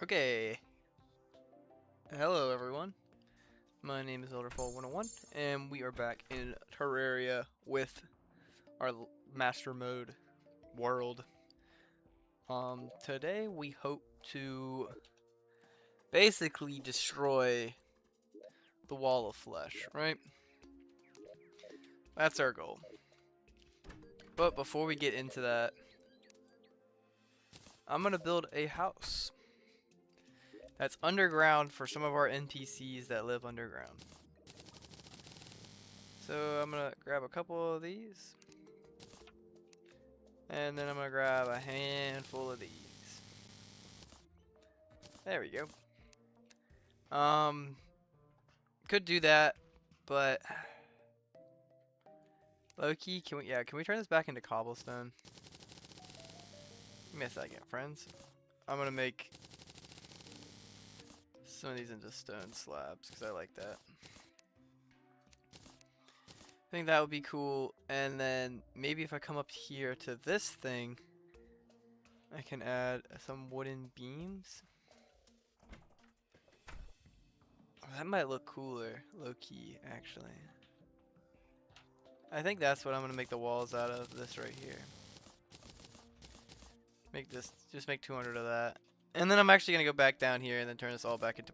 Okay, hello everyone. My name is Elderfall101, and we are back in Terraria with our master mode world. Today we hope to basically destroy the wall of flesh, right? That's our goal. But before we get into that, I'm gonna build a house that's underground for some of our NPCs that live underground. So I'm gonna grab a couple of these. And then I'm gonna grab a handful of these. There we go. Could do that, but low-key, can we turn this back into cobblestone? Give me a second, friends. I'm gonna make some of these into stone slabs because I like that. I think that would be cool. And then maybe if I come up here to this thing, I can add some wooden beams. That might look cooler, low-key, actually. I think that's what I'm gonna make the walls out of, this right here. Make this, just make 200 of that. And then I'm actually gonna go back down here and then turn this all back into,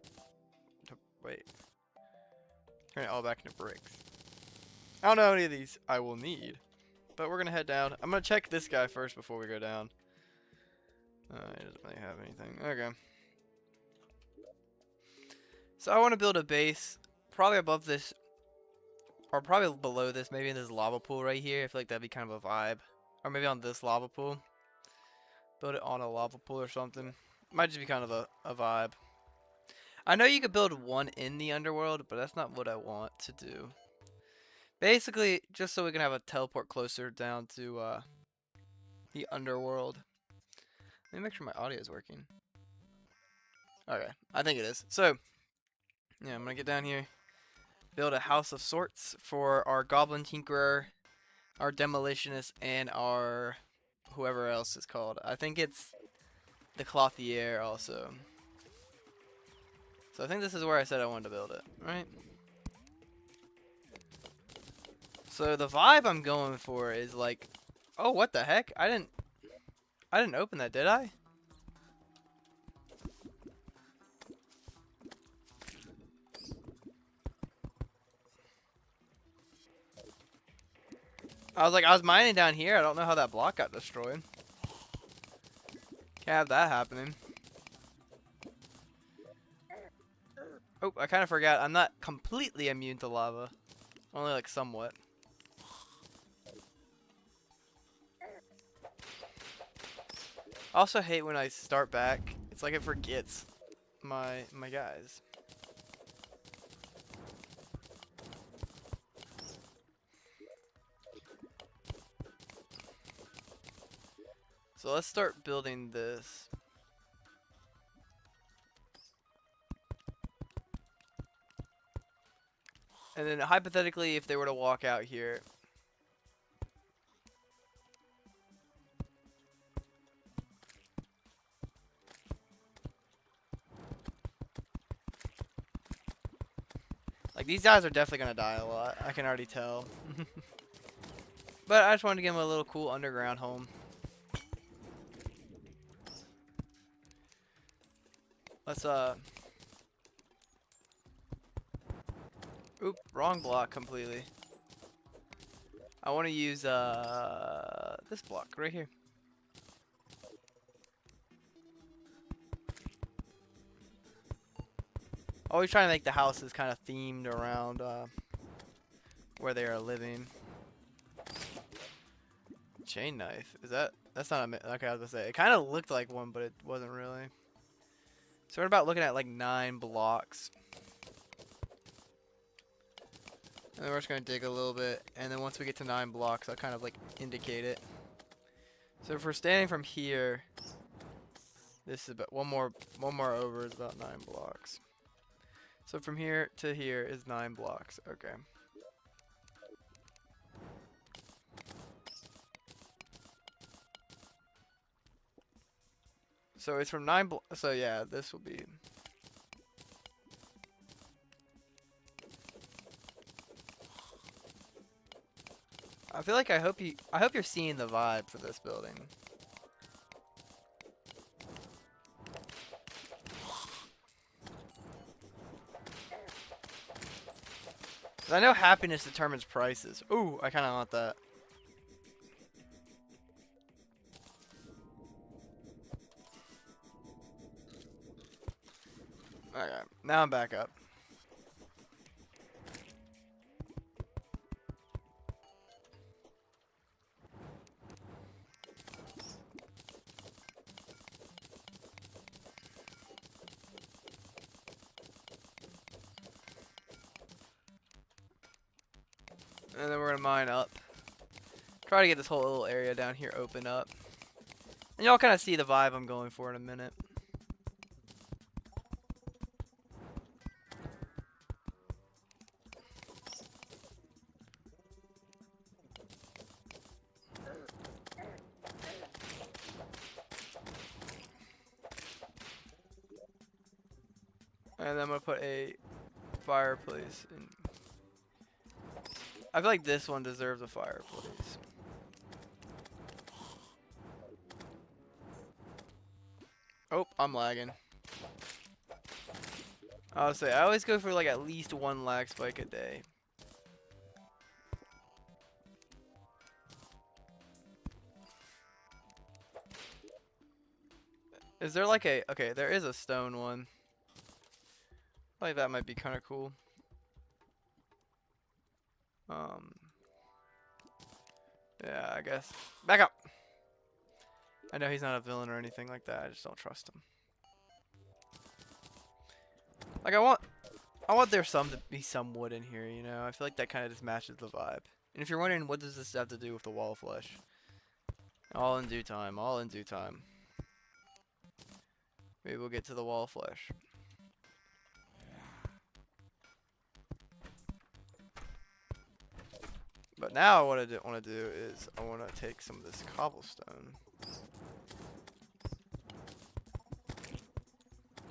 turn it all back into bricks. I don't know how many of these I will need, but we're gonna head down. I'm gonna check this guy first before we go down. He doesn't really have anything. Okay. So I want to build a base, probably above this, or probably below this, maybe in this lava pool right here. I feel like that'd be kind of a vibe. Or maybe on this lava pool. Build it on a lava pool or something. Might just be kind of a vibe. I know you could build one in the underworld, but that's not what I want to do. Basically, just so we can have a teleport closer down to the underworld. Let me make sure my audio is working. Okay, I think it is. So, yeah, I'm gonna get down here. Build a house of sorts for our goblin tinkerer, our demolitionist, and our whoever else is called. I think it's the clothier also. So I think this is where I said I wanted to build it, right? So the vibe I'm going for is like, oh, what the heck? I didn't open that, did I? I was mining down here. I don't know how that block got destroyed. Can't have that happening. Oh, I kind of forgot. I'm not completely immune to lava. Only like somewhat. I also hate when I start back. It's like it forgets my guys. So let's start building this. And then hypothetically, if they were to walk out here, like these guys are definitely gonna die a lot. I can already tell. But I just wanted to give them a little cool underground home. Let's oop, wrong block completely. I want to use this block right here. Always trying to make the houses kind of themed around where they are living. Chain knife, is that's not a, okay, I was gonna say it kind of looked like one, but it wasn't really. So we're about looking at like 9 blocks. And then we're just gonna dig a little bit, and then once we get to 9 blocks, I'll kind of like indicate it. So if we're standing from here, this is about one more over is about 9 blocks. So from here to here is 9 blocks. Okay. So it's from 9 so yeah, this will be... I feel like I hope you're seeing the vibe for this building. I know happiness determines prices. Ooh, I kind of want that. Okay, now I'm back up. And then we're gonna mine up. Try to get this whole little area down here open up. And y'all kind of see the vibe I'm going for in a minute. And then I'm gonna put a fireplace in. I feel like this one deserves a fireplace. Oh, I'm lagging. I'll say I always go for like at least one lag spike a day. Is there like a... Okay, there is a stone one. I think that might be kind of cool. Yeah, I guess. Back up! I know he's not a villain or anything like that. I just don't trust him. Like, I want there to be some wood in here, you know? I feel like that kind of just matches the vibe. And if you're wondering, what does this have to do with the wall of flesh? All in due time. All in due time. Maybe we'll get to the wall of flesh. But now what I want to do is I want to take some of this cobblestone.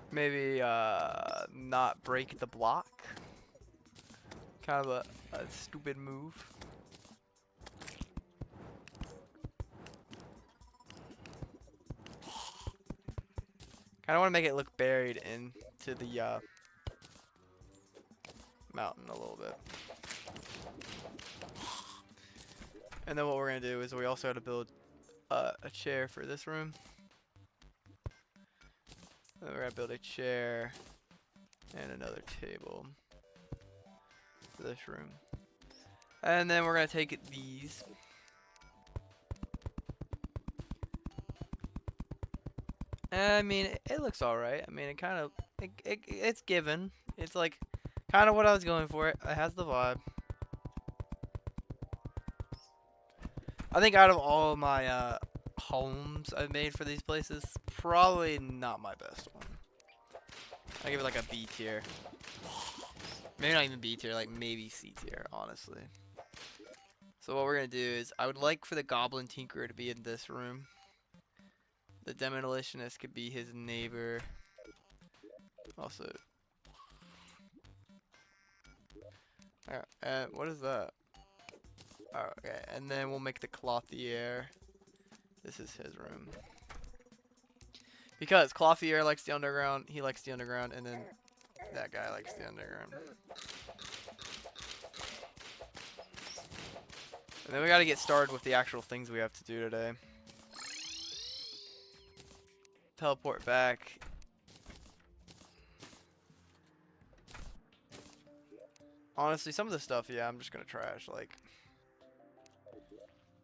Maybe not break the block. Kind of a stupid move. Kind of want to make it look buried into the mountain a little bit. And then what we're going to do is we also have to build a chair for this room. And then we're going to build a chair and another table for this room. And then we're going to take these. And I mean, it looks alright. I mean, it kind of, it's given. It's like kind of what I was going for. It has the vibe. I think out of all my homes I've made for these places, probably not my best one. I give it like a B tier. Maybe not even B tier, like maybe C tier, honestly. So what we're gonna do is, I would like for the Goblin Tinkerer to be in this room. The Demolitionist could be his neighbor. Also, what is that? Oh, okay, and then we'll make the Clothier. This is his room. Because Clothier likes the underground, he likes the underground, and then that guy likes the underground. And then we gotta get started with the actual things we have to do today. Teleport back. Honestly, some of the stuff, yeah, I'm just gonna trash, like,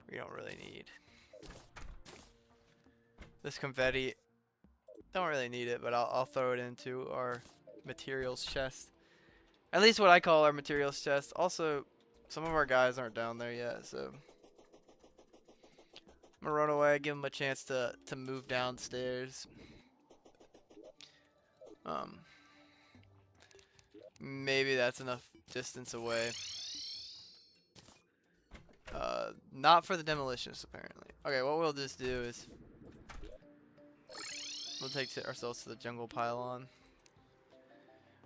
we don't really need. This confetti, don't really need it, but I'll throw it into our materials chest. At least what I call our materials chest. Also, some of our guys aren't down there yet, so I'm gonna run away, give them a chance to move downstairs. Maybe that's enough distance away. Not for the demolitionist, apparently. Okay, what we'll just do is We'll take ourselves to the jungle pylon.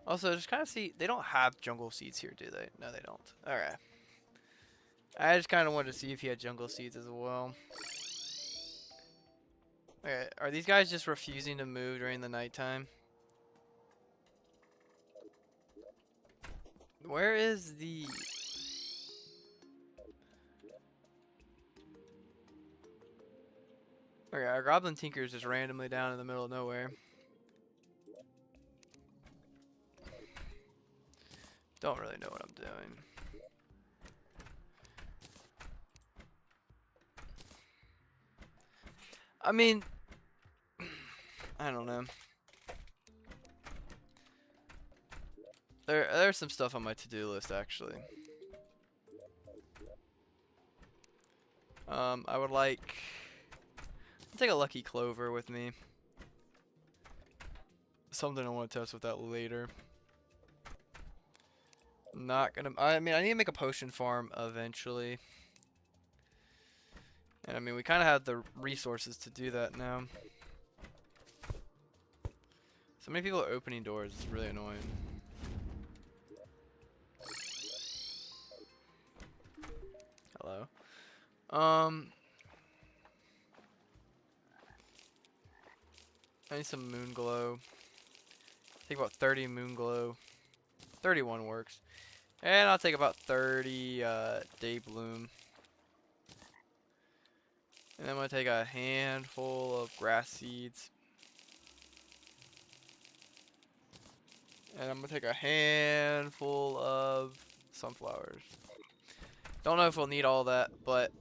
Also, just kind of see, they don't have jungle seeds here, do they? No, they don't. Alright. I just kind of wanted to see if he had jungle seeds as well. Okay, are these guys just refusing to move during the nighttime? Where is the... Okay, our Goblin Tinker is just randomly down in the middle of nowhere. Don't really know what I'm doing. I mean, I don't know. There's some stuff on my to-do list actually. I would like I'll take a lucky clover with me. Something I want to test with that later. Not gonna. I mean, I need to make a potion farm eventually. And I mean, we kind of have the resources to do that now. So many people are opening doors. It's really annoying. Hello. I need some moon glow. Take about 30 moon glow. 31 works. And I'll take about 30 day bloom. And I'm gonna take a handful of grass seeds. And I'm gonna take a handful of sunflowers. Don't know if we'll need all that, but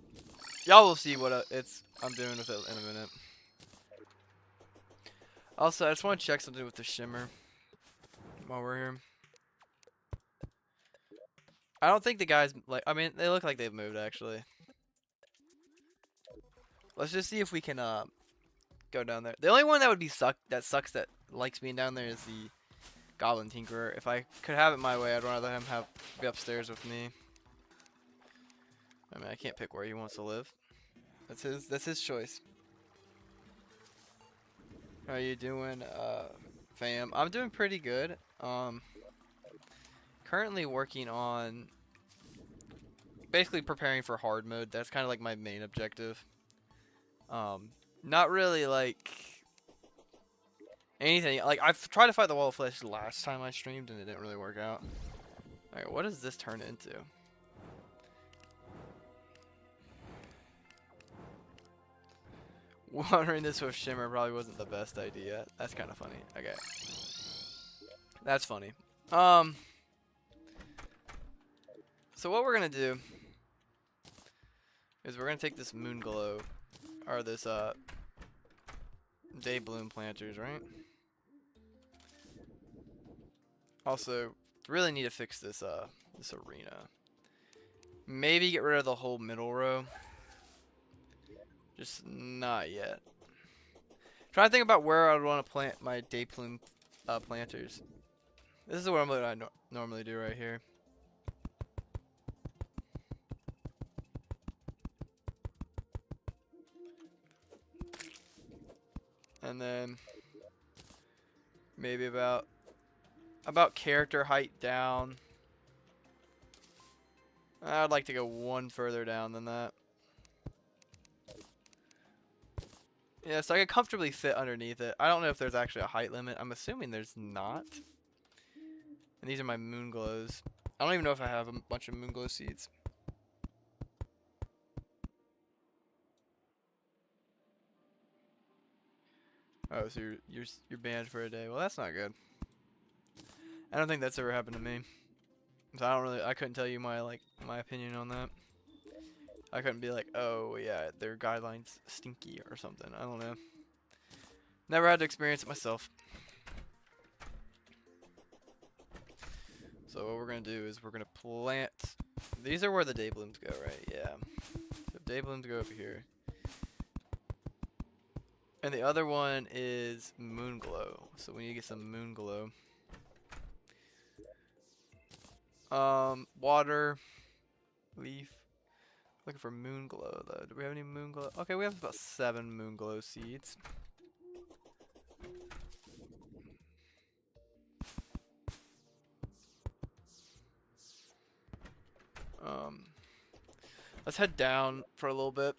y'all will see what I'm doing with it in a minute. Also, I just want to check something with the shimmer while we're here. I don't think the guys, like, I mean, they look like they've moved actually. Let's just see if we can go down there. The only one that would be sucks that likes being down there is the Goblin Tinkerer. If I could have it my way, I'd rather him be upstairs with me. I mean, I can't pick where he wants to live. That's his choice. How you doing, fam? I'm doing pretty good. Currently working on basically preparing for hard mode. That's kind of like my main objective. Not really like anything. Like, I've tried to fight the wall of flesh last time I streamed and it didn't really work out. Alright, what does this turn into? Watering this with shimmer probably wasn't the best idea. That's kind of funny. Okay. That's funny. So what we're gonna do is we're gonna take this moon glow, or this day bloom planters, right? Also, really need to fix this this arena. Maybe get rid of the whole middle row. Just not yet. Trying to think about where I would want to plant my day bloom planters. This is what I normally do right here. And then maybe about character height down. I'd like to go one further down than that. Yeah, so I could comfortably fit underneath it. I don't know if there's actually a height limit. I'm assuming there's not. And these are my moon glows. I don't even know if I have a bunch of moon glow seeds. Oh, so you're banned for a day. Well, that's not good. I don't think that's ever happened to me. So I couldn't tell you my opinion on that. I couldn't be like, oh yeah, their guidelines stinky or something. I don't know. Never had to experience it myself. So what we're gonna do is we're gonna plant. These are where the day blooms go, right? Yeah. So day blooms go over here. And the other one is moon glow. So we need to get some moon glow. Water, leaf. Looking for moon glow though. Do we have any moon glow? Okay, we have about 7 moon glow seeds. Um, let's head down for a little bit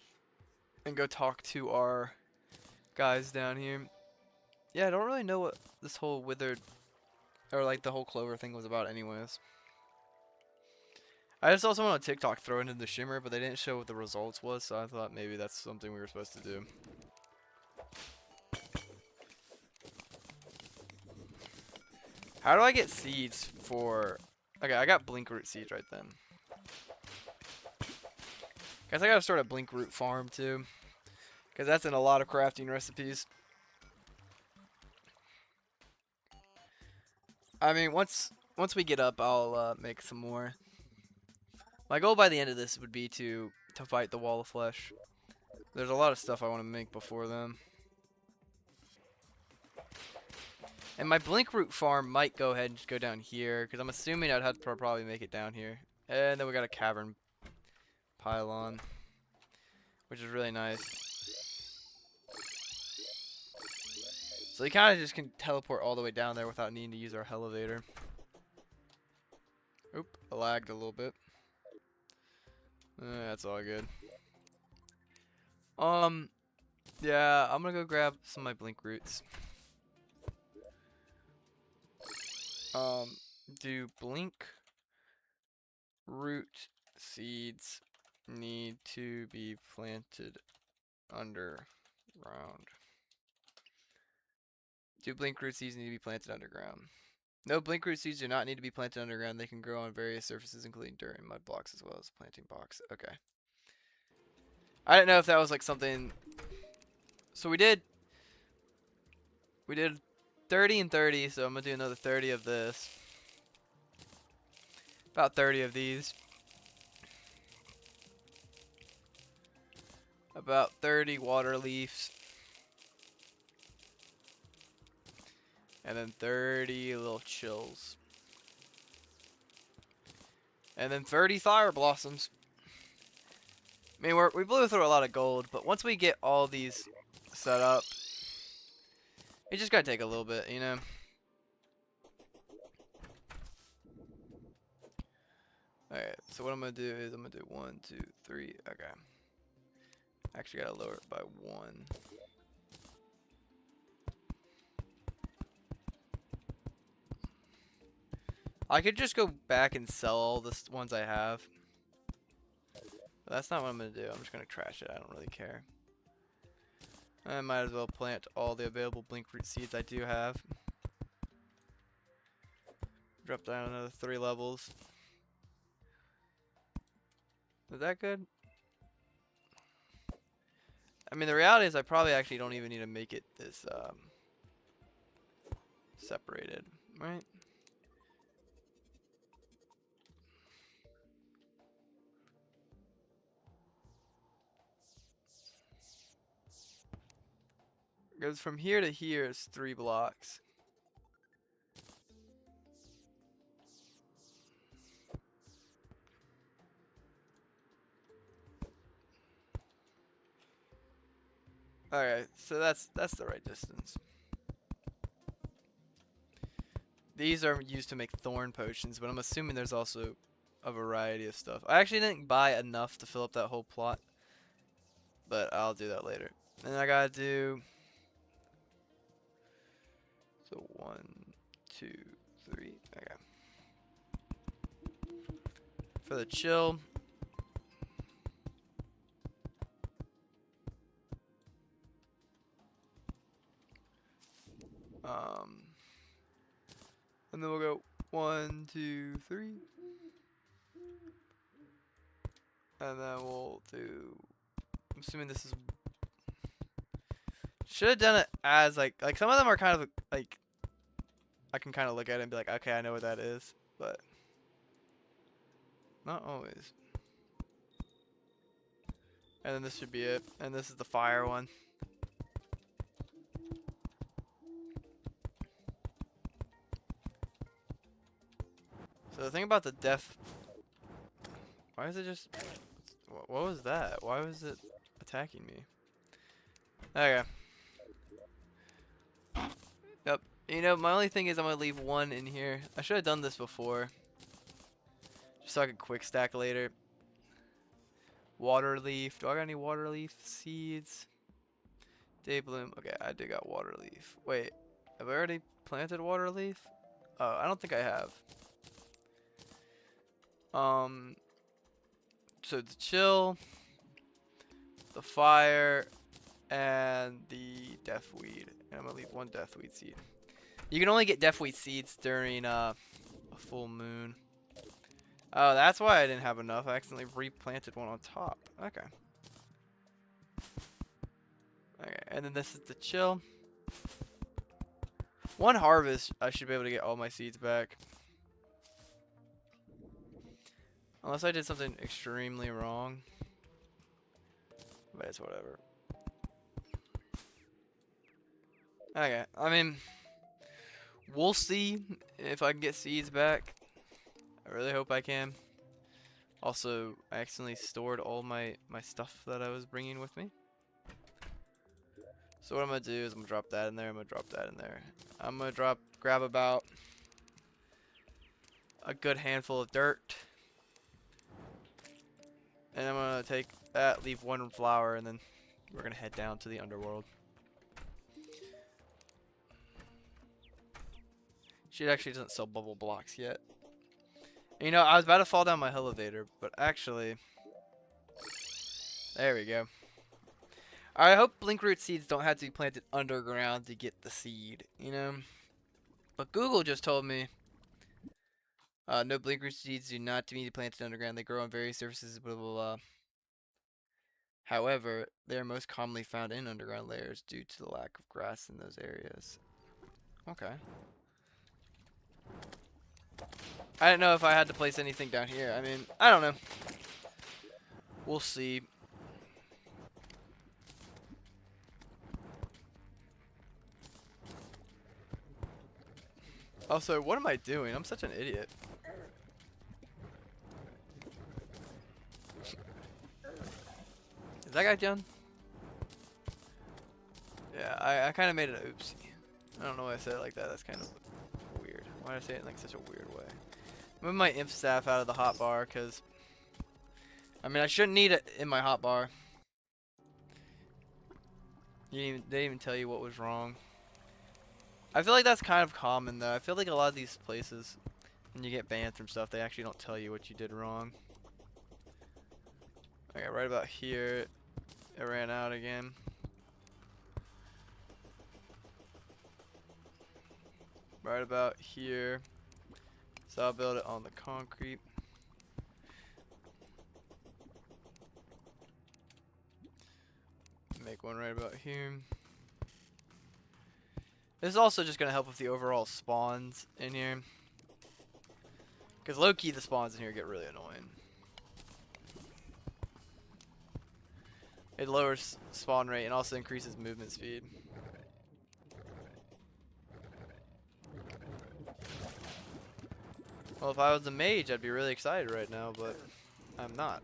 and go talk to our guys down here. Yeah, I don't really know what this whole withered, or like the whole clover thing was about anyways. I just saw someone on TikTok throw it into the shimmer, but they didn't show what the results was, so I thought maybe that's something we were supposed to do. How do I get seeds for... Okay, I got blink root seeds right then. Guess I gotta start a blink root farm too, because that's in a lot of crafting recipes. I mean, once we get up, I'll make some more. My goal by the end of this would be to fight the wall of flesh. There's a lot of stuff I want to make before then. And my blink root farm might go ahead and just go down here, because I'm assuming I'd have to probably make it down here. And then we got a cavern pylon, which is really nice. So you kind of just can teleport all the way down there without needing to use our elevator. Oop, I lagged a little bit. That's all good. Yeah, I'm gonna go grab some of my blink roots. Do blink root seeds need to be planted underground? Do blink root seeds need to be planted underground? No, blink root seeds do not need to be planted underground. They can grow on various surfaces, including dirt and mud blocks, as well as planting box. Okay. I didn't know if that was like something. So we did 30 and 30, so I'm gonna do another 30 of this. About 30 of these. About 30 water leaves. And then 30 little chills. And then 30 fire blossoms. I mean, we blew through a lot of gold, but once we get all these set up, it's just gotta take a little bit, you know? Alright, so what I'm gonna do is I'm gonna do 1, 2, 3. Okay. Actually, gotta lower it by 1. I could just go back and sell all the ones I have. But that's not what I'm gonna do. I'm just gonna trash it. I don't really care. I might as well plant all the available blink root seeds I do have. Drop down another 3 levels. Is that good? I mean, the reality is I probably actually don't even need to make it this separated, right? Because from here to here is 3 blocks. Alright, so that's the right distance. These are used to make thorn potions, but I'm assuming there's also a variety of stuff. I actually didn't buy enough to fill up that whole plot, but I'll do that later. And I gotta do... So 1, 2, 3, okay. For the chill. And then we'll go 1, 2, 3. And then we'll do... I'm assuming this is... Should have done it as like some of them are kind of like... I can kind of look at it and be like, okay, I know what that is. But... not always. And then this should be it. And this is the fire one. So the thing about the death... Why is it just... What was that? Why was it attacking me? Okay. Yep. You know, my only thing is I'm going to leave 1 in here. I should have done this before. so I can quick stack later. Water leaf. Do I got any water leaf seeds? Day bloom. Okay, I do got water leaf. Wait, have I already planted water leaf? Oh, I don't think I have. So the chill, the fire, and the deathweed. And I'm gonna leave one deathweed seed. You can only get deathweed seeds during a full moon. Oh, that's why I didn't have enough. I accidentally replanted one on top. Okay. Okay, and then this is the chill. One harvest, I should be able to get all my seeds back. Unless I did something extremely wrong. But it's whatever. Okay, I mean, we'll see if I can get seeds back. I really hope I can. Also, I accidentally stored all my stuff that I was bringing with me. So what I'm going to do is I'm going to drop that in there. I'm going to drop that in there. I'm going to grab about a good handful of dirt. And I'm going to take that, leave one flower, and then we're going to head down to the underworld. She actually doesn't sell bubble blocks yet. And, you know, I was about to fall down my elevator, but actually... There we go. I hope blinkroot seeds don't have to be planted underground to get the seed, you know? But Google just told me no blinkroot seeds do not need to be planted underground. They grow on various surfaces, blah, blah, blah. However, they are most commonly found in underground layers due to the lack of grass in those areas. Okay. I didn't know if I had to place anything down here. I mean, I don't know. We'll see. Also, what am I doing? I'm such an idiot. Is that guy done? Yeah, I kind of made an oopsie. I don't know why I said it like that. That's kind of weird. Why did I say it in like such a weird way? Move my imp staff out of the hotbar, because I mean I shouldn't need it in my hotbar. They didn't even tell you what was wrong. I feel like that's kind of common though. I feel like a lot of these places, when you get banned from stuff, they actually don't tell you what you did wrong. Okay, right about here, it ran out again. Right about here. So I'll build it on the concrete. Make one right about here. This is also just going to help with the overall spawns in here. Because low-key the spawns in here get really annoying. It lowers spawn rate and also increases movement speed. Well, if I was a mage, I'd be really excited right now, but I'm not.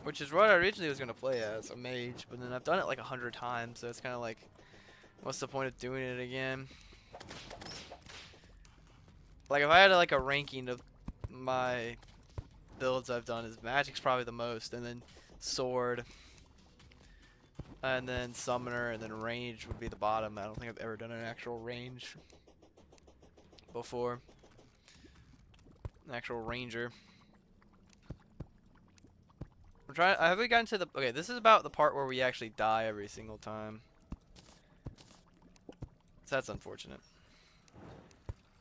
Which is what I originally was going to play as, a mage, but then I've done it like 100 times, so it's kind of like, what's the point of doing it again? Like, if I had like a ranking of my builds I've done, is magic's probably the most, and then sword, and then summoner, and then range would be the bottom. I don't think I've ever done an actual range before. An actual ranger. We're trying. Have we gotten to the? Okay, this is about the part where we actually die every single time. So that's unfortunate.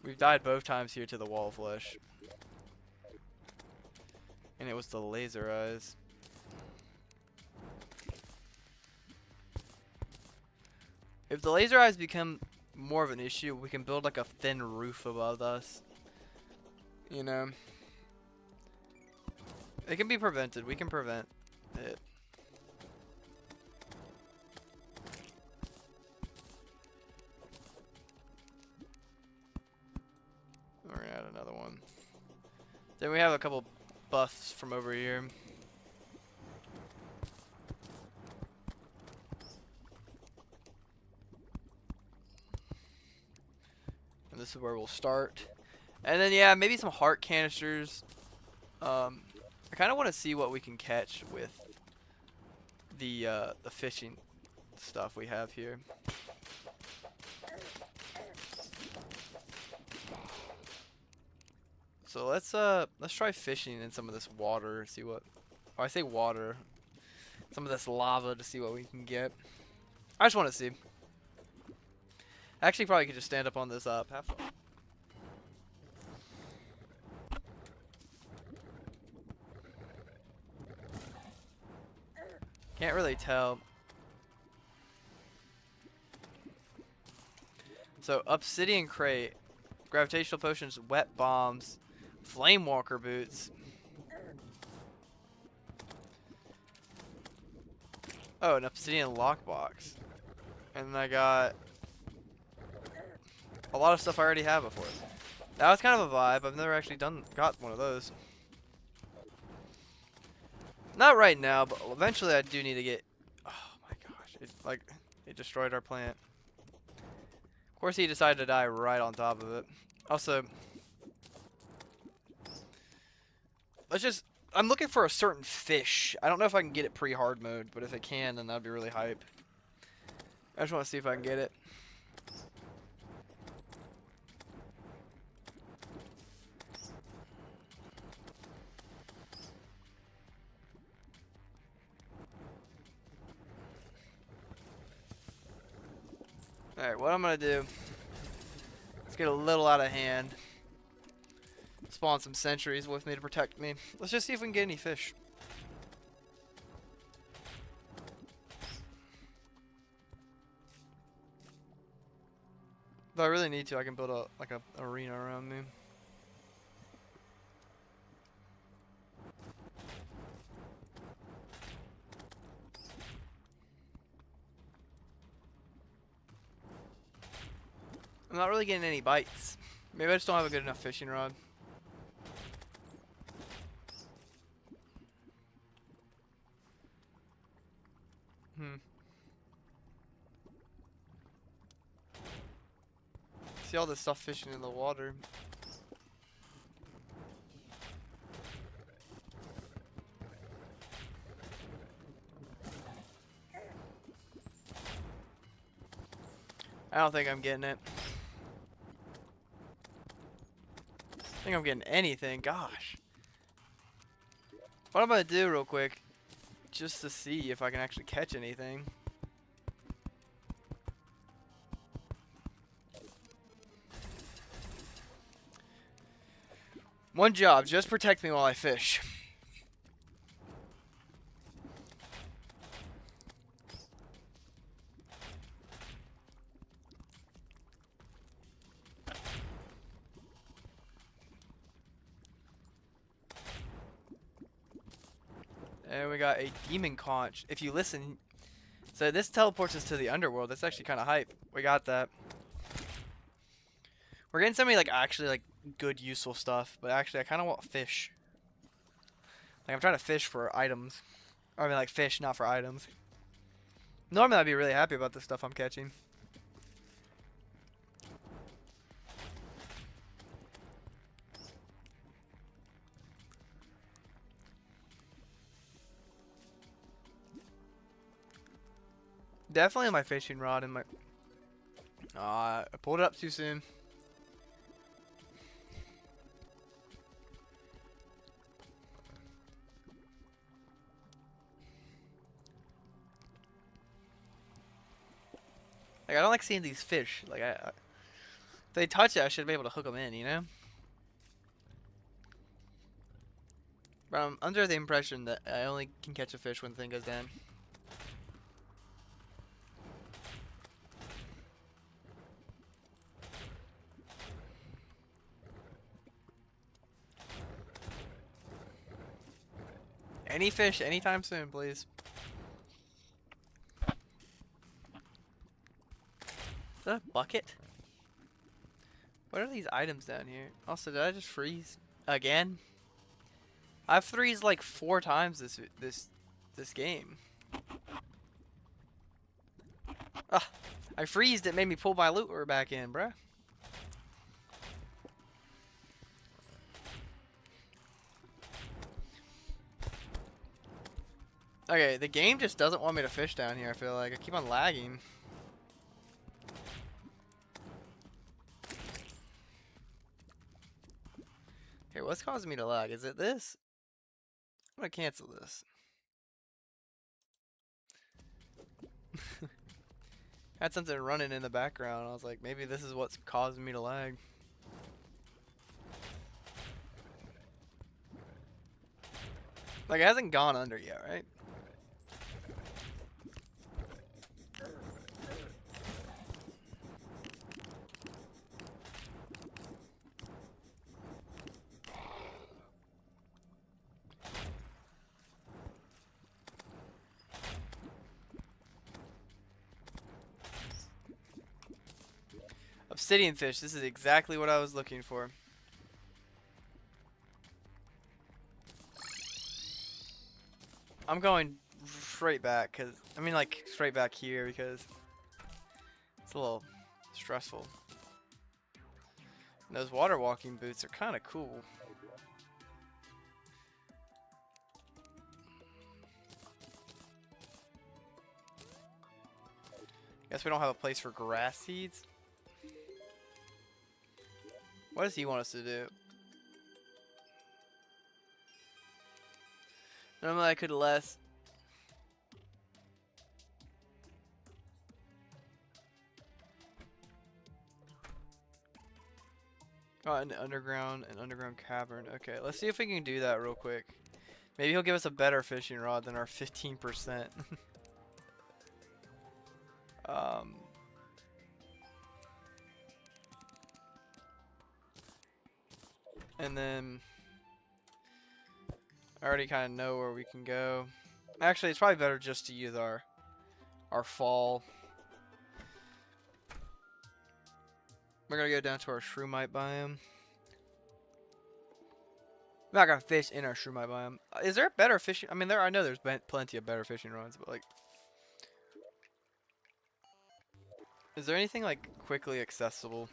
We've died both times here to the wall of flesh. And it was the laser eyes. If the laser eyes become more of an issue, we can build like a thin roof above us. You know? It can be prevented. We can prevent it. We're gonna add another one. Then we have a couple buffs from over here. And this is where we'll start. And then yeah, maybe some heart canisters. I kind of want to see what we can catch with the fishing stuff we have here. So let's try fishing in some of this water, see what. Oh, I say water. Some of this lava to see what we can get. I just want to see. Actually, probably could just stand up on this platform. Can't really tell. So obsidian crate, gravitational potions, wet bombs, flame walker boots. Oh, an obsidian lockbox. And I got a lot of stuff I already have before. That was kind of a vibe. I've never actually got one of those. Not right now, but eventually I do need to get. Oh my gosh! It destroyed our plant. Of course, he decided to die right on top of it. Also, I'm looking for a certain fish. I don't know if I can get it pre-hard mode, but if I can, then that'd be really hype. I just want to see if I can get it. Alright, what I'm gonna do, let's get a little out of hand. Spawn some sentries with me to protect me. Let's just see if we can get any fish. If I really need to, I can build a arena around me. I'm not really getting any bites. Maybe I just don't have a good enough fishing rod. See all this stuff fishing in the water. I don't think I'm getting it. I think I'm getting anything. Gosh. What I'm gonna do real quick, just to see if I can actually catch anything. One job, just protect me while I fish. And we got a demon conch. If you listen, so this teleports us to the underworld. That's actually kind of hype. We got that. We're getting so many actually good useful stuff, but actually I kind of want fish. I'm trying to fish for items. I mean fish, not for items. Normally I'd be really happy about the stuff I'm catching. Definitely my fishing rod and my. I pulled it up too soon. I don't like seeing these fish. If they touch it, I should be able to hook them in, you know? But I'm under the impression that I only can catch a fish when the thing goes down. Any fish anytime soon, please. Is that a bucket? What are these items down here? Also, did I just freeze again? I've freezed 4 times this game. Ah, I freezed it, made me pull my looter back in, bruh. Okay, the game just doesn't want me to fish down here, I feel like. I keep on lagging. Okay, what's causing me to lag? Is it this? I'm gonna cancel this. Had something running in the background. I was like, maybe this is what's causing me to lag. Like, it hasn't gone under yet, right? Obsidian fish. This is exactly what I was looking for. I'm going straight back because I mean like straight back here because it's a little stressful. And those water walking boots are kind of cool. Guess we don't have a place for grass seeds. What does he want us to do? Normally I could less. Oh, an underground cavern. Okay, let's see if we can do that real quick. Maybe he'll give us a better fishing rod than our 15%. And then I already kind of know where we can go. Actually, it's probably better just to use our fall. We're gonna go down to our shroomite biome. I'm not gonna fish in our shroomite biome. Is there a better fishing? I mean, I know there's been plenty of better fishing rods, but like, is there anything like quickly accessible?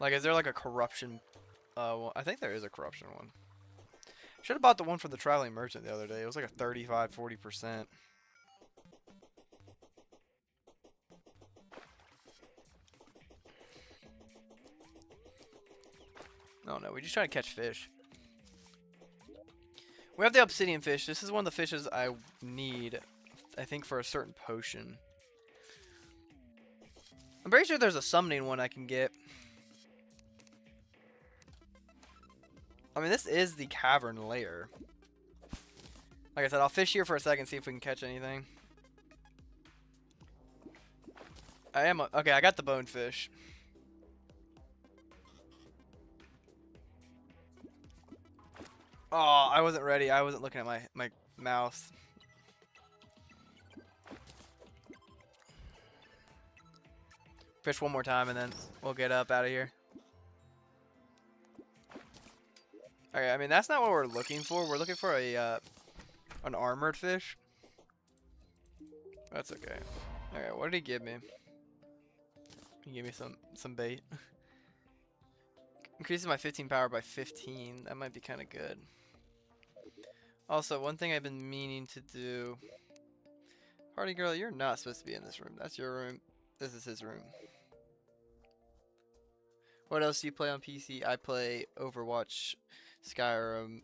Like, is there like a corruption? Well, I think there is a corruption one. Should have bought the one from the traveling merchant the other day. It was like a 35–40%. Oh no, we just trying to catch fish. We have the obsidian fish. This is one of the fishes I need, I think, for a certain potion. I'm pretty sure there's a summoning one I can get. I mean, this is the cavern lair. Like I said, I'll fish here for a second, see if we can catch anything. Okay, I got the bonefish. Oh, I wasn't ready. I wasn't looking at my mouse. Fish one more time and then we'll get up out of here. Okay, I mean, that's not what we're looking for. We're looking for a an armored fish. That's okay. Okay, what did he give me? He gave me some bait. Increases my 15 power by 15. That might be kind of good. Also, one thing I've been meaning to do. Party girl, you're not supposed to be in this room. That's your room. This is his room. What else do you play on PC? I play Overwatch, Skyrim,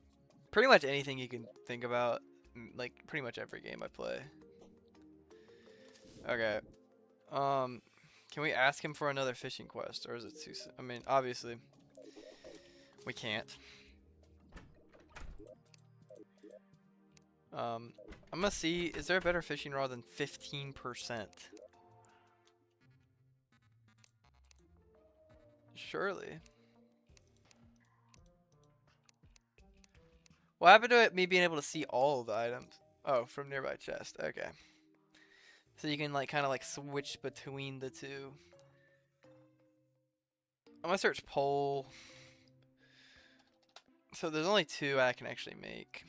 pretty much anything you can think about. Like, pretty much every game I play. Okay. Can we ask him for another fishing quest? Or is it too soon? I mean, obviously, we can't. I'm gonna see, is there a better fishing rod than 15%? Surely. What happened to it, me being able to see all of the items? Oh, from nearby chest. Okay. So you can like kind of like switch between the two. I'm gonna search pole. So there's only 2 I can actually make.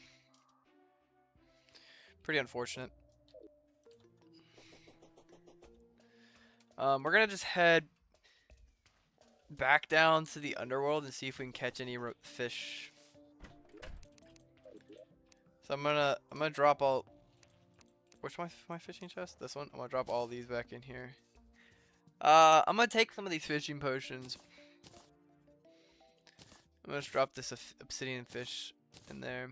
Pretty unfortunate. We're gonna just head back down to the underworld and see if we can catch any fish. So I'm gonna drop all. Which my fishing chest? This one. I'm gonna drop all these back in here. I'm gonna take some of these fishing potions. I'm gonna just drop this obsidian fish in there.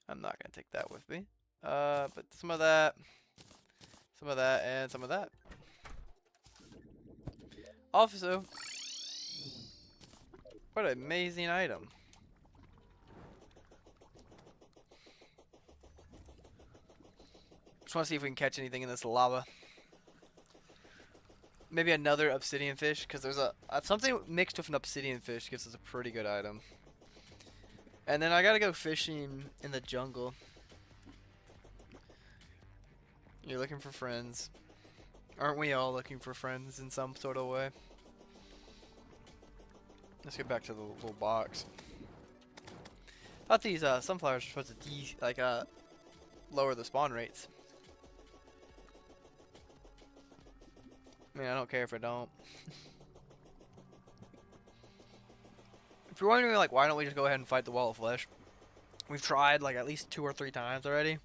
I'm not gonna take that with me. But some of that, and some of that. Also, what an amazing item. Just want to see if we can catch anything in this lava. Maybe another obsidian fish, because there's something mixed with an obsidian fish gives us a pretty good item. And then I gotta go fishing in the jungle. You're looking for friends. Aren't we all looking for friends in some sort of way? Let's get back to the little box. I thought these sunflowers were supposed to lower the spawn rates. I mean, I don't care if I don't. If you're wondering, like, why don't we just go ahead and fight the wall of flesh? We've tried, like, at least 2 or 3 times already.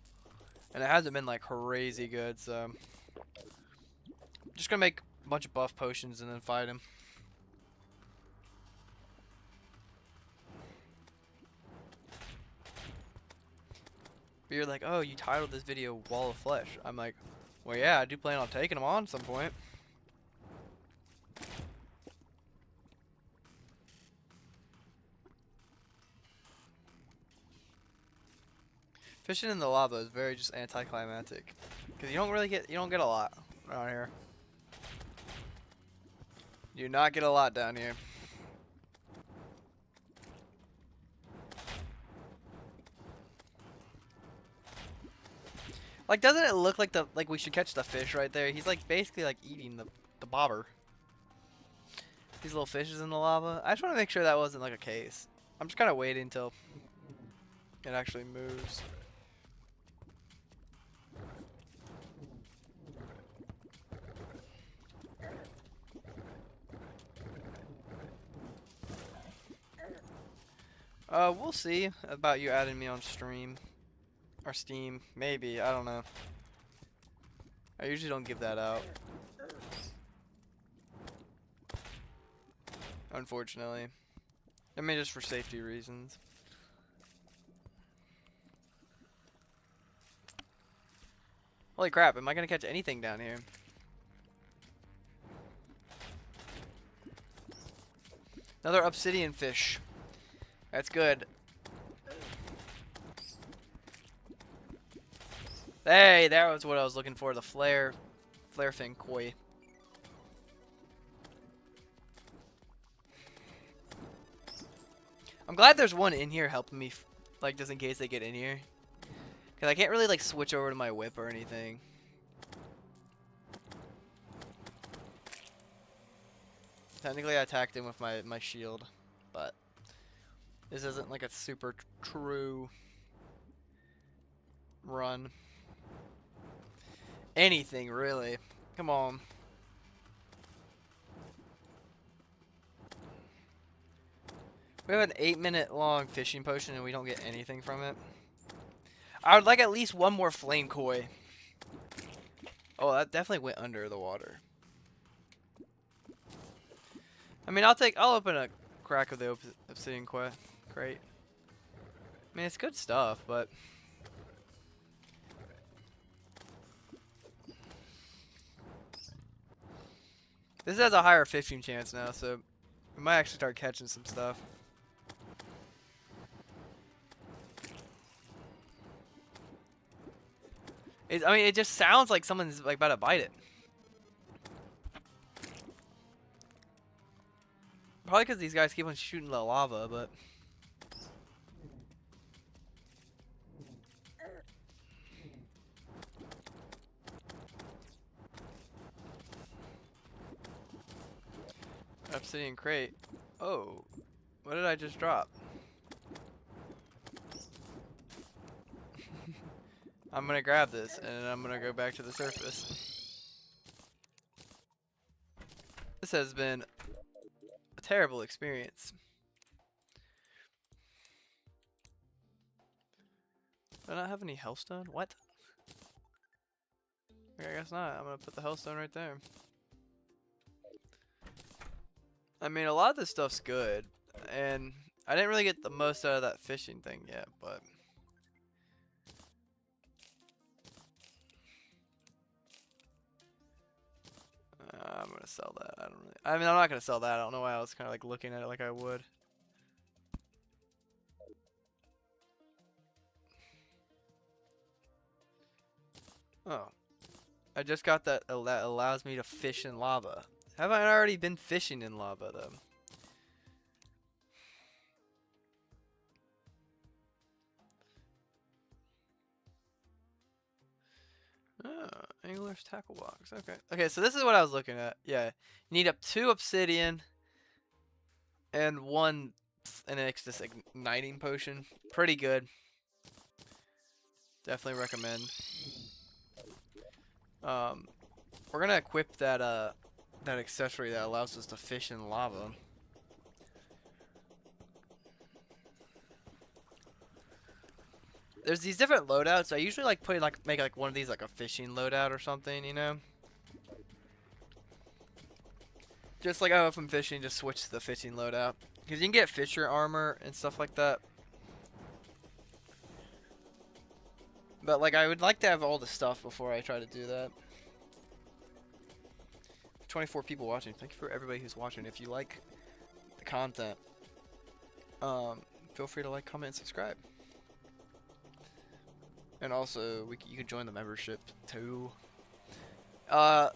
And it hasn't been, like, crazy good, so... I'm just gonna make a bunch of buff potions and then fight him. But you're like, oh, you titled this video Wall of Flesh. I'm like, well, yeah, I do plan on taking them on at some point. Fishing in the lava is very just anticlimactic, because you don't get a lot around here. You do not get a lot down here. Like, doesn't it look like we should catch the fish right there? He's like basically like eating the bobber. These little fishes in the lava. I just want to make sure that wasn't like a case. I'm just kind of waiting until it actually moves. We'll see about you adding me on stream. Or Steam. Maybe. I don't know. I usually don't give that out. Unfortunately. I mean, just for safety reasons. Holy crap, am I gonna catch anything down here? Another obsidian fish. That's good. Hey, that was what I was looking for, the flare fin koi. I'm glad there's one in here helping me, like, just in case they get in here. Because I can't really, like, switch over to my whip or anything. Technically, I attacked him with my shield, but this isn't, like, a super true run. Anything, really. Come on. We have an 8-minute long fishing potion and we don't get anything from it. I would like at least one more flame koi. Oh, that definitely went under the water. I mean, I'll open a crack of the obsidian crate. I mean, it's good stuff, but... This has a higher fishing chance now, so we might actually start catching some stuff. I mean, it just sounds like someone's like about to bite it. Probably because these guys keep on shooting the lava, but... Obsidian crate. Oh, what did I just drop? I'm gonna grab this and I'm gonna go back to the surface. This has been a terrible experience. Do I not have any hellstone? What? Okay, I guess not. I'm gonna put the hellstone right there. I mean, a lot of this stuff's good, and I didn't really get the most out of that fishing thing yet, but I'm gonna sell that. I mean, I'm not gonna sell that. I don't know why I was kind of like looking at it like I would. Oh, I just got that that allows me to fish in lava. Have I already been fishing in lava though? Oh, angler's tackle box. Okay. Okay, so this is what I was looking at. Yeah. You need up 2 obsidian and 1 this igniting potion. Pretty good. Definitely recommend. We're gonna equip that that accessory that allows us to fish in lava. There's these different loadouts. I usually like putting make like one of these like a fishing loadout or something, you know? Just like if I'm fishing, just switch to the fishing loadout. Because you can get fisher armor and stuff like that. But like I would like to have all the stuff before I try to do that. 24 people watching. Thank you for everybody who's watching. If you like the content, feel free to like, comment, and subscribe. And also, you can join the membership too. But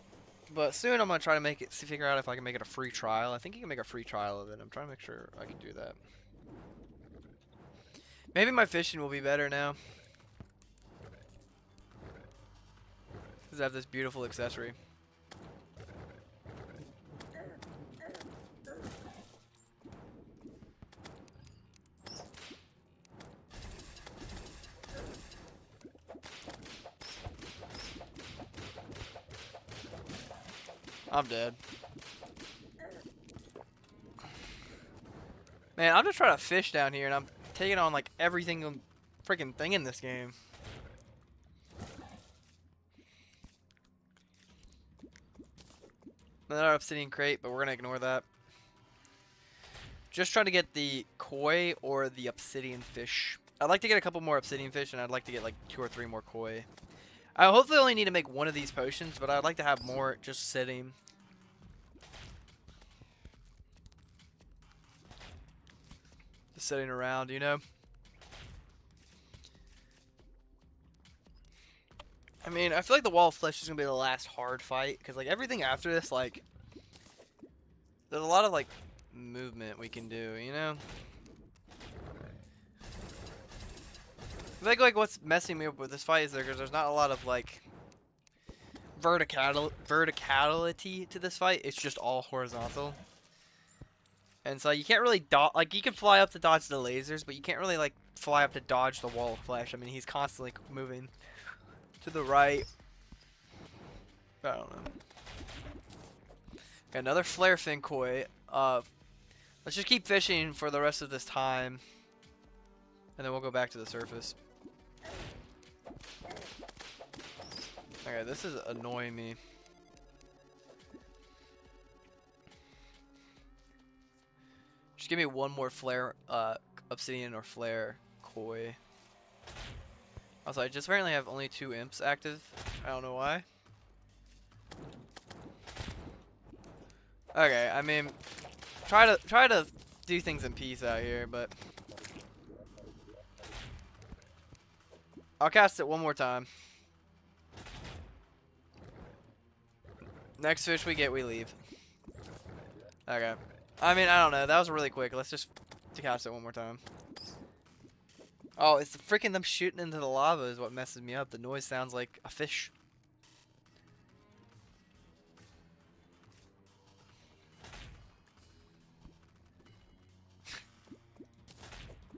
soon I'm gonna try to figure out if I can make it a free trial. I think you can make a free trial of it. I'm trying to make sure I can do that. Maybe my fishing will be better now, because I have this beautiful accessory. I'm dead. Man, I'm just trying to fish down here, and I'm taking on like every single freaking thing in this game. Another obsidian crate, but we're gonna ignore that. Just trying to get the koi or the obsidian fish. I'd like to get a couple more obsidian fish, and I'd like to get like 2 or 3 more koi. I hopefully only need to make 1 of these potions, but I'd like to have more just sitting. Just sitting around, you know? I mean, I feel like the wall of flesh is gonna be the last hard fight, because like everything after this, like, there's a lot of like movement we can do, you know? I think like what's messing me up with this fight is because there's not a lot of like verticality to this fight. It's just all horizontal. And so you can't really dodge, like you can fly up to dodge the lasers, but you can't really like fly up to dodge the wall of flesh. I mean, he's constantly moving to the right. I don't know. Okay, another flare fin koi. Let's just keep fishing for the rest of this time, and then we'll go back to the surface. Okay, this is annoying me. Just give me 1 more flare, obsidian or flare koi. Also, I just apparently have only 2 imps active. I don't know why. Okay, I mean, try to do things in peace out here, but I'll cast it 1 more time. Next fish we get, we leave. Okay. I mean, I don't know. That was really quick. Let's just cast it 1 more time. Oh, it's the freaking them shooting into the lava is what messes me up. The noise sounds like a fish.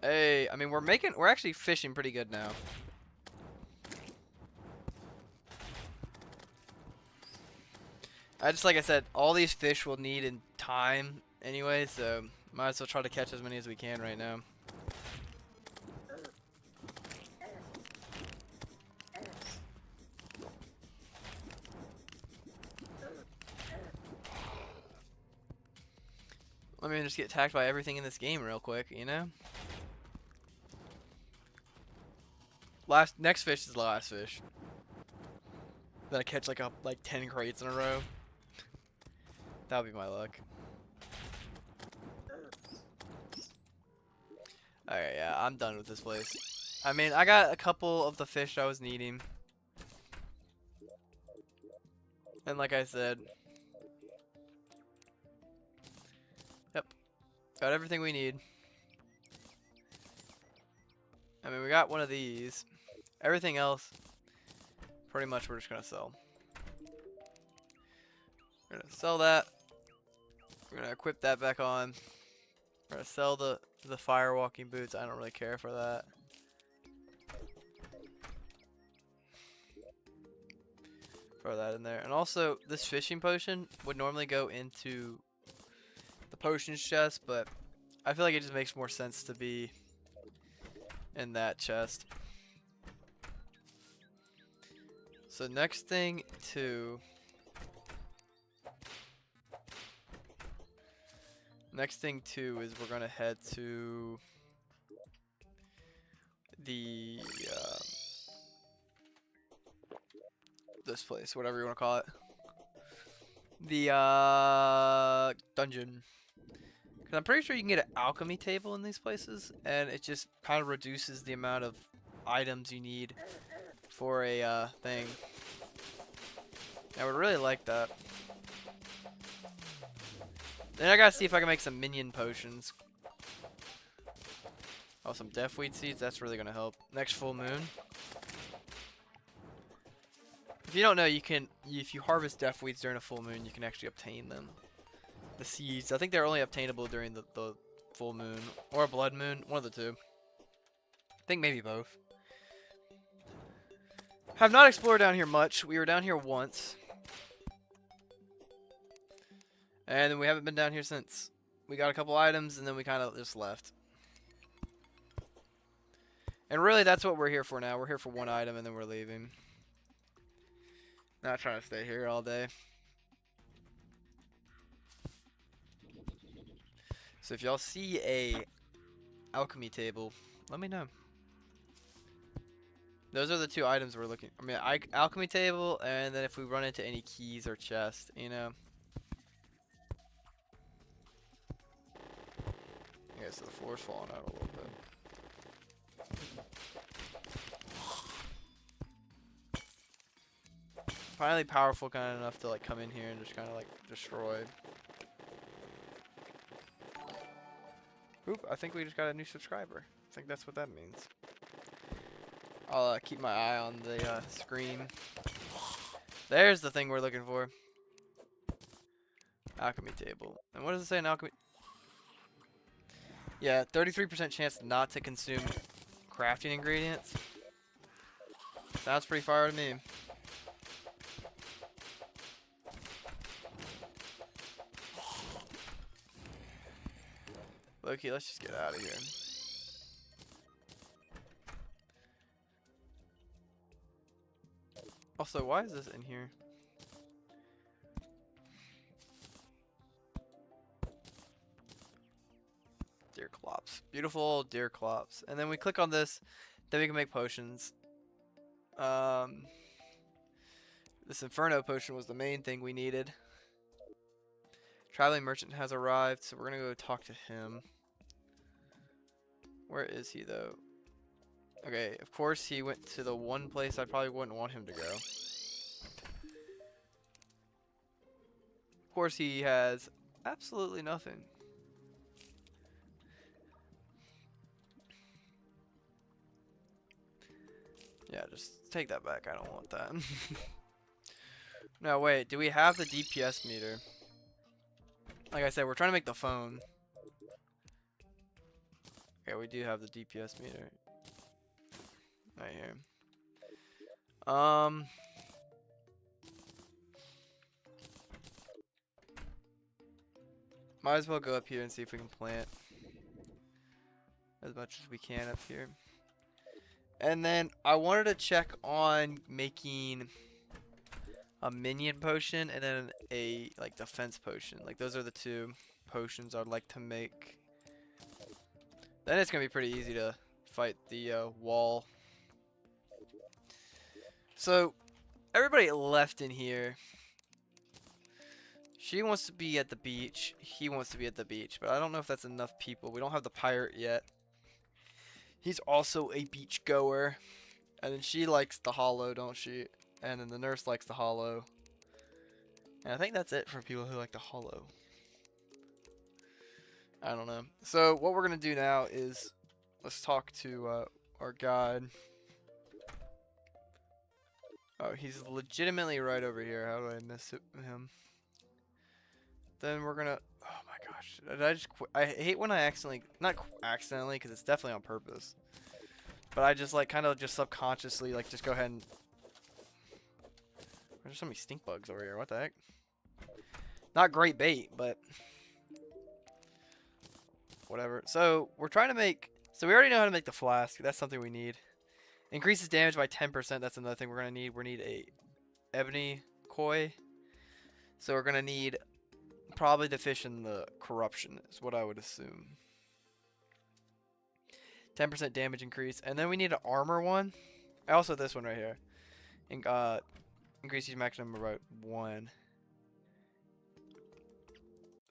Hey, I mean, we're actually fishing pretty good now. Like I said, all these fish will need in time anyway, so might as well try to catch as many as we can right now. Let me just get attacked by everything in this game real quick, you know? Next fish is the last fish. Then I catch like 10 crates in a row. That would be my luck. Alright, yeah, I'm done with this place. I mean, I got a couple of the fish I was needing. And like I said, yep, got everything we need. I mean, we got one of these. Everything else, pretty much we're just gonna sell. We're gonna sell that. We're gonna equip that back on. We're gonna sell the fire walking boots. I don't really care for that. Throw that in there. And also, this fishing potion would normally go into the potions chest, but I feel like it just makes more sense to be in that chest. So next thing is we're gonna head to the this place, whatever you want to call it, the dungeon. Cause I'm pretty sure you can get an alchemy table in these places, and it just kind of reduces the amount of items you need for a thing. I would really like that. Then I gotta see if I can make some minion potions. Oh, some deathweed seeds. That's really gonna help. Next full moon. If you don't know, you can, if you harvest deathweeds during a full moon, you can actually obtain them. The seeds. I think they're only obtainable during the full moon or a blood moon. One of the two. I think maybe both. Have not explored down here much. We were down here once. And then we haven't been down here since. We got a couple items and then we kind of just left. And really that's what we're here for now. We're here for one item and then we're leaving. Not trying to stay here all day. So if y'all see a alchemy table, let me know. Those are the two items we're looking. I mean, alchemy table, and then if we run into any keys or chests, you know. Okay, so the floor's falling out a little bit. Finally powerful kind of enough to like come in here and just kind of like destroy. Oop, I think we just got a new subscriber. I think that's what that means. I'll keep my eye on the screen. There's the thing we're looking for. Alchemy table. And what does it say in alchemy? Yeah, 33% chance not to consume crafting ingredients. Sounds pretty far to me. Loki, let's just get out of here. Also, why is this in here? Deer clops. Beautiful deer clops. And then we click on this, then we can make potions. This Inferno potion was the main thing we needed. Traveling merchant has arrived, so we're gonna go talk to him. Where is he though? Okay, of course he went to the one place I probably wouldn't want him to go. Of course he has absolutely nothing. Yeah, just take that back. I don't want that. No, wait. Do we have the DPS meter? Like I said, we're trying to make the phone. Okay, we do have the DPS meter. Right here. Might as well go up here and see if we can plant as much as we can up here. And then I wanted to check on making a minion potion and then a like defense potion. Like those are the two. potions I'd like to make. Then it's gonna be pretty easy to fight the wall. So everybody left in here. She wants to be at the beach. He wants to be at the beach, but I don't know if that's enough people. We don't have the pirate yet. He's also a beach goer. And then she likes the hollow, don't she? And then the nurse likes the hollow. And I think that's it for people who like the hollow. I don't know. So what we're going to do now is let's talk to our guide. Oh, he's legitimately right over here. How do I miss him? Then we're going to... Oh my gosh. Did I just quit? I hate when I accidentally... Not accidentally, because it's definitely on purpose. But I just like kind of just subconsciously like just go ahead and... There's so many stink bugs over here. What the heck? Not great bait, but... Whatever. So, we're trying to make... So, we already know how to make the flask. That's something we need. Increases damage by 10%. That's another thing we're going to need. We need a ebony koi. So, we're going to need probably the fish in the corruption is what I would assume. 10% damage increase. And then we need an armor one. Also, this one right here. Increases maximum number by 1.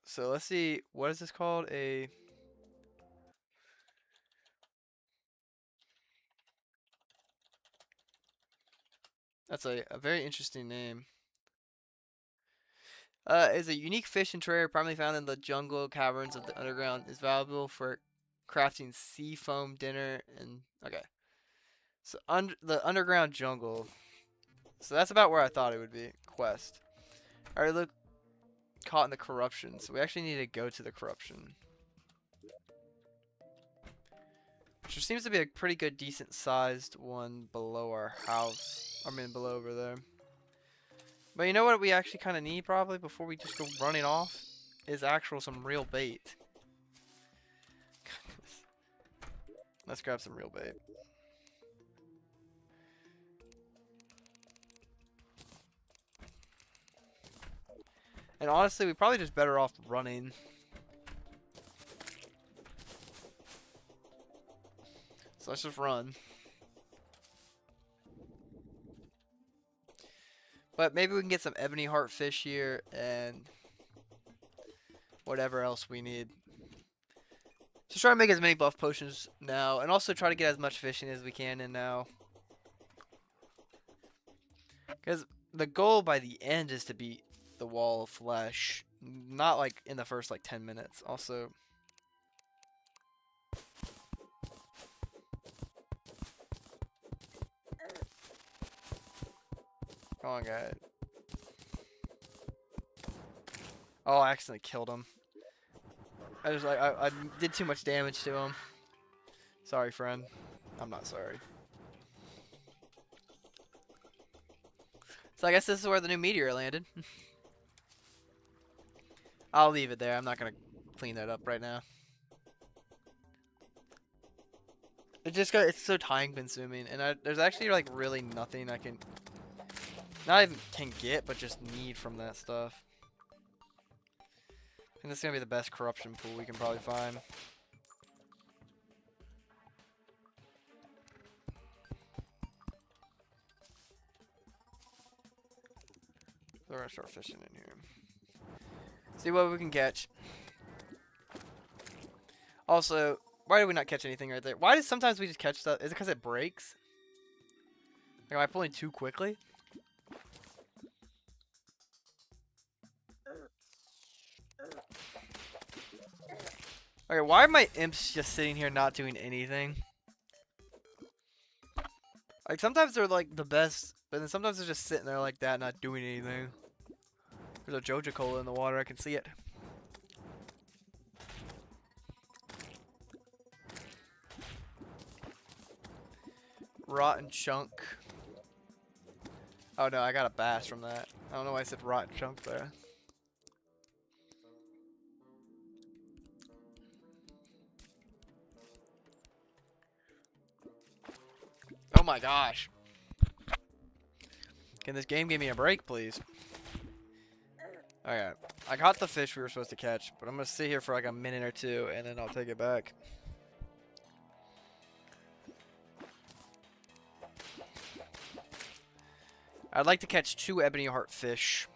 So, let's see. What is this called? That's a very interesting name. Is a unique fish in Terraria primarily found in the jungle caverns of the underground. Is valuable for crafting sea foam dinner and okay. So the underground jungle. So that's about where I thought it would be. Quest. Alright, look. Caught in the corruption. So we actually need to go to the corruption. Which seems to be a pretty good, decent sized one below our house. I mean, below over there. But you know what we actually kind of need probably before we just go running off? Is some real bait. Let's grab some real bait. And honestly, we probably just better off running. So let's just run. But maybe we can get some ebony heart fish here and whatever else we need. Just try to make as many buff potions now and also try to get as much fishing as we can in now. Because the goal by the end is to beat the wall of flesh. Not like in the first like 10 minutes. Also... Come on, guy. Oh, I accidentally killed him. I did too much damage to him. Sorry, friend. I'm not sorry. So I guess this is where the new meteor landed. I'll leave it there. I'm not gonna clean that up right now. It's so time consuming, and there's actually like really nothing I can. Not even can get, but just need from that stuff. And this is gonna be the best corruption pool we can probably find. So we're gonna start fishing in here. See what we can catch. Also, why did we not catch anything right there? Why does sometimes we just catch stuff? Is it because it breaks? Like, am I pulling too quickly? Okay, why are my imps just sitting here not doing anything? Like, sometimes they're like the best, but then sometimes they're just sitting there like that, not doing anything. There's a Joja Cola in the water, I can see it. Rotten chunk. Oh no, I got a bass from that. I don't know why I said rotten chunk there. Oh my gosh. Can this game give me a break, please? Alright. I caught the fish we were supposed to catch, but I'm gonna sit here for like a minute or two, and then I'll take it back. I'd like to catch 2 ebony heart fish.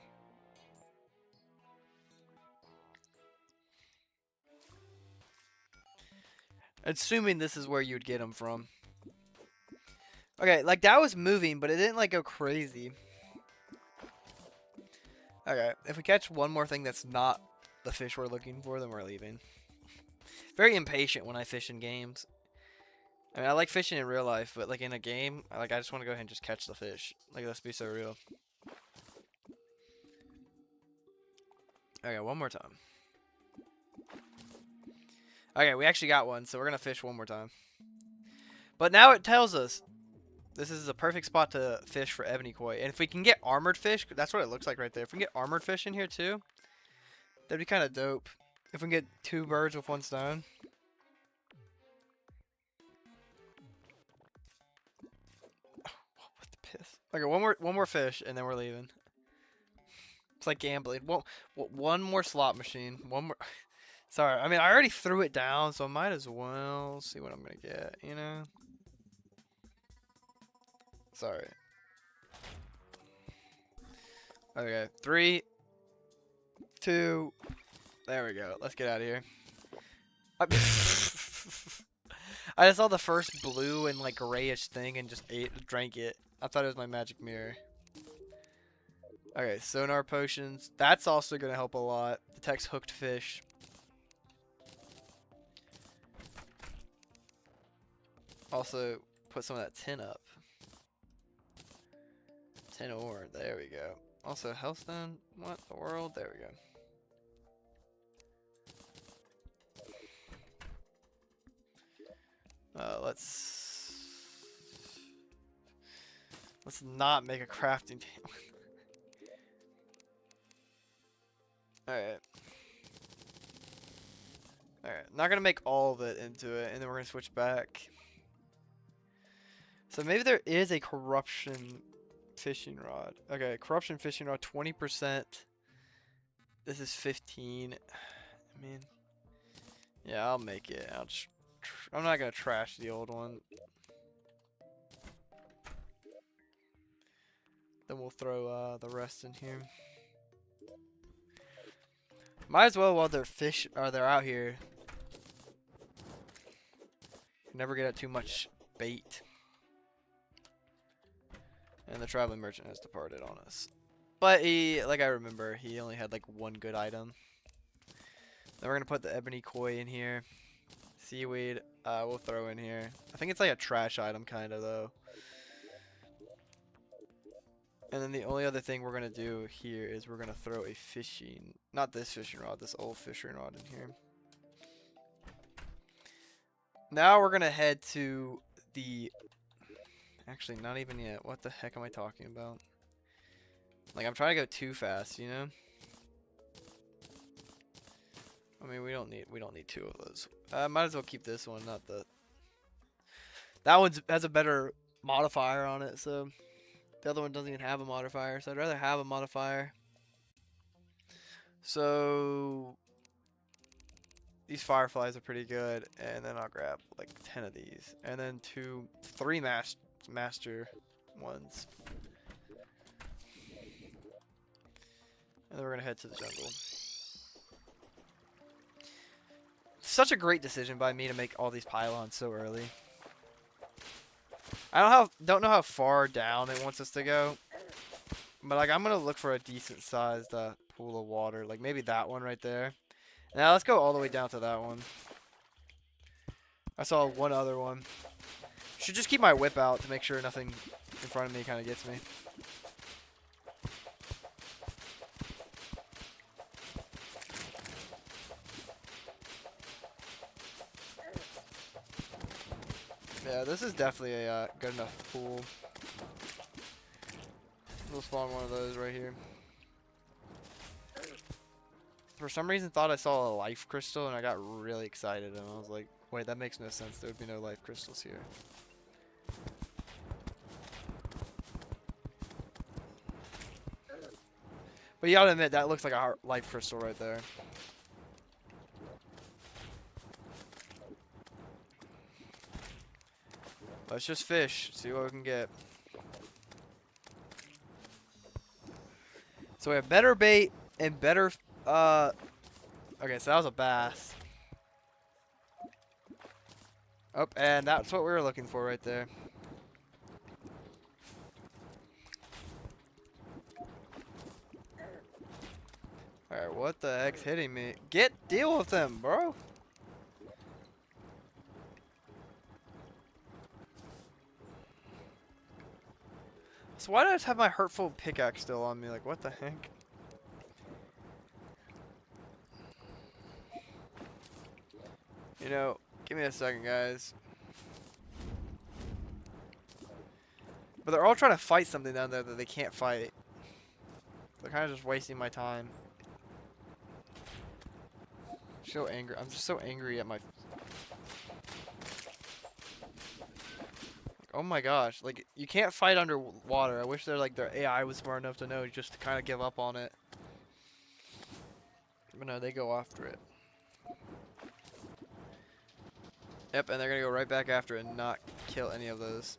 Assuming this is where you'd get them from. Okay, like that was moving, but it didn't like go crazy. Okay, if we catch one more thing that's not the fish we're looking for, then we're leaving. Very impatient when I fish in games. I mean, I like fishing in real life, but like in a game, I just want to go ahead and just catch the fish. Like, let's be so real. Okay, one more time. Okay, we actually got one, so we're gonna fish one more time. But now it tells us this is a perfect spot to fish for ebony koi. And if we can get armored fish, that's what it looks like right there. If we can get armored fish in here too, that'd be kind of dope. If we can get 2 birds with 1 stone. What the piss? Okay, one more fish, and then we're leaving. It's like gambling. One more slot machine. One more. Sorry, I mean I already threw it down, so I might as well see what I'm gonna get. You know. Sorry. Okay, 3, 2. There we go. Let's get out of here. I just saw the first blue and like grayish thing and just drank it. I thought it was my magic mirror. Okay, sonar potions. That's also gonna help a lot. Detects hooked fish. Also, put some of that tin up. 10 ore. There we go. Also, hellstone. What the world? There we go. Let's not make a crafting table. Alright. Alright. Not gonna make all of it into it, and then we're gonna switch back. So maybe there is a corruption fishing rod. Okay, corruption fishing rod, 20%. This is 15. I mean, yeah, I'll make it. I'm not gonna trash the old one. Then we'll throw the rest in here. Might as well while they're out here. Never get out too much bait. And the traveling merchant has departed on us. But he, like I remember, he only had like 1 good item. Then we're gonna put the ebony koi in here. Seaweed, we'll throw in here. I think it's like a trash item kind of though. And then the only other thing we're gonna do here is we're gonna throw a fishing, not this fishing rod, this old fishing rod in here. Now we're gonna head to the, actually not even yet. What the heck am I talking about? Like I'm trying to go too fast, you know? I mean we don't need 2 of those. Might as well keep this one, not the. That one has a better modifier on it, so. The other one doesn't even have a modifier, so I'd rather have a modifier. So these fireflies are pretty good, and then I'll grab like 10 of these, and then 3 master ones, and then we're gonna head to the jungle. Such a great decision by me to make all these pylons so early. I don't know how far down it wants us to go, but like I'm gonna look for a decent sized pool of water, like maybe that one right there. Now let's go all the way down to that one. I saw one other one. Should just keep my whip out to make sure nothing in front of me kind of gets me. Yeah, this is definitely a good enough pool. We'll spawn one of those right here. For some reason thought I saw a life crystal and I got really excited and I was like, wait, that makes no sense. There would be no life crystals here. But you gotta admit, that looks like a life crystal right there. Let's just fish, see what we can get. So we have better bait and better, okay, so that was a bass. Oh, and that's what we were looking for right there. Alright, what the heck's hitting me? Deal with them, bro! So why do I just have my hurtful pickaxe still on me? Like, what the heck? You know, give me a second, guys. But they're all trying to fight something down there that they can't fight. They're kind of just wasting my time. So angry. I'm just so angry at my... Oh my gosh. Like, you can't fight underwater. I wish their AI was smart enough to know just to kind of give up on it. But no, they go after it. Yep, and they're gonna go right back after it and not kill any of those.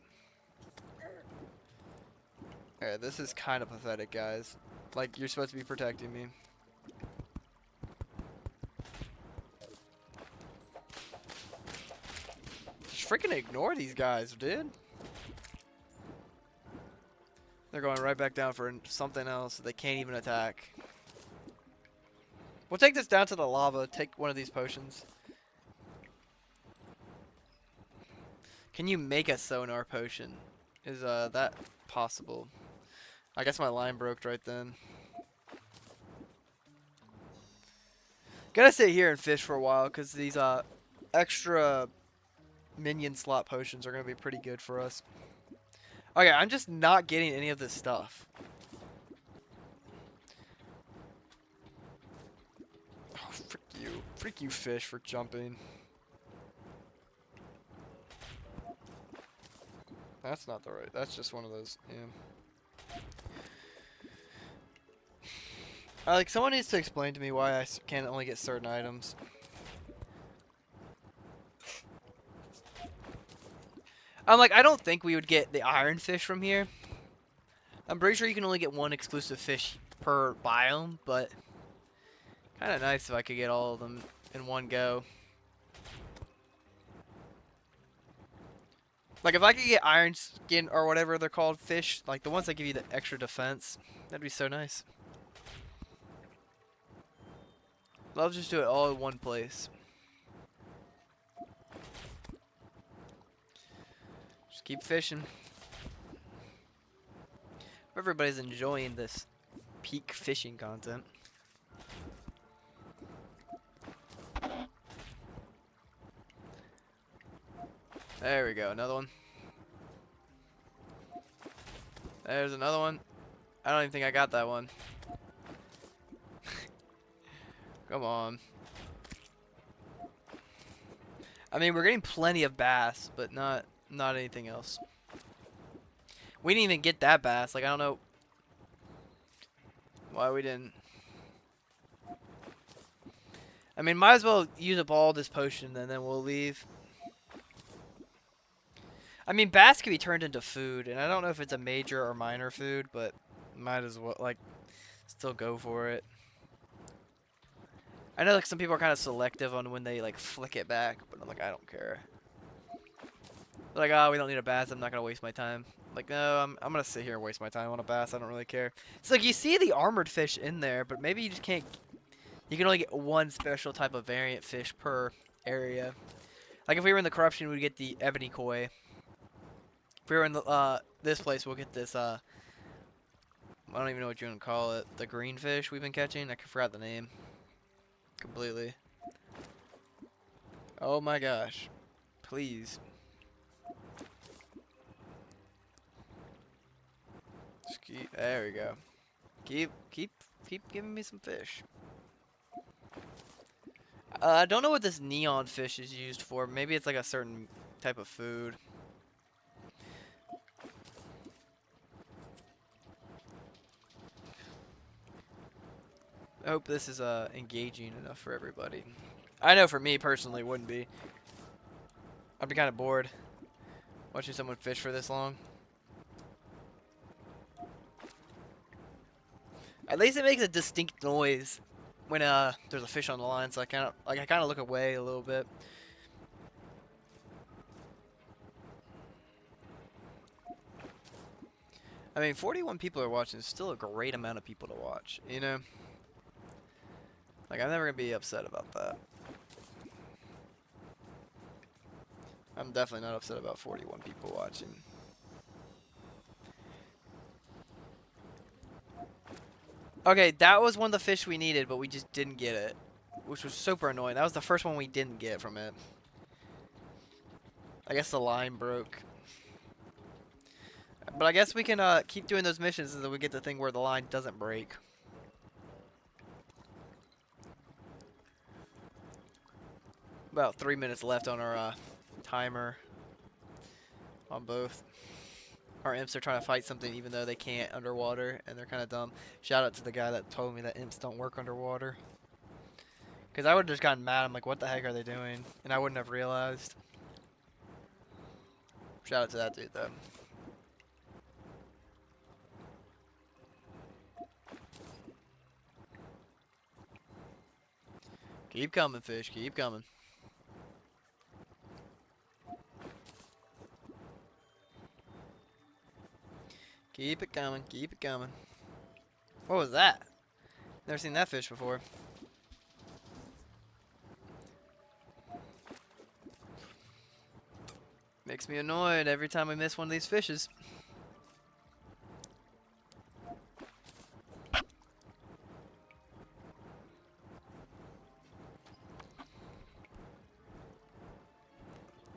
Alright, this is kind of pathetic, guys. Like, you're supposed to be protecting me. Just freaking ignore these guys, dude. They're going right back down for something else that they can't even attack. We'll take this down to the lava. Take one of these potions. Can you make a sonar potion? Is that possible? I guess my line broke right then. Gotta sit here and fish for a while because these extra minion slot potions are gonna be pretty good for us. Okay, I'm just not getting any of this stuff. Oh, frick you. Freak you, fish, for jumping. That's not the right. That's just one of those. Yeah. Like, someone needs to explain to me why I can only get certain items. I'm like, I don't think we would get the iron fish from here. I'm pretty sure you can only get one exclusive fish per biome, but kind of nice if I could get all of them in one go. Like, if I could get iron skin or whatever they're called fish, like the ones that give you the extra defense, that'd be so nice. Love just do it all in one place. Just keep fishing. Everybody's enjoying this peak fishing content. There we go, another one. There's another one. I don't even think I got that one. Come on. I mean, we're getting plenty of bass, but not anything else. We didn't even get that bass. Like, I don't know why we didn't. I mean, might as well use up all this potion and then we'll leave. I mean, bass can be turned into food, and I don't know if it's a major or minor food, but might as well, like, still go for it. I know, like, some people are kind of selective on when they, like, flick it back, but I'm like, I don't care. They're like, oh, we don't need a bass, I'm not gonna waste my time. Like, no, I'm gonna sit here and waste my time on a bass, I don't really care. It's like, you see the armored fish in there, but maybe you just can't, you can only get one special type of variant fish per area. Like, if we were in the corruption, we'd get the ebony koi. If we were in the, this place, we'll get this, I don't even know what you want to call it. The green fish we've been catching. I forgot the name. Completely. Oh my gosh. Please. Just keep, there we go. Keep giving me some fish. I don't know what this neon fish is used for. Maybe it's like a certain type of food. I hope this is engaging enough for everybody. I know for me personally it wouldn't be. I'd be kind of bored watching someone fish for this long. At least it makes a distinct noise when there's a fish on the line, so I kind of look away a little bit. I mean, 41 people are watching is still a great amount of people to watch, you know? Like, I'm never gonna be upset about that. I'm definitely not upset about 41 people watching. Okay, that was one of the fish we needed, but we just didn't get it, which was super annoying. That was the first one we didn't get from it. I guess the line broke. But I guess we can keep doing those missions until we get the thing where the line doesn't break. About 3 minutes left on our timer on both. Our imps are trying to fight something even though they can't underwater, and they're kind of dumb. Shout out to the guy that told me that imps don't work underwater. Because I would have just gotten mad. I'm like, what the heck are they doing? And I wouldn't have realized. Shout out to that dude, though. Keep coming, fish. Keep coming. Keep it coming. Keep it coming. What was that? Never seen that fish before. Makes me annoyed every time I miss one of these fishes.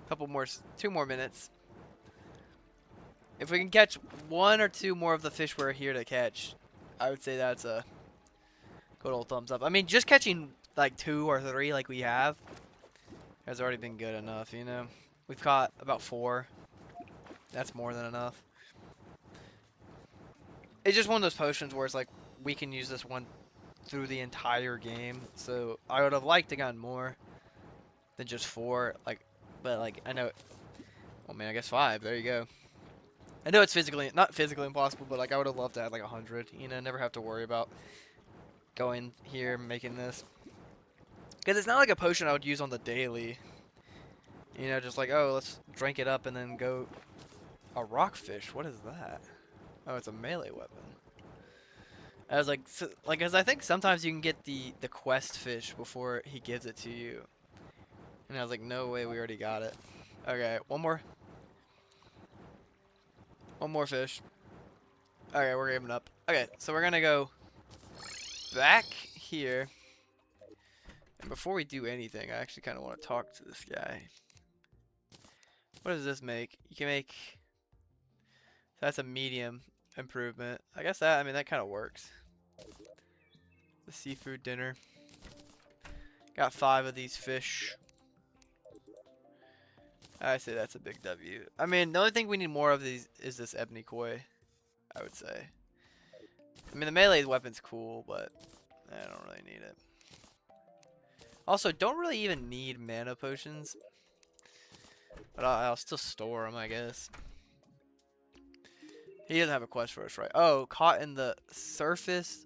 Couple more, 2 more minutes. If we can catch 1 or 2 more of the fish we're here to catch, I would say that's a good old thumbs up. I mean, just catching like 2 or 3 like we have has already been good enough, you know? We've caught about 4. That's more than enough. It's just one of those potions where it's like, we can use this one through the entire game. So I would have liked to gotten more than just 4. Like, but like, I know, well, man, I guess 5. There you go. I know it's not physically impossible, but like I would have loved to have like 100. You know, never have to worry about going here making this. Because it's not like a potion I would use on the daily. You know, just like, oh, let's drink it up and then go. A rockfish? What is that? Oh, it's a melee weapon. I was like, cause I think sometimes you can get the quest fish before he gives it to you. And I was like, no way, we already got it. Okay, one more. One more fish. Okay, we're giving up. Okay, so we're gonna go back here. And before we do anything, I actually kind of want to talk to this guy. What does this make? You can make... That's a medium improvement. I guess that, I mean, that kind of works. The seafood dinner. Got 5 of these fish. I say that's a big W. I mean, the only thing we need more of these is this ebony koi, I would say. I mean, the melee weapon's cool, but I don't really need it. Also, don't really even need mana potions. But I'll still store them, I guess. He doesn't have a quest for us, right? Oh, caught in the surface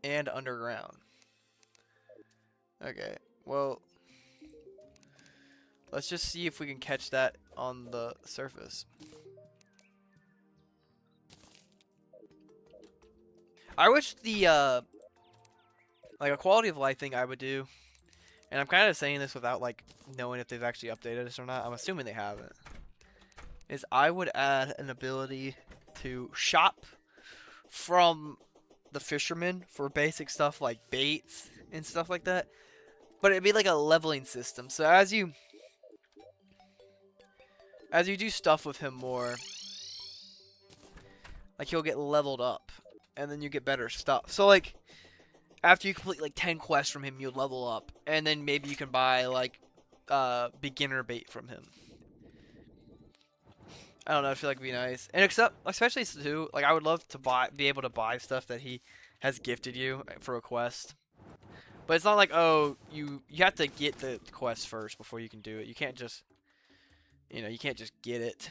and underground. Okay, well, let's just see if we can catch that on the surface. I wish the like a quality of life thing I would do, and I'm kind of saying this without like knowing if they've actually updated this or not. I'm assuming they haven't. Is I would add an ability to shop from the fishermen for basic stuff like baits and stuff like that. But it'd be like a leveling system. So as you do stuff with him more, like he'll get leveled up and then you get better stuff. So like after you complete like 10 quests from him, you level up and then maybe you can buy like beginner bait from him. I don't know, I feel like it'd be nice. And especially too, like I would love to be able to buy stuff that he has gifted you for a quest. But it's not like, oh, you have to get the quest first before you can do it. You can't just, you can't just get it.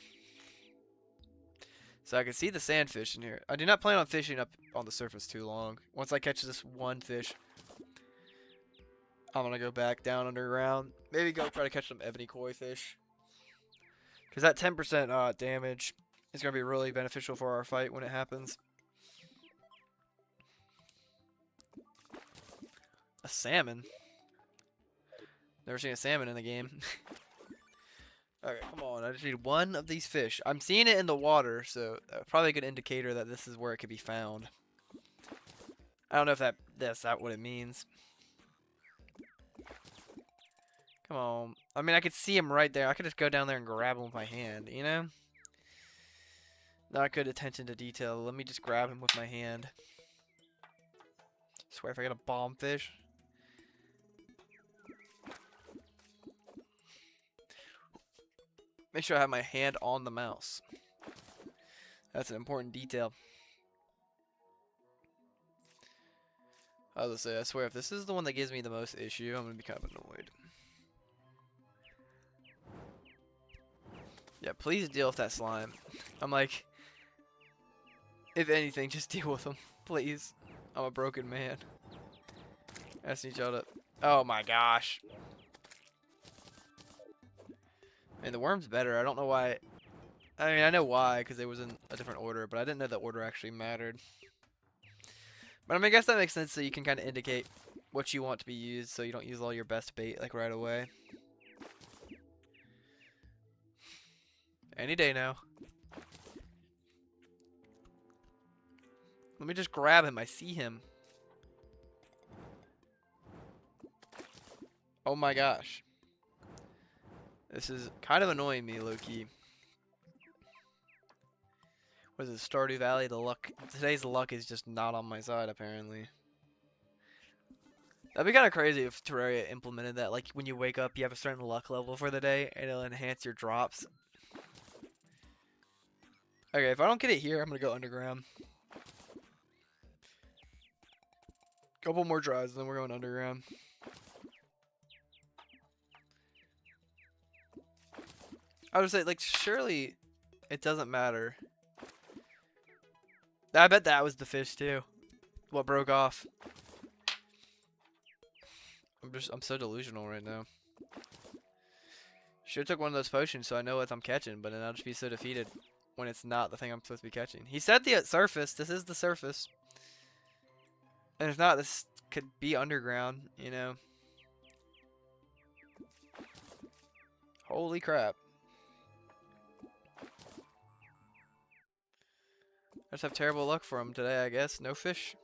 So I can see the sandfish in here. I do not plan on fishing up on the surface too long. Once I catch this one fish, I'm going to go back down underground. Maybe go try to catch some ebony koi fish. Because that 10% damage is going to be really beneficial for our fight when it happens. A salmon? Never seen a salmon in the game. Okay, come on. I just need one of these fish. I'm seeing it in the water, so probably a good indicator that this is where it could be found. I don't know if that's not what it means. Come on. I mean, I could see him right there. I could just go down there and grab him with my hand, you know? Not good attention to detail. Let me just grab him with my hand. I swear if I get a bomb fish. Make sure I have my hand on the mouse. That's an important detail. I was gonna say, I swear, if this is the one that gives me the most issue, I'm gonna be kind of annoyed. Yeah, please deal with that slime. I'm like, if anything, just deal with him, please. I'm a broken man. I just need y'all to. Oh my gosh. And the worm's better. I don't know why. I mean, I know why, because it was in a different order, but I didn't know that order actually mattered. But I mean, I guess that makes sense, so you can kind of indicate what you want to be used, so you don't use all your best bait, like, right away. Any day now. Let me just grab him. I see him. Oh my gosh. This is kind of annoying me, low-key. What is it, Stardew Valley? The luck. Today's luck is just not on my side, apparently. That'd be kind of crazy if Terraria implemented that. Like, when you wake up, you have a certain luck level for the day, and it'll enhance your drops. Okay, if I don't get it here, I'm gonna go underground. Couple more tries, and then we're going underground. I would say, like, surely it doesn't matter. I bet that was the fish too. What broke off. I'm so delusional right now. Should've took one of those potions so I know what I'm catching, but then I'll just be so defeated when it's not the thing I'm supposed to be catching. He said the surface. This is the surface. And if not, this could be underground, you know. Holy crap. I just have terrible luck for him today, I guess. No fish.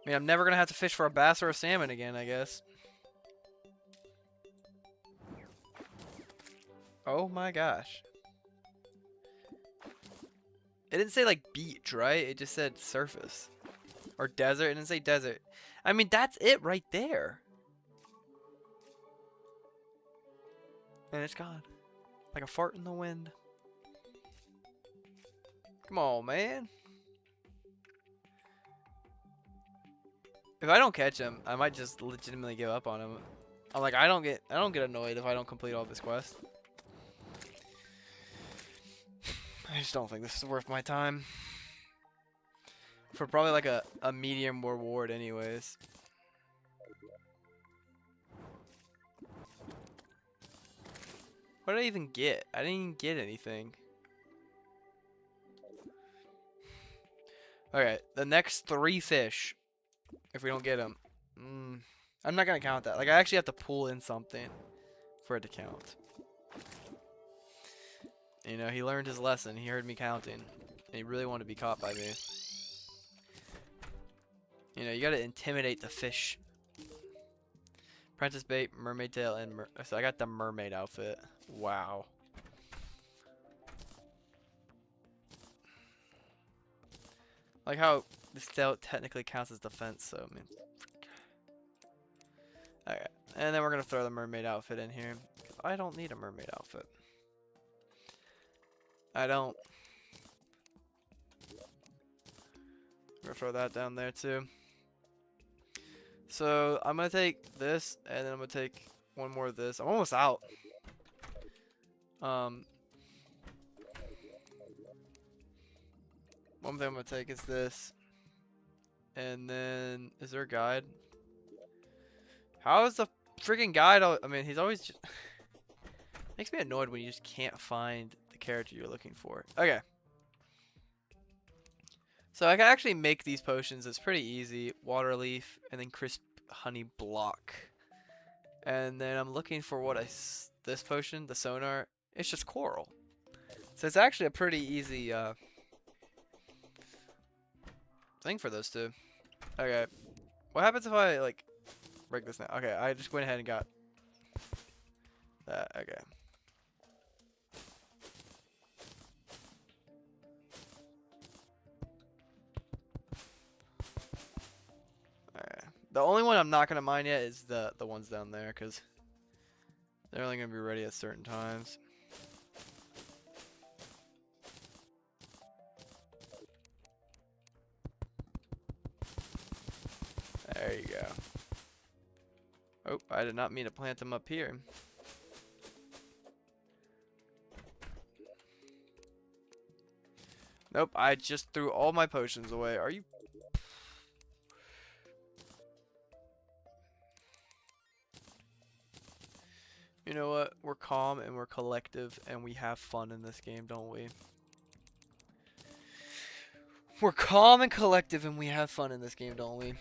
I mean, I'm never going to have to fish for a bass or a salmon again, I guess. Oh my gosh. It didn't say, like, beach, right? It just said surface. Or desert. It didn't say desert. I mean, that's it right there. And it's gone. Like a fart in the wind. Come on, man. If I don't catch him, I might just legitimately give up on him. I'm like, I don't get annoyed if I don't complete all this quest. I just don't think this is worth my time. For probably like a medium reward anyways. What did I even get? I didn't even get anything. Okay, the next 3 fish. If we don't get them. I'm not going to count that. Like, I actually have to pull in something for it to count. You know, he learned his lesson. He heard me counting. And he really wanted to be caught by me. You know, you got to intimidate the fish. Princess bait, mermaid tail, and so I got the mermaid outfit. Wow. Like how this tail technically counts as defense, so I mean. Okay, and then we're gonna throw the mermaid outfit in here. I don't need a mermaid outfit. I don't. I'm gonna throw that down there too. So I'm gonna take this, and then I'm gonna take one more of this. I'm almost out. One thing I'm gonna take is this, and then is there a guide? How is the freaking guide? I mean, he's always just makes me annoyed when you just can't find the character you're looking for. Okay. So I can actually make these potions. It's pretty easy. Water leaf and then crisp honey block. And then I'm looking for this potion, the sonar. It's just coral. So it's actually a pretty easy thing for those two. Okay. What happens if I like break this now? Okay, I just went ahead and got that. Okay. Alright. The only one I'm not gonna mine yet is the ones down there, because they're only gonna be ready at certain times. There you go. Oh, I did not mean to plant them up here. Nope, I just threw all my potions away. Are you? You know what? We're calm and we're collective and we have fun in this game, don't we? We're calm and collective and we have fun in this game, don't we?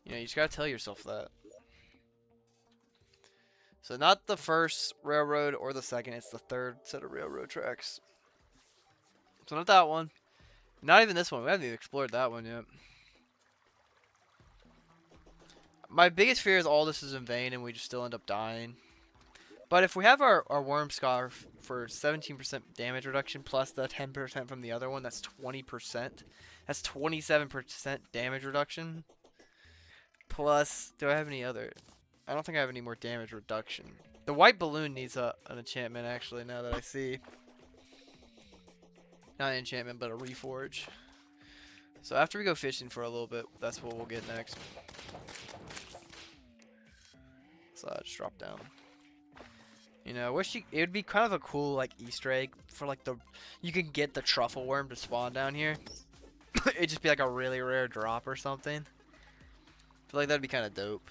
You know, you just gotta tell yourself that. So not the first railroad or the second, it's the third set of railroad tracks. So not that one. Not even this one. We haven't even explored that one yet. My biggest fear is all this is in vain and we just still end up dying. But if we have our worm scarf for 17% damage reduction plus the 10% from the other one, that's 20%. That's 27% damage reduction. Plus, do I have any other? I don't think I have any more damage reduction. The white balloon needs an enchantment actually, now that I see. Not an enchantment, but a reforge. So after we go fishing for a little bit, that's what we'll get next. So just drop down. You know, I wish it would be kind of a cool like Easter egg for like you can get the truffle worm to spawn down here. It'd just be like a really rare drop or something. I feel like that'd be kind of dope.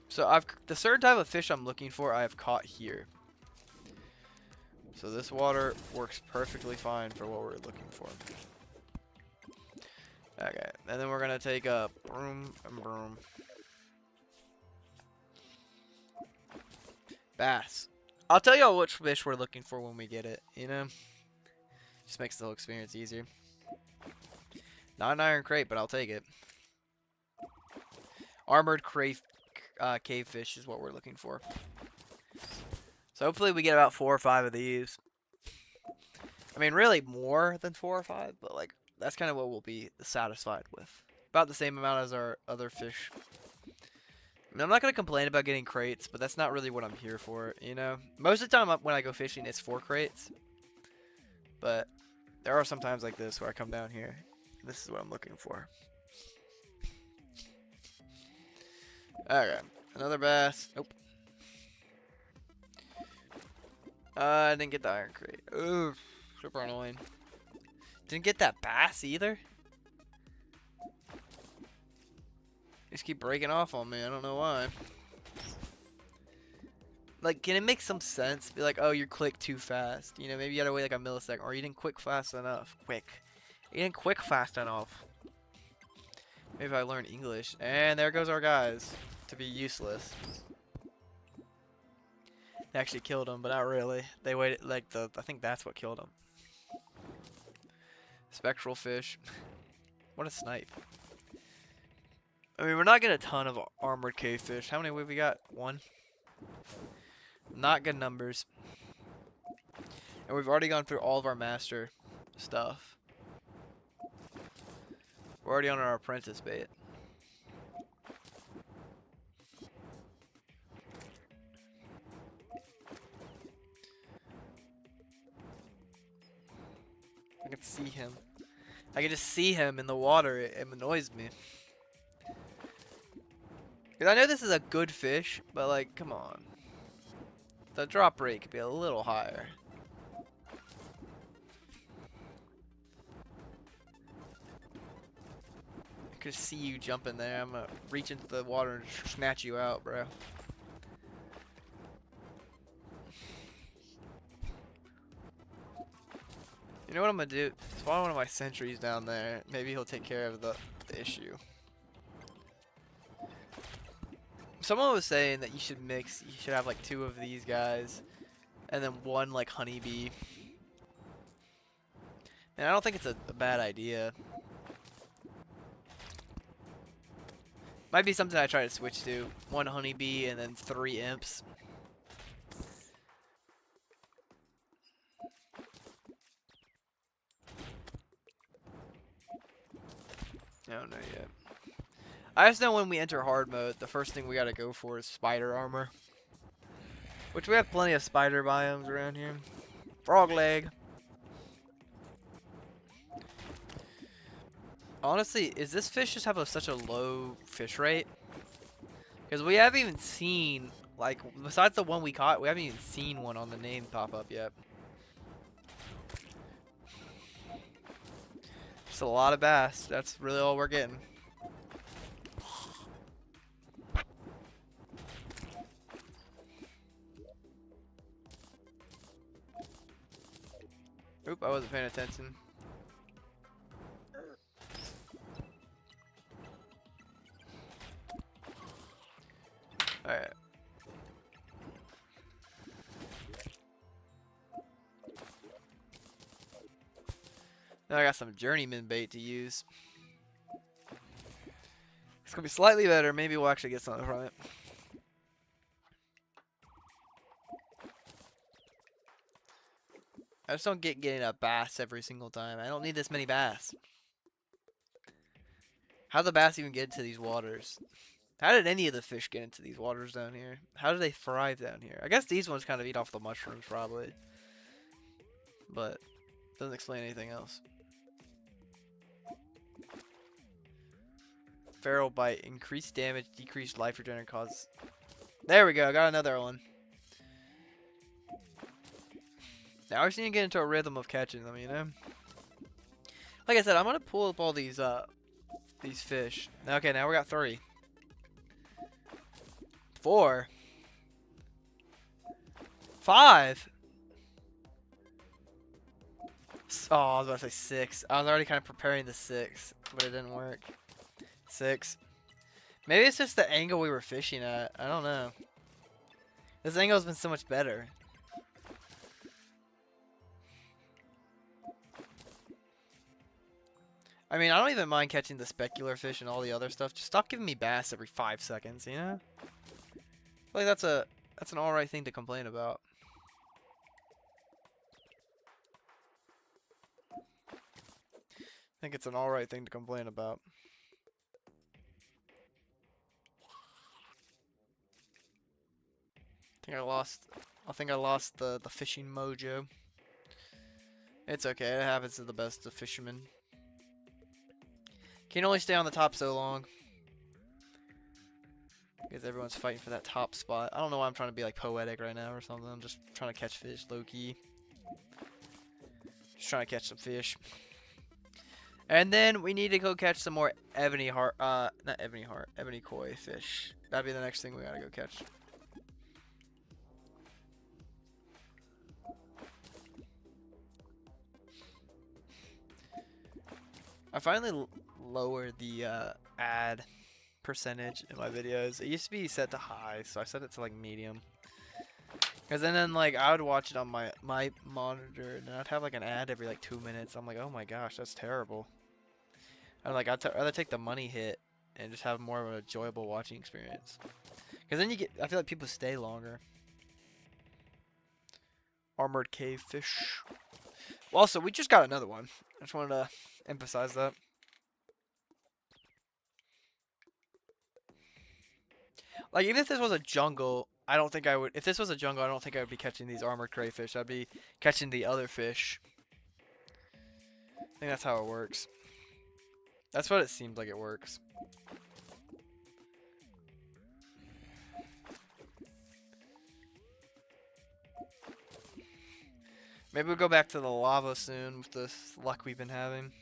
So the certain type of fish I'm looking for I have caught here. So this water works perfectly fine for what we're looking for. Okay, and then we're gonna take a broom and broom. Bass. I'll tell y'all which fish we're looking for when we get it, you know? Just makes the whole experience easier. Not an iron crate, but I'll take it. Armored cave fish is what we're looking for. So hopefully we get about 4 or 5 of these. I mean, really more than 4 or 5, but like that's kind of what we'll be satisfied with. About the same amount as our other fish. I mean, I'm not going to complain about getting crates, but that's not really what I'm here for, you know? Most of the time when I go fishing, it's for crates. But there are some times like this where I come down here. This is what I'm looking for. Okay, another bass. Nope. I didn't get the iron crate. Ooh, super annoying. Didn't get that bass either. Just keep breaking off on me. I don't know why. Like, can it make some sense? Be like, oh, you click too fast. You know, maybe you gotta wait like a millisecond, or you didn't click fast enough. You didn't click fast enough. Maybe if I learn English. And there goes our guys to be useless. They actually killed him, but not really. They waited like I think that's what killed him. Spectral fish. What a snipe. I mean, we're not getting a ton of armored cave fish. How many have we got? 1. Not good numbers. And we've already gone through all of our master stuff. We're already on our apprentice bait. I can see him. I can just see him in the water. It annoys me. Cause I know this is a good fish, but like, come on. The drop rate could be a little higher. I could see you jumping there. I'm gonna reach into the water and snatch you out, bro. You know what I'm gonna do? Spawn one of my sentries down there. Maybe he'll take care of the issue. Someone was saying that you should mix. You should have like 2 of these guys, and then 1 like honeybee. And I don't think it's a bad idea. Might be something I try to switch to. 1 honeybee and then 3 imps. I don't know yet. I just know when we enter hard mode, the first thing we gotta go for is spider armor. Which we have plenty of spider biomes around here. Frog leg. Honestly, is this fish just have such a low fish rate? Because we haven't even seen, like, besides the one we caught, we haven't even seen one on the name pop up yet. Just a lot of bass. That's really all we're getting. Oop, I wasn't paying attention. Alright. Now I got some journeyman bait to use. It's gonna be slightly better. Maybe we'll actually get something from it. I just don't get getting a bass every single time. I don't need this many bass. How the bass even get into these waters? How did any of the fish get into these waters down here? How do they thrive down here? I guess these ones kind of eat off the mushrooms probably. But doesn't explain anything else. Feral bite. Increased damage, decreased life regeneration cause. There we go. Got another one. Now we're seeing get into a rhythm of catching them, you know? Like I said, I'm gonna pull up all these fish. Okay, now we got 3. 4. 5. Oh, I was about to say 6. I was already kind of preparing the 6, but it didn't work. 6. Maybe it's just the angle we were fishing at. I don't know. This angle's been so much better. I mean, I don't even mind catching the specular fish and all the other stuff. Just stop giving me bass every 5 seconds, you know? I feel like that's an alright thing to complain about. I think it's an alright thing to complain about. I think I lost the fishing mojo. It's okay, it happens to the best of fishermen. Can only stay on the top so long. Because everyone's fighting for that top spot. I don't know why I'm trying to be like poetic right now or something. I'm just trying to catch fish low key. Just trying to catch some fish. And then we need to go catch some more ebony koi fish. That'd be the next thing we gotta go catch. I finally lowered the ad percentage in my videos. It used to be set to high, so I set it to like medium. Cause then like I would watch it on my monitor, and I'd have like an ad every like 2 minutes. I'm like, oh my gosh, that's terrible. I'm like, I'd rather take the money hit and just have more of an enjoyable watching experience. Cause then I feel like people stay longer. Armored cave fish. Well, also, we just got another one. I just wanted to emphasize that. Like, even if this was a jungle, I don't think I would. If this was a jungle, I don't think I would be catching these armored crayfish. I'd be catching the other fish. I think that's how it works. That's what it seems like it works. Maybe we'll go back to the lava soon with this luck we've been having.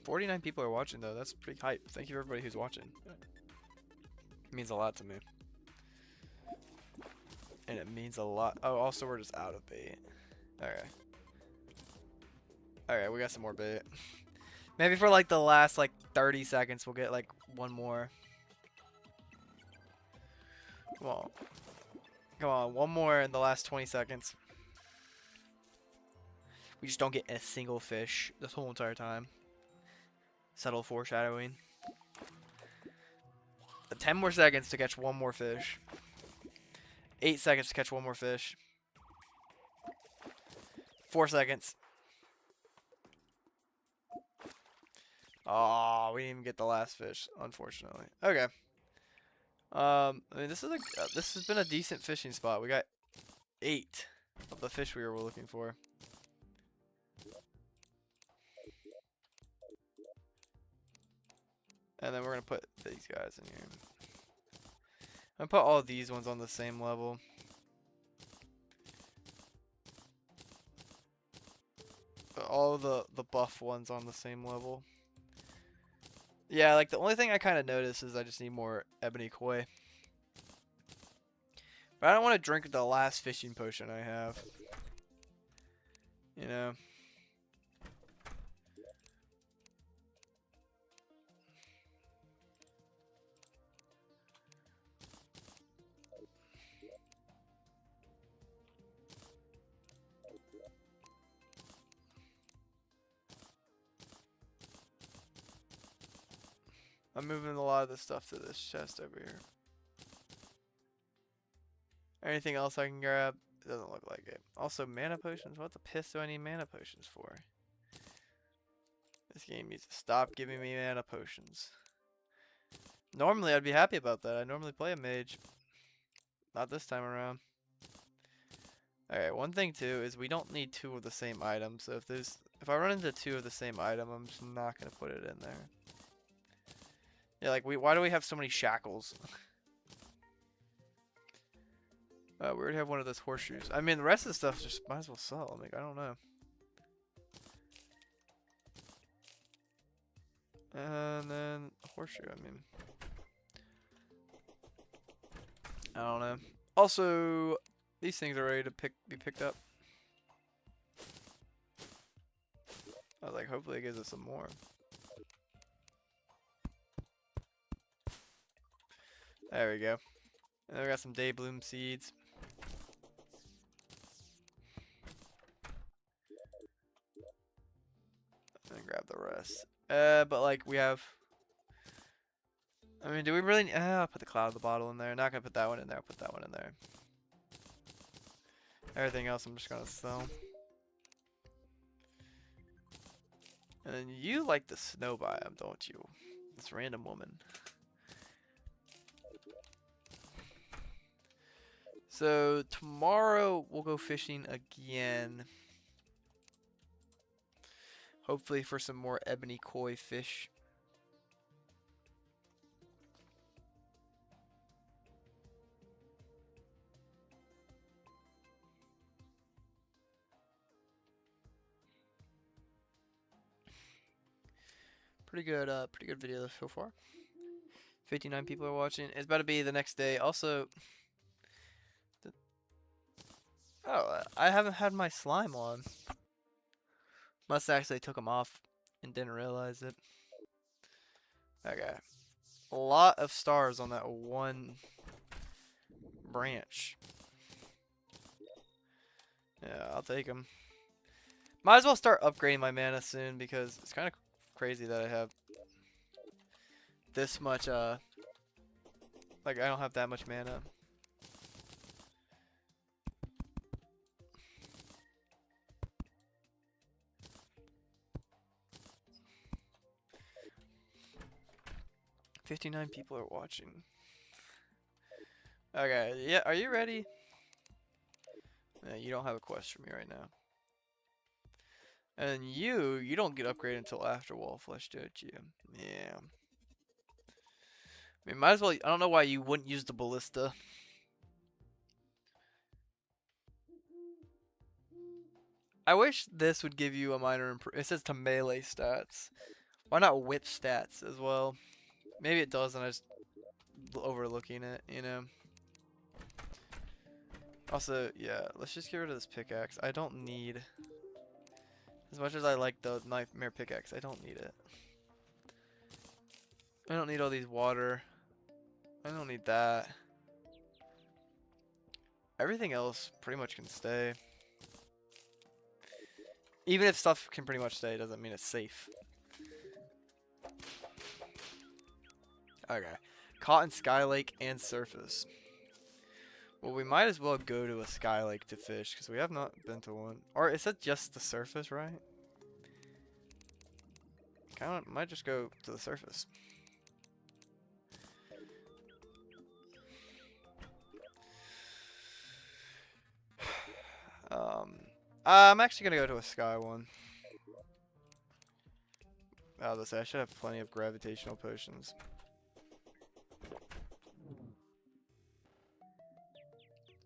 49 people are watching though. That's pretty hype. Thank you everybody who's watching. It means a lot to me. And it means a lot. Oh, also we're just out of bait. Okay. Alright, we got some more bait. Maybe for like the last like 30 seconds we'll get like one more. Come on. Come on, one more in the last 20 seconds. We just don't get a single fish this whole entire time. Subtle foreshadowing. 10 more seconds to catch one more fish. 8 seconds to catch one more fish. 4 seconds. Oh, we didn't even get the last fish, unfortunately. Okay. I mean, this has been a decent fishing spot. We got 8 of the fish we were looking for. And then we're gonna put these guys in here. I'm gonna put all these ones on the same level. Put all the buff ones on the same level. Yeah, like the only thing I kind of noticed is I just need more ebony koi. But I don't want to drink the last fishing potion I have. You know. I'm moving a lot of the stuff to this chest over here. Anything else I can grab? It doesn't look like it. Also, mana potions? What the piss do I need mana potions for? This game needs to stop giving me mana potions. Normally, I'd be happy about that. I normally play a mage. Not this time around. Alright, one thing too is we don't need 2 of the same item. So if I run into 2 of the same item, I'm just not going to put it in there. Yeah, like, why do we have so many shackles? We already have one of those horseshoes. I mean, the rest of the stuff just might as well sell. Like, I don't know. And then horseshoe, I mean. I don't know. Also, these things are ready to be picked up. I was like, hopefully it gives us some more. There we go. And then we got some day bloom seeds. And grab the rest. But like we have. I mean, do we really? I'll put the cloud of the bottle in there. Not gonna put that one in there. I'll put that one in there. Everything else, I'm just gonna sell. And then you like the snow biome, don't you? This random woman. So tomorrow we'll go fishing again. Hopefully for some more ebony koi fish. Pretty good video so far. 59 people are watching. It's about to be the next day. Also, I haven't had my slime on. Must actually took him off and didn't realize it. Okay. A lot of stars on that one branch. Yeah, I'll take them. Might as well start upgrading my mana soon because it's kind of crazy that I have this much, like I don't have that much mana. "59 people are watching." Okay, yeah, are you ready? You don't have a quest for me right now. And you don't get upgraded until after wall flesh, don't you? Yeah. I mean, might as well. I don't know why you wouldn't use the ballista. I wish this would give you a minor improvement. It says to melee stats. Why not whip stats as well? Maybe it does, and I'm just overlooking it, you know. Also, yeah, let's just get rid of this pickaxe. I don't need, as much as I like the nightmare pickaxe, I don't need it. I don't need all these water. I don't need that. Everything else pretty much can stay. Even if stuff can pretty much stay, doesn't mean it's safe. Okay. Cotton, Sky Lake, and surface. Well, we might as well go to a Sky Lake to fish, because we have not been to one. Or is that just the surface, right? Kinda might just go to the surface. I'm actually gonna go to a sky one. Oh, let's say I should have plenty of gravitational potions.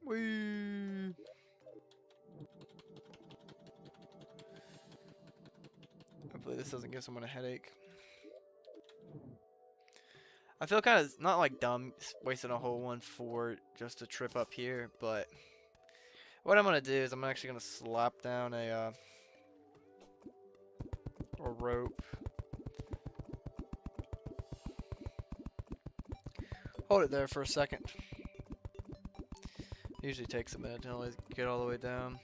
Whee! Hopefully this doesn't give someone a headache. I feel kind of not like dumb wasting a whole 1-4 just to trip up here, but what I'm gonna do is I'm actually gonna slap down a rope. Hold it there for a second. Usually takes a minute to always get all the way down.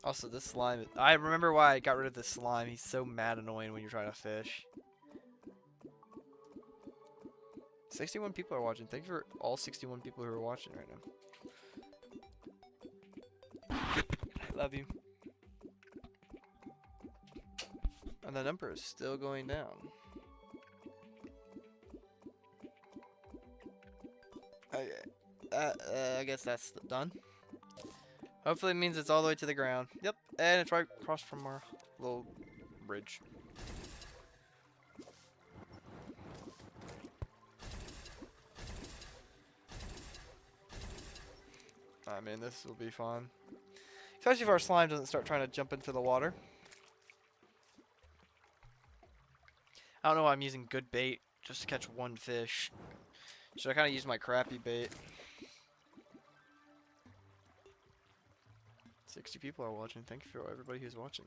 Also, this slime. I remember why I got rid of this slime. He's so mad annoying when you're trying to fish. 61 people are watching. Thank you for all 61 people who are watching right now. I love you. And the number is still going down. Okay. I guess that's done. Hopefully it means it's all the way to the ground. Yep, and it's right across from our little bridge. I mean, this will be fun. Especially if our slime doesn't start trying to jump into the water. I don't know why I'm using good bait just to catch one fish. Should I kind of use my crappy bait? 60 people are watching. Thank you for everybody who's watching.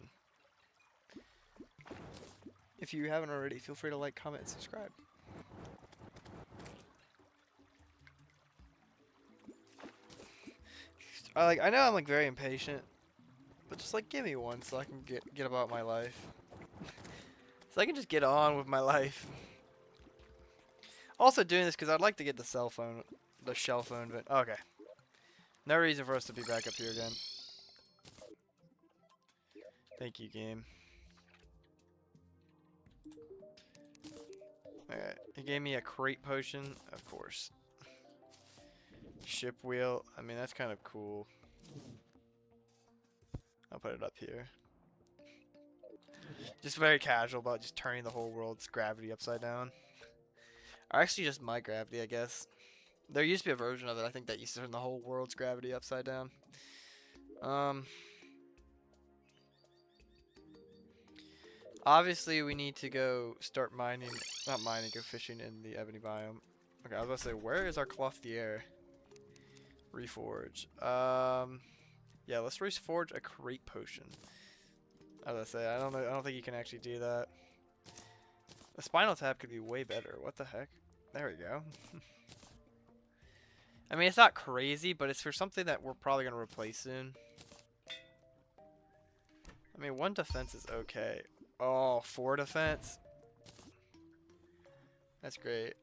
If you haven't already, feel free to like, comment, and subscribe. I know I'm like very impatient, but just like give me one so I can get about my life. So I can just get on with my life. Also doing this because I'd like to get the shell phone, but okay. No reason for us to be back up here again. Thank you, game. Alright, he gave me a crate potion, of course. Ship wheel, I mean, that's kind of cool. I'll put it up here. Just very casual about just turning the whole world's gravity upside down. Or actually just my gravity, I guess. There used to be a version of it, I think, that used to turn the whole world's gravity upside down. Obviously, we need to go start mining, not mining, go fishing in the ebony biome. Okay, I was about to say, where is our clothier? Reforge. Yeah, let's reforge a crate potion. I was about to say, I don't think you can actually do that. The spinal tap could be way better. What the heck? There we go. I mean, it's not crazy, but it's for something that we're probably going to replace soon. I mean, 1 defense is okay. Oh, 4 defense? That's great.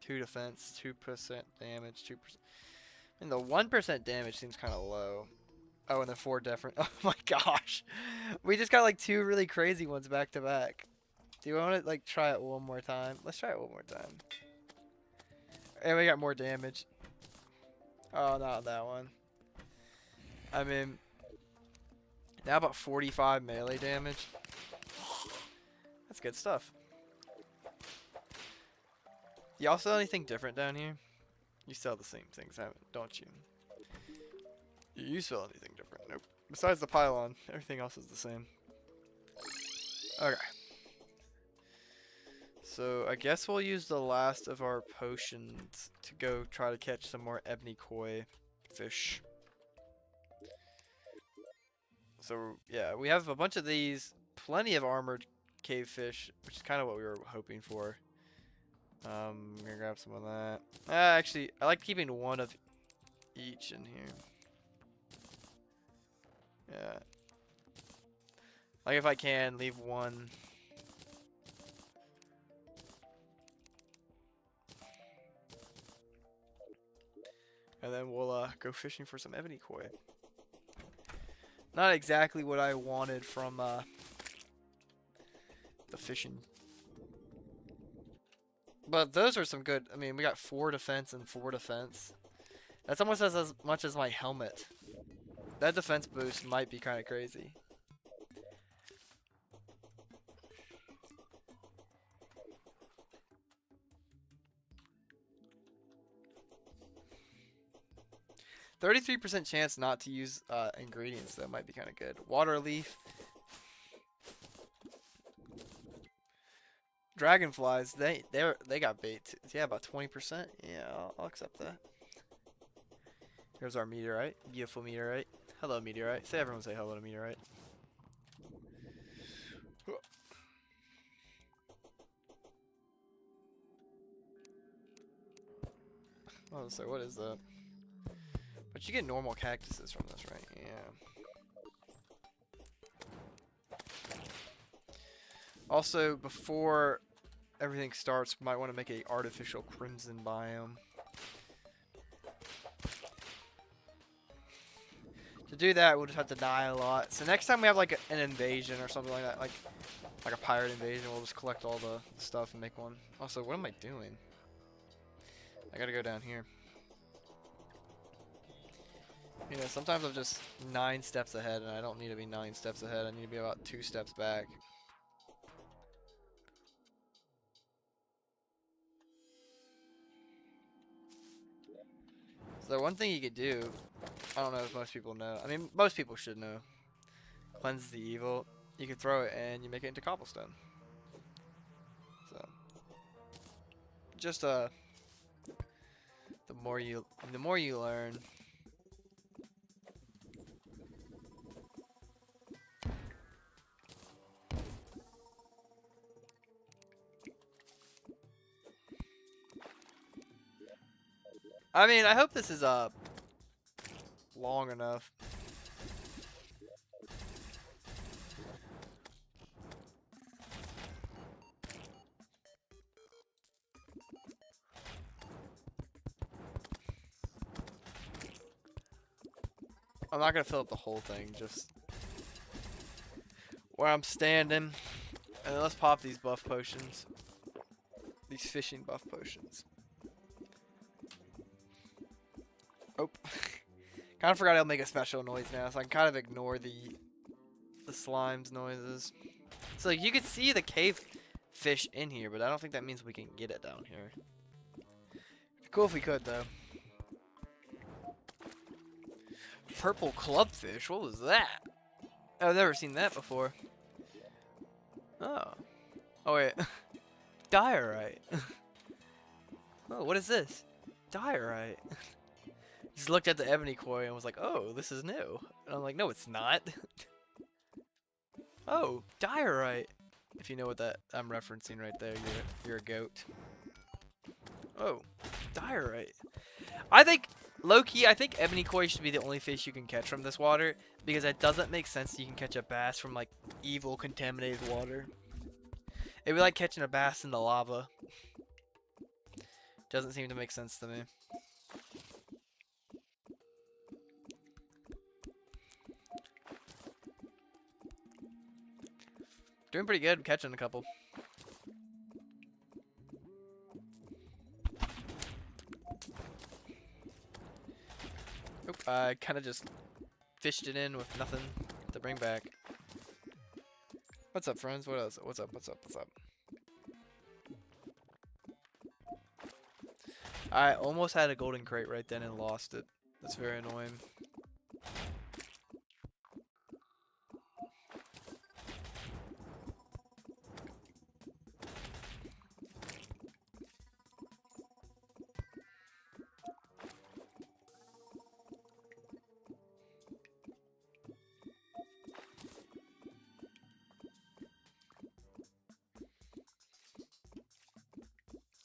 Two defense, 2% damage, 2%. I mean, the 1% damage seems kind of low. Oh, and the 4 different. Oh my gosh. We just got like 2 really crazy ones back to back. Do you want to like try it one more time? Let's try it one more time. And we got more damage. Oh, not that one. I mean, now about 45 melee damage. That's good stuff. You also anything different down here? You sell the same things, don't you? You sell anything different? Nope. Besides the pylon, everything else is the same. Okay. So I guess we'll use the last of our potions to go try to catch some more ebony koi fish. So yeah, we have a bunch of these, plenty of armored cave fish, which is kind of what we were hoping for. I'm gonna grab some of that. Actually, I like keeping one of each in here. Yeah. Like if I can, leave one. And then we'll go fishing for some ebony koi. Not exactly what I wanted from the fishing. But those are some good. I mean, we got 4 defense and 4 defense. That's almost as much as my helmet. That defense boost might be kind of crazy. %33% chance not to use ingredients though might be kind of good. Water leaf. Dragonflies, they got bait too. Yeah, about 20%. Yeah, I'll accept that. Here's our meteorite. Beautiful meteorite. Hello, meteorite. Everyone say hello to meteorite. Oh, so what is that? But you get normal cactuses from this, right? Yeah. Also, before everything starts, we might want to make an artificial crimson biome. To do that, we'll just have to die a lot. So next time we have like an invasion or something like that, like a pirate invasion, we'll just collect all the stuff and make one. Also, what am I doing? I gotta go down here. You know, sometimes I'm just 9 steps ahead, and I don't need to be 9 steps ahead. I need to be about 2 steps back. So one thing you could do, I don't know if most people know. I mean, most people should know. Cleanse the evil. You can throw it and you make it into cobblestone. So, just the more you learn. I mean, I hope this is long enough. I'm not gonna fill up the whole thing, just where I'm standing. And then let's pop these buff potions. These fishing buff potions. Oh. Kind of forgot I'll make a special noise now, so I can kind of ignore the slime's noises. So you can see the cave fish in here, but I don't think that means we can get it down here. Cool if we could, though. Purple clubfish? What was that? I've never seen that before. Oh. Oh, wait. Diorite. Oh, what is this? Diorite. Just looked at the ebony koi and was like, oh, this is new. And I'm like, no, it's not. Oh, diorite. If you know what that I'm referencing right there, you're a goat. Oh, diorite. I think, low-key, I think ebony koi should be the only fish you can catch from this water, because it doesn't make sense that you can catch a bass from, like, evil, contaminated water. It'd be like catching a bass in the lava. Doesn't seem to make sense to me. Doing pretty good, catching a couple. Nope, I kind of just fished it in with nothing to bring back. What's up, friends? What else? What's up? What's up? What's up? I almost had a golden crate right then and lost it. That's very annoying.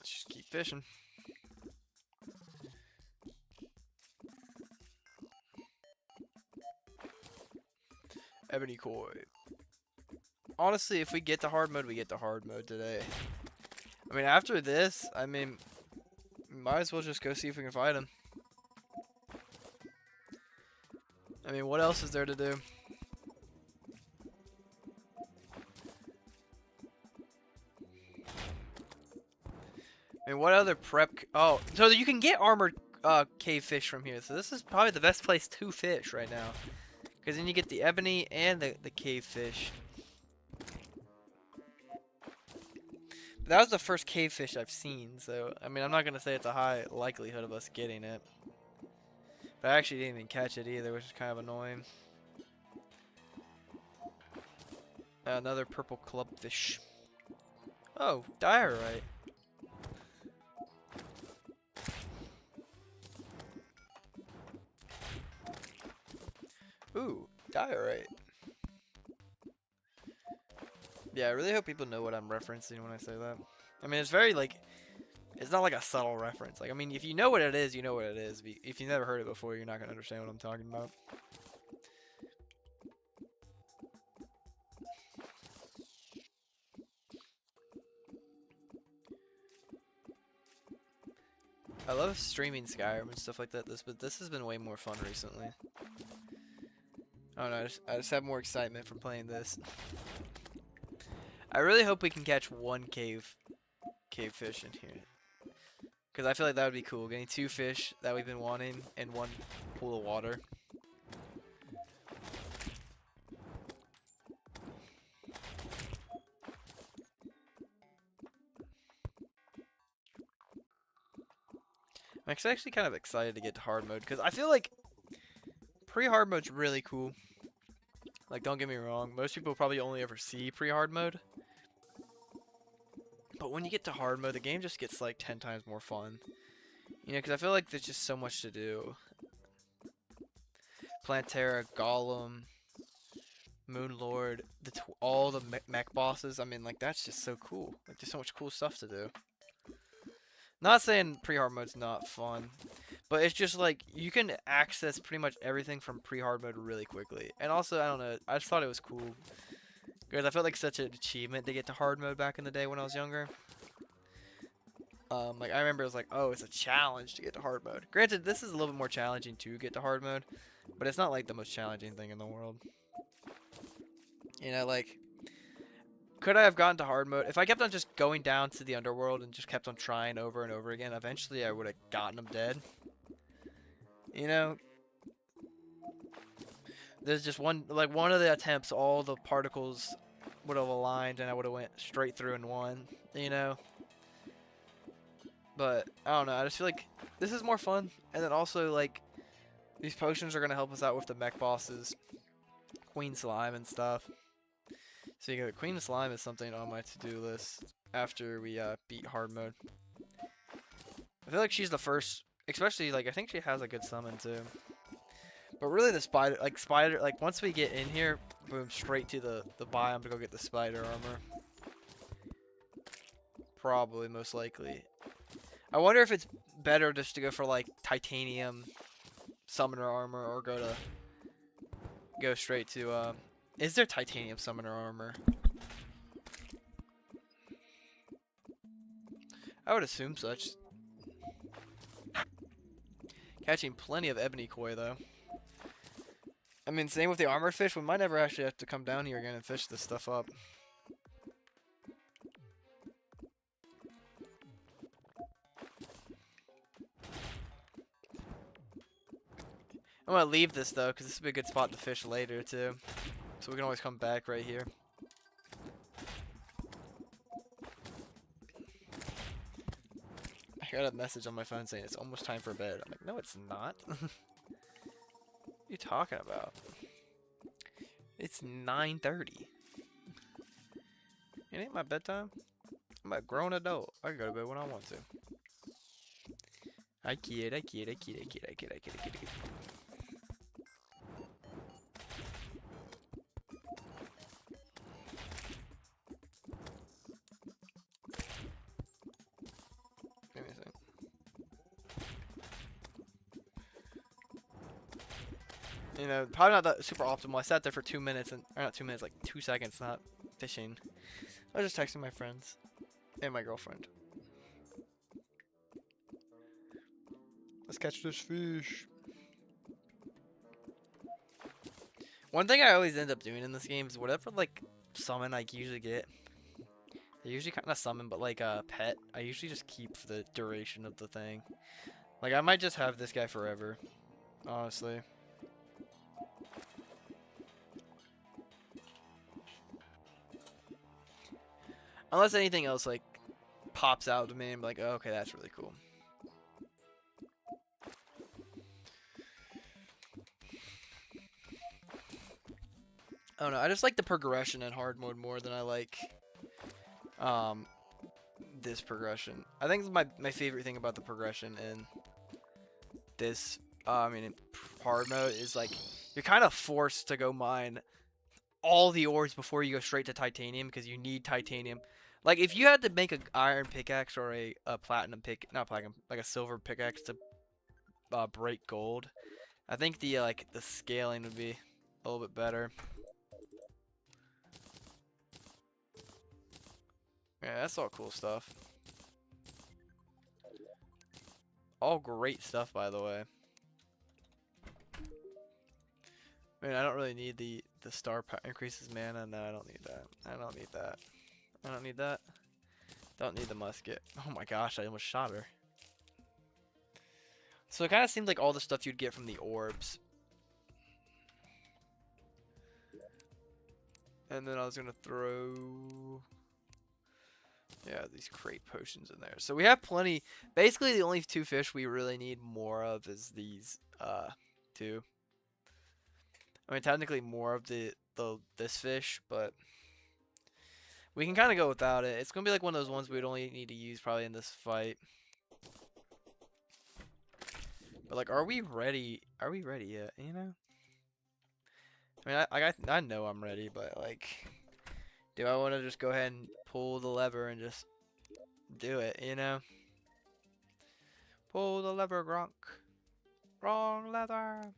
Let's just keep fishing. Ebony koi. Honestly, if we get to hard mode, we get to hard mode today. I mean, after this, I mean, might as well just go see if we can fight him. I mean, what else is there to do? I mean, what other prep? Oh, so you can get armored cave fish from here. So this is probably the best place to fish right now. Because then you get the ebony and the cave fish. That was the first cave fish I've seen. So, I mean, I'm not going to say it's a high likelihood of us getting it. But I actually didn't even catch it either, which is kind of annoying. Another purple clubfish. Oh, diorite. Ooh, diorite. Yeah, I really hope people know what I'm referencing when I say that. I mean, it's very, like, it's not like a subtle reference. Like, I mean, if you know what it is, you know what it is. If you've never heard it before, you're not going to understand what I'm talking about. I love streaming Skyrim and stuff like that, but this has been way more fun recently. I don't know, I just have more excitement from playing this. I really hope we can catch one cave fish in here. Because I feel like that would be cool, getting 2 fish that we've been wanting in one pool of water. I'm actually kind of excited to get to hard mode, because I feel like pre-hard mode's really cool. Like, don't get me wrong, most people probably only ever see pre-hard mode. But when you get to hard mode, the game just gets like 10 times more fun. You know, because I feel like there's just so much to do. Plantera, Golem, Moonlord, all the mech bosses. I mean, like, that's just so cool. Like, there's so much cool stuff to do. Not saying pre-hard mode's not fun, but it's just like you can access pretty much everything from pre-hard mode really quickly. And also, I don't know, I just thought it was cool because I felt like such an achievement to get to hard mode back in the day when I was younger. Like I remember it was like, oh, it's a challenge to get to hard mode. Granted, this is a little bit more challenging to get to hard mode, but it's not like the most challenging thing in the world. You know, like, could I have gotten to hard mode? If I kept on just going down to the underworld and just kept on trying over and over again, eventually I would have gotten them dead. You know? There's just one of the attempts, all the particles would have aligned and I would have went straight through and won, you know? But, I don't know, I just feel like this is more fun. And then also, like, these potions are going to help us out with the mech bosses. Queen Slime and stuff. So you go, Queen Slime is something on my to-do list after we beat hard mode. I feel like she's the first, especially, like, I think she has a good summon too. But really the spider, like once we get in here, boom, straight to the biome to go get the spider armor. Probably, most likely. I wonder if it's better just to go for like titanium summoner armor or go straight to is there titanium summoner armor? I would assume such. Catching plenty of ebony koi though. I mean, same with the armor fish. We might never actually have to come down here again and fish this stuff up. I'm gonna leave this though, because this would be a good spot to fish later too. So we can always come back right here. I got a message on my phone saying it's almost time for bed. I'm like, no, it's not. What are you talking about? It's 9:30. It ain't my bedtime. I'm a grown adult. I can go to bed when I want to. I kid. Give me a second. You know, probably not that super optimal. I sat there for 2 minutes and, or not 2 minutes, like 2 seconds, not fishing. I was just texting my friends and my girlfriend. Let's catch this fish. One thing I always end up doing in this game is whatever like summon I usually get. I usually kind of summon, but like a pet, I usually just keep for the duration of the thing. Like I might just have this guy forever, honestly. Unless anything else like pops out to me and be like, oh, okay, that's really cool. I don't know. I just like the progression in hard mode more than I like this progression. I think my favorite thing about the progression in this in hard mode is like you're kind of forced to go mine all the ores before you go straight to titanium because you need titanium. Like if you had to make an iron pickaxe or a platinum not platinum, like a silver pickaxe to break gold, I think the the scaling would be a little bit better. Yeah, that's all cool stuff. All great stuff, by the way. I mean, I don't really need the star power increases mana. No, I don't need that. I don't need that. I don't need that. Don't need the musket. Oh my gosh, I almost shot her. So it kind of seems like all the stuff you'd get from the orbs. And then I was going to throw... yeah, these crate potions in there. So we have plenty. Basically, the only two fish we really need more of is these two. I mean, technically more of this fish, but we can kind of go without it. It's going to be like one of those ones we'd only need to use probably in this fight. But like, are we ready? Are we ready yet? You know? I mean, I know I'm ready, but like, do I want to just go ahead and pull the lever and just do it? You know? Pull the lever, Gronk. Wrong lever.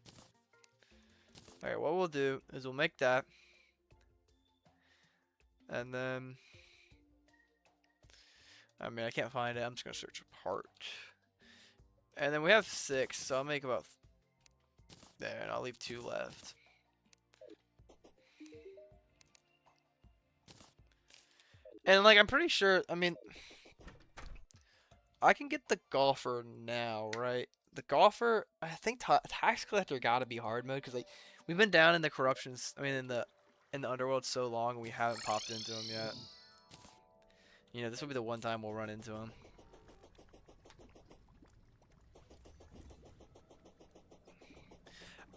Alright, what we'll do is we'll make that. And then, I mean, I can't find it. I'm just going to search apart. And then we have 6, so I'll make about there, and I'll leave 2 left. And like, I'm pretty sure, I mean, I can get the golfer now, right? The golfer, I think tax collector gotta be hard mode, because like, we've been down in the corruptions, I mean, in the underworld so long, and we haven't popped into him yet. You know, this will be the one time we'll run into him.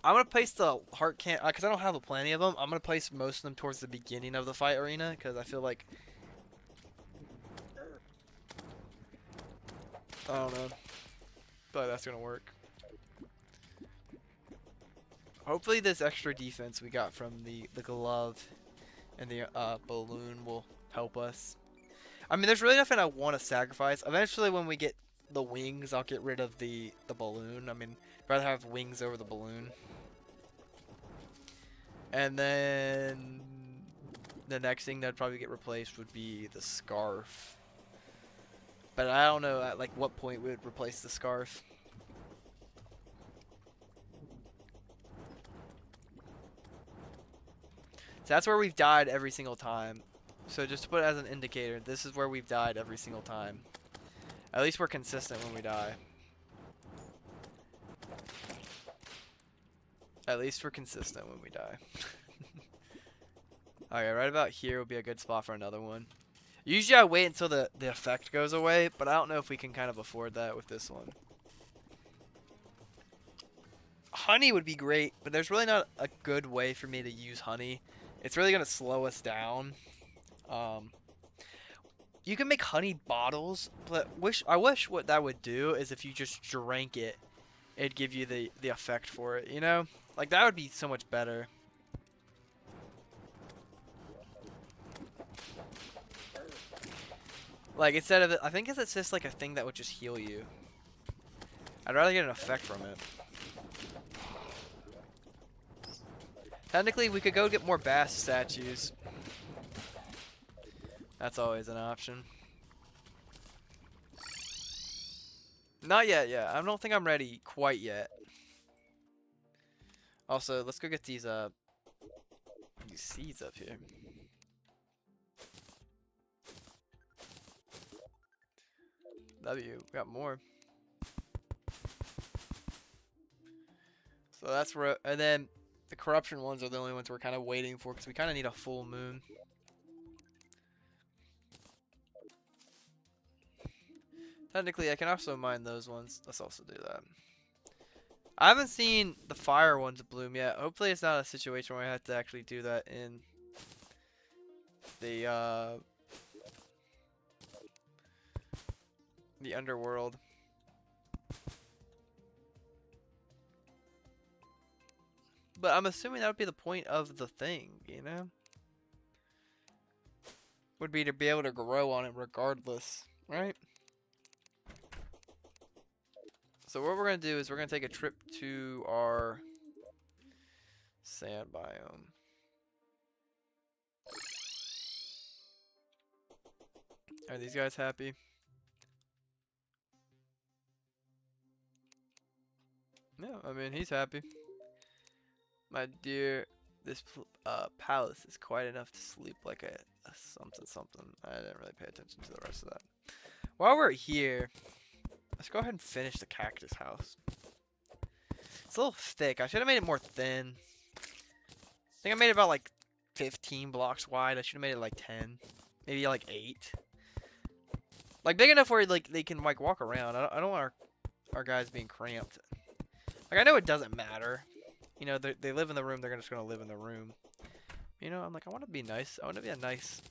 I'm gonna place the heart can because I don't have plenty of them. I'm gonna place most of them towards the beginning of the fight arena because I feel like I don't know, but that's gonna work. Hopefully, this extra defense we got from the glove and the balloon will help us. I mean, there's really nothing I want to sacrifice. Eventually, when we get the wings, I'll get rid of the balloon. I mean, I'd rather have wings over the balloon. And then the next thing that'd probably get replaced would be the scarf. But I don't know at like what point we would replace the scarf. So that's where we've died every single time. So just to put it as an indicator, this is where we've died every single time. At least we're consistent when we die. At least we're consistent when we die. Okay, right about here would be a good spot for another one. Usually I wait until the effect goes away, but I don't know if we can kind of afford that with this one. Honey would be great, but there's really not a good way for me to use honey. It's really going to slow us down. You can make honey bottles, but I wish what that would do is if you just drank it, it'd give you the effect for it, you know? Like, that would be so much better. Like, instead of it, I think it's just like a thing that would just heal you. I'd rather get an effect from it. Technically, we could go get more bass statues. That's always an option. Not yet, yeah. I don't think I'm ready quite yet. Also, let's go get these seeds up here. W, got more. So that's where, and then the corruption ones are the only ones we're kind of waiting for because we kind of need a full moon. Technically, I can also mine those ones. Let's also do that. I haven't seen the fire ones bloom yet. Hopefully it's not a situation where I have to actually do that in the underworld. But I'm assuming that would be the point of the thing, you know? Would be to be able to grow on it regardless, right? So what we're going to do is we're going to take a trip to our sand biome. Are these guys happy? No, I mean, he's happy. My dear, this palace is quite enough to sleep like a something something. I didn't really pay attention to the rest of that. While we're here, let's go ahead and finish the cactus house. It's a little thick. I should have made it more thin. I think I made it about like 15 blocks wide. I should have made it like 10. Maybe like 8. Like big enough where like they can like walk around. I don't want our guys being cramped. Like I know it doesn't matter. You know, they live in the room, they're just going to live in the room. You know, I'm like, I want to be nice. I want to be a nice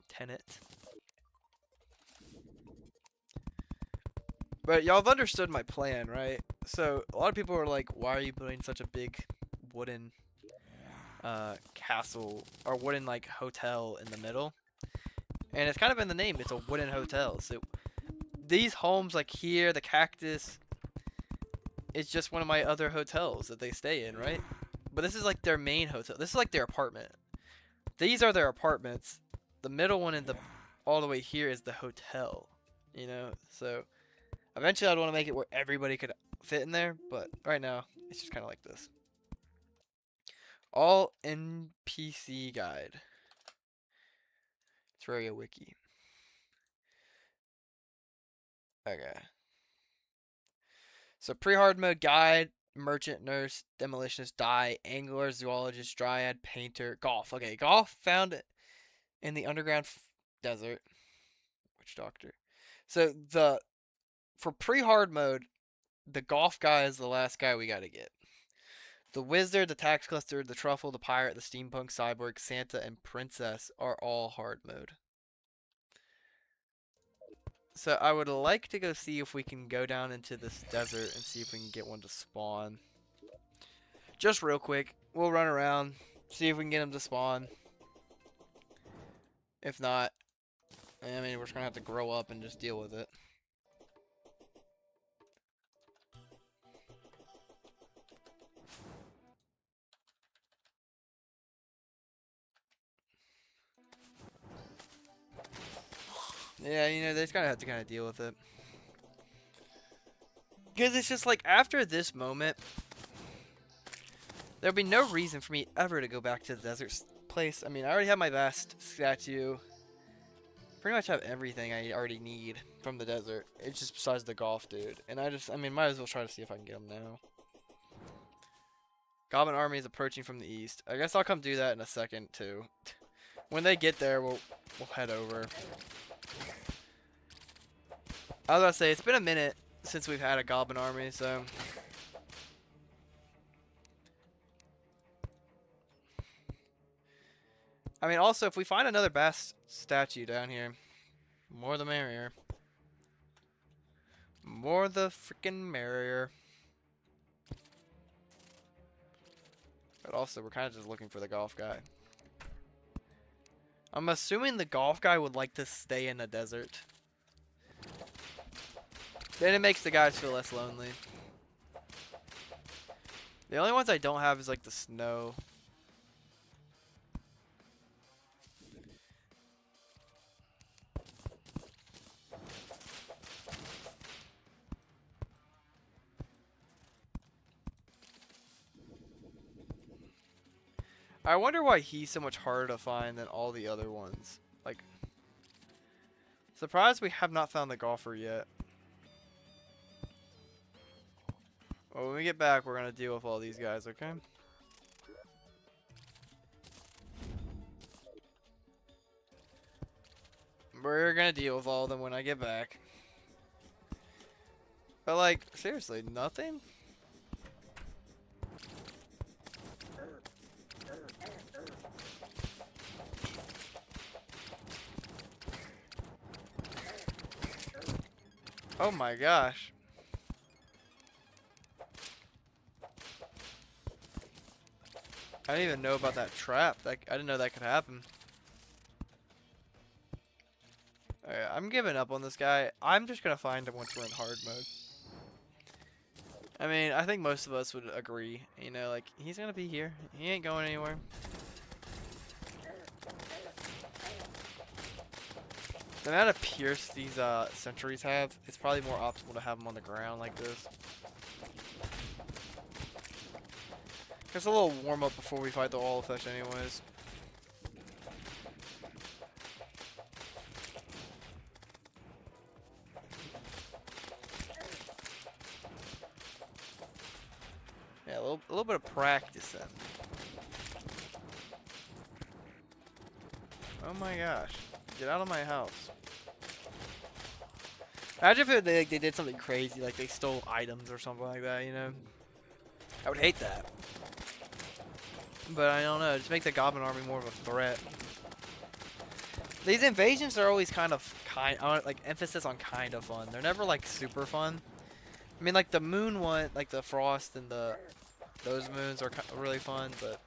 tenant. But y'all have understood my plan, right? So, a lot of people are like, why are you putting such a big wooden castle, or wooden, like, hotel in the middle? And it's kind of in the name, it's a wooden hotel. So, these homes, like here, the cactus, it's just one of my other hotels that they stay in, right? But this is like their main hotel. This is like their apartment. These are their apartments. The middle one and all the way here is the hotel. You know? So eventually I'd want to make it where everybody could fit in there, but right now it's just kind of like this. All NPC guide. Terraria wiki. Okay. So pre-hard mode guide, merchant, nurse, demolitionist, dye, angler, zoologist, dryad, painter, golf. Okay, golf found in the underground desert. Witch doctor. So for pre-hard mode, the golf guy is the last guy we gotta get. The wizard, the tax collector, the truffle, the pirate, the steampunk, cyborg, Santa, and princess are all hard mode. So I would like to go see if we can go down into this desert and see if we can get one to spawn. Just real quick, we'll run around, see if we can get him to spawn. If not, I mean, we're just gonna have to grow up and just deal with it. Yeah, you know, they just gotta have to kind of deal with it. Because it's just like, after this moment, there'll be no reason for me ever to go back to the desert place. I mean, I already have my vast statue. Pretty much have everything I already need from the desert. It's just besides the golf dude. And I mean, might as well try to see if I can get him now. Goblin army is approaching from the east. I guess I'll come do that in a second too. When they get there, we'll head over. I was about to say, it's been a minute since we've had a goblin army, so. I mean, also, if we find another bass statue down here, more the merrier. More the freaking merrier. But also, we're kind of just looking for the golf guy. I'm assuming the golf guy would like to stay in the desert. Then it makes the guys feel less lonely. The only ones I don't have is like the snow. I wonder why he's so much harder to find than all the other ones. Like, surprised we have not found the golfer yet. Well, when we get back, we're gonna deal with all these guys, okay? We're gonna deal with all of them when I get back. But like, seriously, nothing? Oh my gosh. I didn't even know about that trap. I didn't know that could happen. Alright, I'm giving up on this guy. I'm just gonna find him once we're in hard mode. I mean, I think most of us would agree. You know, like, he's gonna be here. He ain't going anywhere. The amount of pierce these sentries have, it's probably more optimal to have them on the ground like this. It's a little warm up before we fight the wall fish anyways. Yeah, a little bit of practice then. Oh my gosh. Get out of my house. Imagine if they did something crazy, like they stole items or something like that, you know? I would hate that. But I don't know, just make the goblin army more of a threat. These invasions are always like emphasis on kind of fun. They're never like super fun. I mean, like the moon one, like the frost and those moons are really fun, but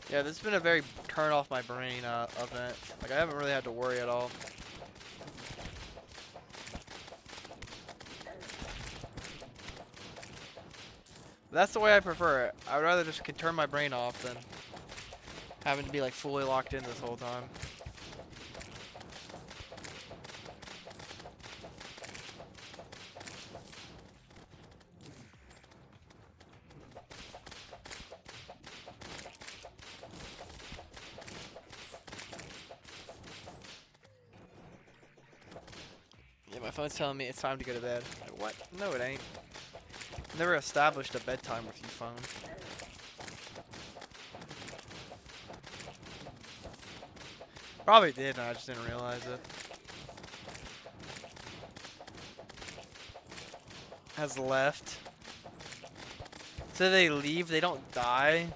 yeah, this has been a very turn off my brain event. Like I haven't really had to worry at all. That's the way I prefer it. I would rather just turn my brain off than having to be like fully locked in this whole time. Yeah, my phone's telling me it's time to go to bed. Like, what? No, it ain't. Never established a bedtime with you, phone. Probably did, and I just didn't realize it. Has left. So they leave, they don't die.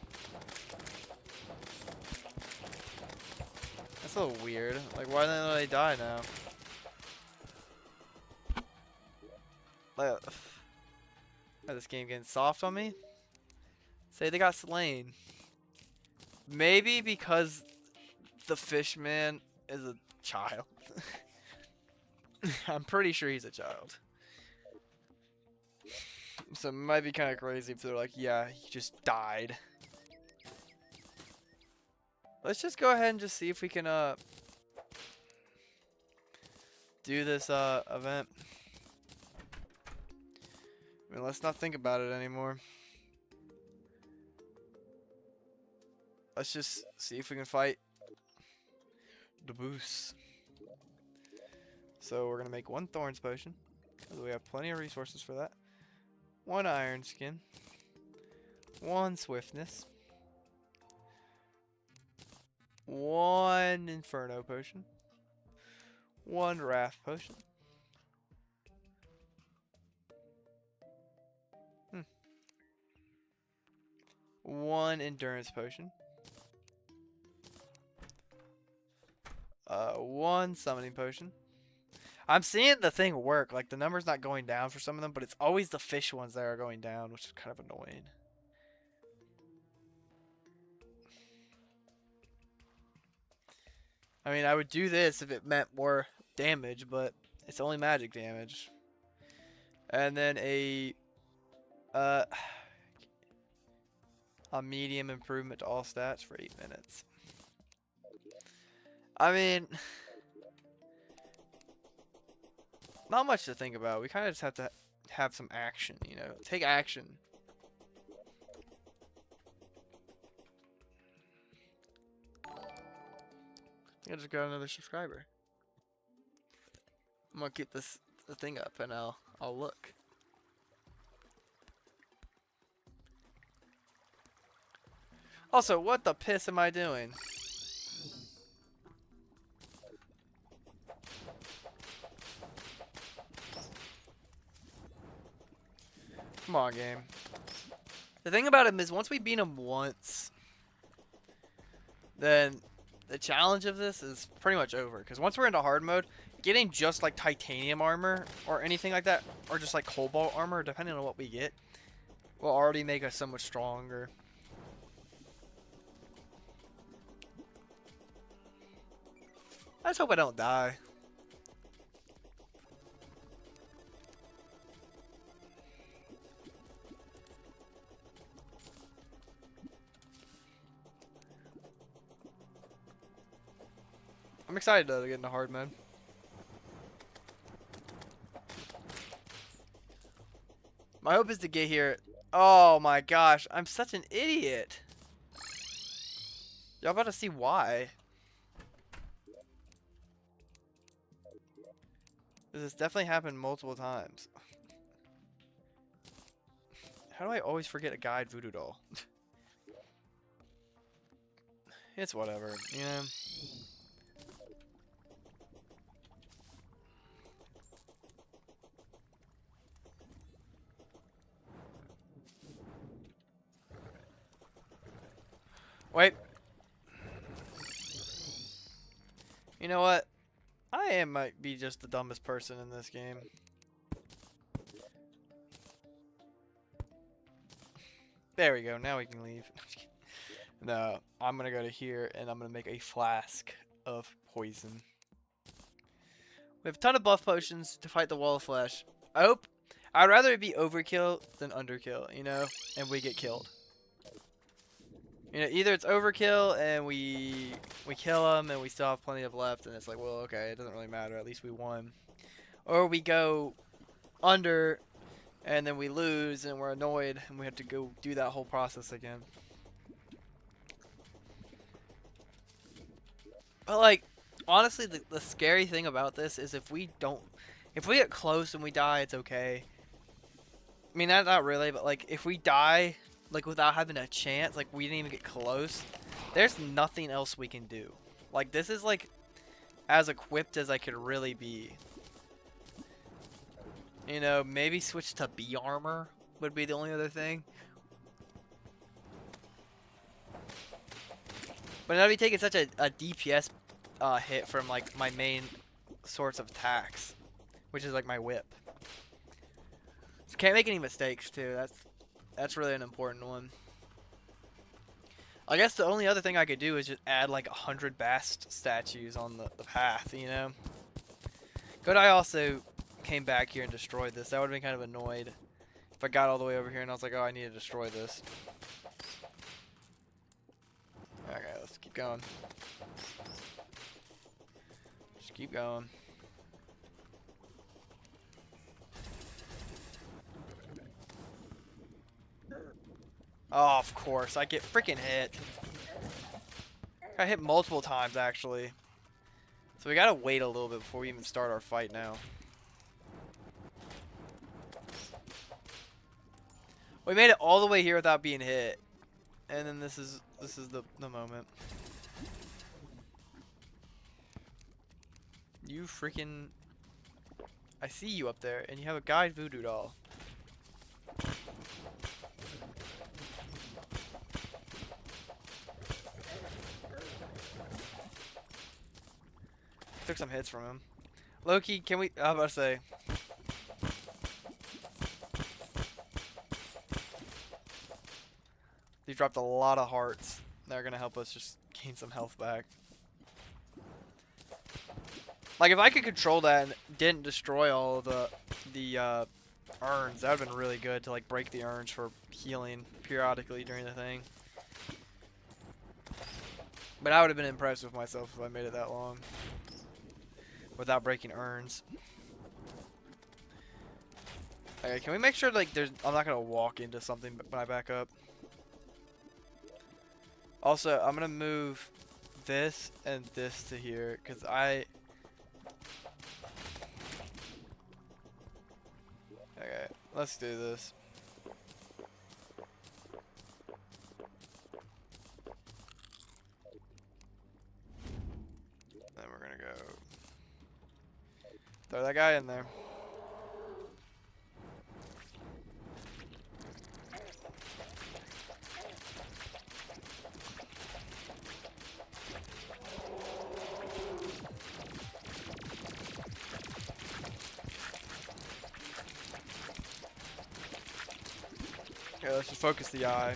That's a little weird. Like, why don't they die now? Like, this game getting soft on me? Say they got slain. Maybe because the fishman is a child. I'm pretty sure he's a child. So it might be kind of crazy if they're like, yeah, he just died. Let's just go ahead and just see if we can do this event. I mean, let's not think about it anymore. Let's just see if we can fight the boos. So we're gonna make 1 thorns potion. We have plenty of resources for that. 1 iron skin. 1 swiftness. 1 inferno potion. 1 wrath potion. 1 endurance potion. 1 summoning potion. I'm seeing the thing work. Like, the number's not going down for some of them, but it's always the fish ones that are going down, which is kind of annoying. I mean, I would do this if it meant more damage, but it's only magic damage. And then a medium improvement to all stats for 8 minutes. I mean, not much to think about. We kind of just have to have some action, you know. Take action. I just got another subscriber. I'm gonna keep the thing up and I'll look. Also, what the piss am I doing? Come on, game. The thing about him is once we beat him once, then the challenge of this is pretty much over. Because once we're into hard mode, getting just like titanium armor or anything like that, or just like cobalt armor, depending on what we get, will already make us so much stronger. I just hope I don't die. I'm excited though to get into hard mode. My hope is to get here. Oh my gosh, I'm such an idiot. Y'all about to see why. This has definitely happened multiple times. How do I always forget a guide voodoo doll? It's whatever, you know. Wait. You know what? I might be just the dumbest person in this game. There we go. Now we can leave. No, I'm gonna go to here and I'm gonna make a flask of poison. We have a ton of buff potions to fight the wall of flesh. I'd rather it be overkill than underkill, you know, and we get killed. You know, either it's overkill and we kill them and we still have plenty of left and it's like, well, okay, it doesn't really matter, at least we won. Or we go under and then we lose and we're annoyed and we have to go do that whole process again. But like, honestly, the scary thing about this is if we get close and we die, it's okay. I mean, not really, but like if we die like without having a chance, like we didn't even get close, there's nothing else we can do. Like this is like as equipped as I could really be. You know, maybe switch to B armor would be the only other thing. But I'd be taking such a DPS hit from like my main source of attacks, which is like my whip. So can't make any mistakes too. That's really an important one. I guess the only other thing I could do is just add like 100 Bast statues on the path, you know? Could I also came back here and destroyed this? That would have been kind of annoyed if I got all the way over here and I was like, oh, I need to destroy this. Okay, let's keep going. Just keep going. Oh, of course. I get freaking hit. I hit multiple times, actually. So we gotta wait a little bit before we even start our fight now. We made it all the way here without being hit. And then this is the moment. You freaking... I see you up there, and you have a guide voodoo doll. Took some hits from him. Loki, can we... I was about to say... He dropped a lot of hearts. They're gonna help us just gain some health back. Like, if I could control that and didn't destroy all of the urns, that would have been really good to, like, break the urns for healing periodically during the thing. But I would have been impressed with myself if I made it that long without breaking urns. Okay, can we make sure, like, I'm not gonna walk into something when I back up. Also, I'm gonna move this and this to here, because okay, let's do this. Then we're gonna go throw that guy in there. Okay, let's just focus the eye.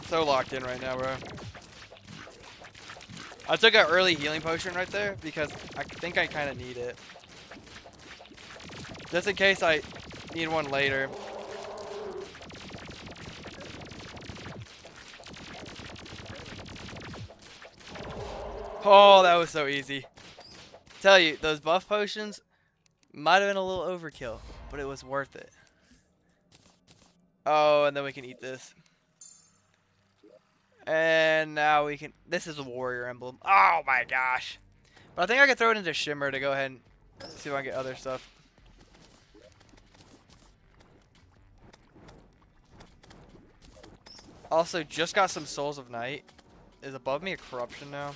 So locked in right now, bro. I took an early healing potion right there because I think I kind of need it. Just in case I need one later. Oh, that was so easy. Tell you, those buff potions might have been a little overkill, but it was worth it. Oh, and then we can eat this. And now we can... This is a warrior emblem. Oh my gosh. But I think I can throw it into Shimmer to go ahead and see if I can get other stuff. Also, just got some Souls of Night. Is above me a corruption now?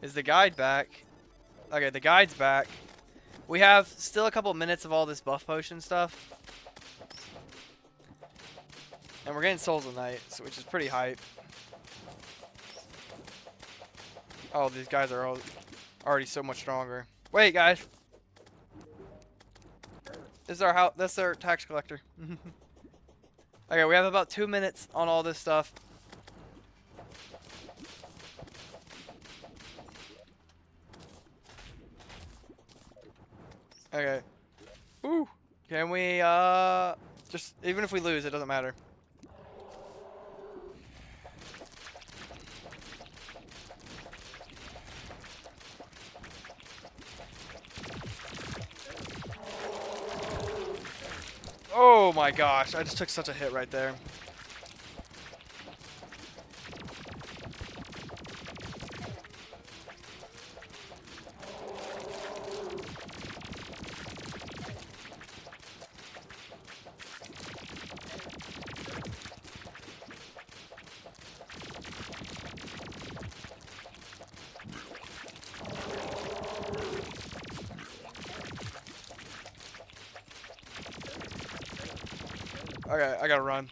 Is the guide back? Okay, the guide's back. We have still a couple minutes of all this buff potion stuff. And we're getting Souls of Night, which is pretty hype. Oh, these guys are already so much stronger. Wait, guys. This is our house. That's our tax collector. Okay, we have about 2 minutes on all this stuff. Okay. Ooh. Can we, just, even if we lose, it doesn't matter. Oh my gosh, I just took such a hit right there. Okay, I gotta run.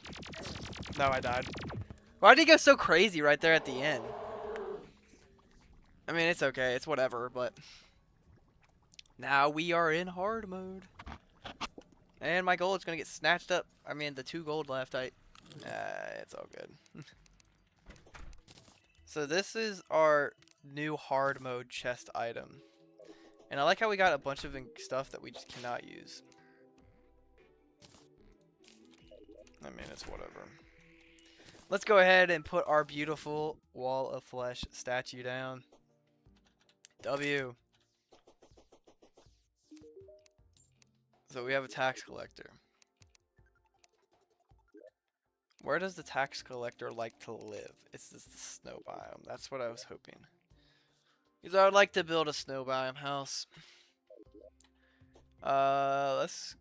No, I died. Why did he go so crazy right there at the end? I mean, it's okay. It's whatever, but... Now we are in hard mode. And my gold is gonna get snatched up. I mean, the 2 gold left, it's all good. So this is our new hard mode chest item. And I like how we got a bunch of stuff that we just cannot use. I mean, it's whatever. Let's go ahead and put our beautiful wall of flesh statue down. W. So we have a tax collector. Where does the tax collector like to live? It's the snow biome. That's what I was hoping. Because I would like to build a snow biome house. There's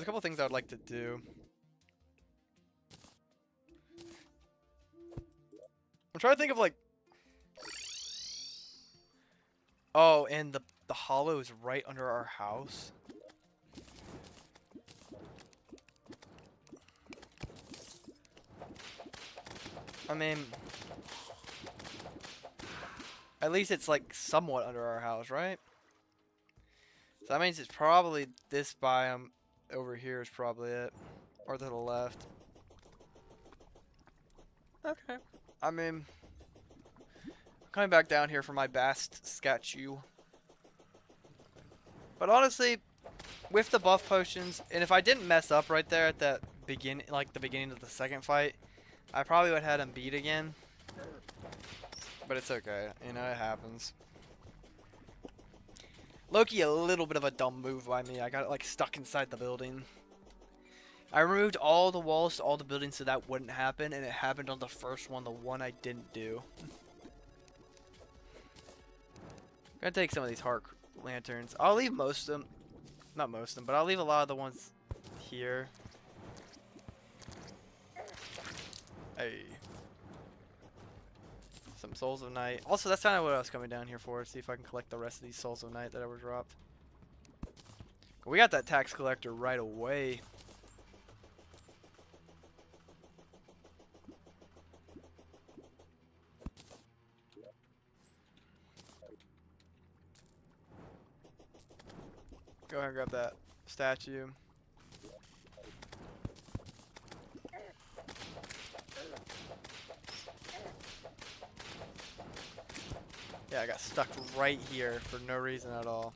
a couple things I would like to do. I'm trying to think of like. Oh, and the hollow is right under our house. I mean, at least it's like somewhat under our house, right? So that means it's probably this biome over here is probably it. Or to the left. Okay. I mean, coming back down here for my bast statue. But honestly, with the buff potions, and if I didn't mess up right there at that beginning, like the beginning of the second fight, I probably would have had him beat again. But it's okay, you know, it happens. Loki, a little bit of a dumb move by me. I got it like stuck inside the building. I removed all the walls to all the buildings so that wouldn't happen, and it happened on the first one, the one I didn't do. I'm gonna take some of these heart lanterns. I'll leave most of them. Not most of them, but I'll leave a lot of the ones here. Hey. Some Souls of Night. Also, that's kind of what I was coming down here for. See if I can collect the rest of these Souls of Night that were dropped. We got that tax collector right away. Go ahead and grab that statue. Yeah, I got stuck right here for no reason at all.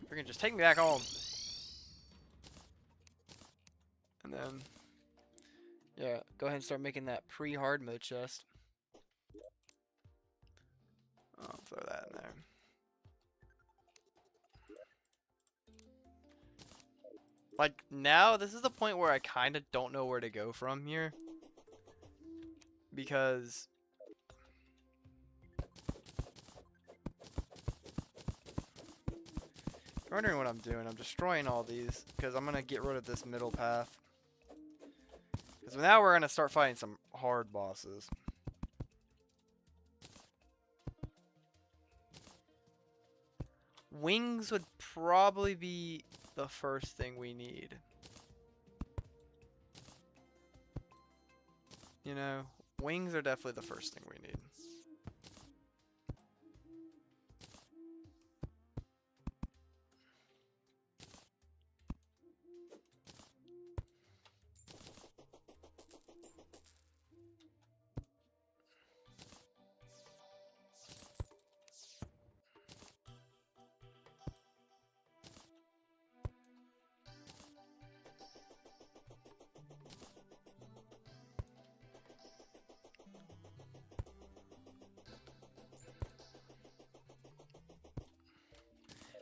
Freaking just take me back home. And then, yeah, go ahead and start making that pre-hard mode chest. I'll throw that in there. Like, now, this is the point where I kind of don't know where to go from here. Because if you're wondering what I'm doing, I'm destroying all these because I'm going to get rid of this middle path. Because now we're going to start fighting some hard bosses. Wings would probably be the first thing we need. You know, wings are definitely the first thing we need.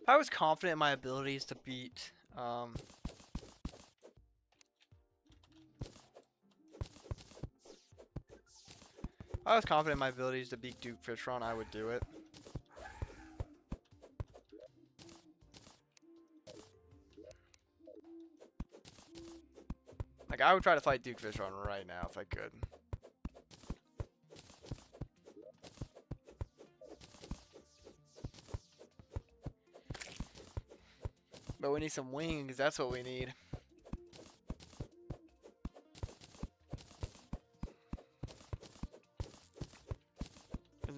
I was confident in my abilities to beat I was confident in my abilities to beat Duke Fishron, I would do it. Like, I would try to fight Duke Fishron right now if I could. But we need some wings, that's what we need.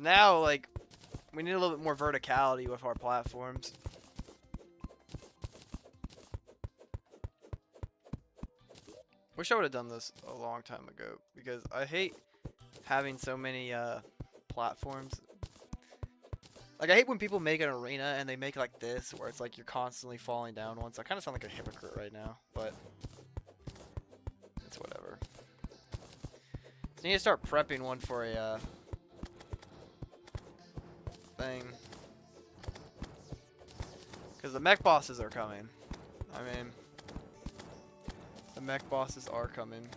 Now, like, we need a little bit more verticality with our platforms. Wish I would have done this a long time ago because I hate having so many platforms. Like I hate when people make an arena and they make like this where it's like you're constantly falling down once. I kind of sound like a hypocrite right now, but it's whatever. So you need to start prepping one for a thing. Because the mech bosses are coming. I mean, the mech bosses are coming.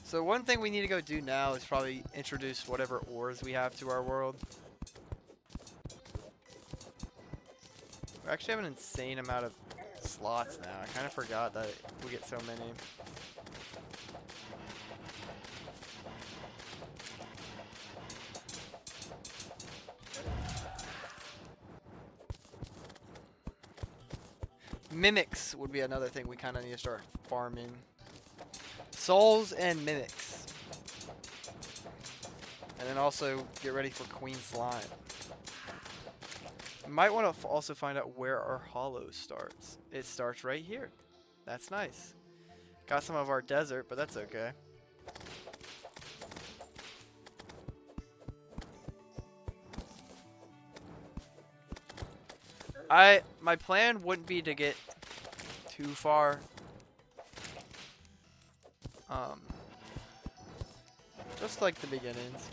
So one thing we need to go do now is probably introduce whatever ores we have to our world. We actually have an insane amount of slots now. I kind of forgot that we get so many. Mimics would be another thing we kind of need to start farming. Souls and mimics. And then also get ready for Queen Slime. You might want to also find out where our hollow starts. It starts right here. That's nice. Got some of our desert, but that's okay. My plan wouldn't be to get too far. Just like the beginnings.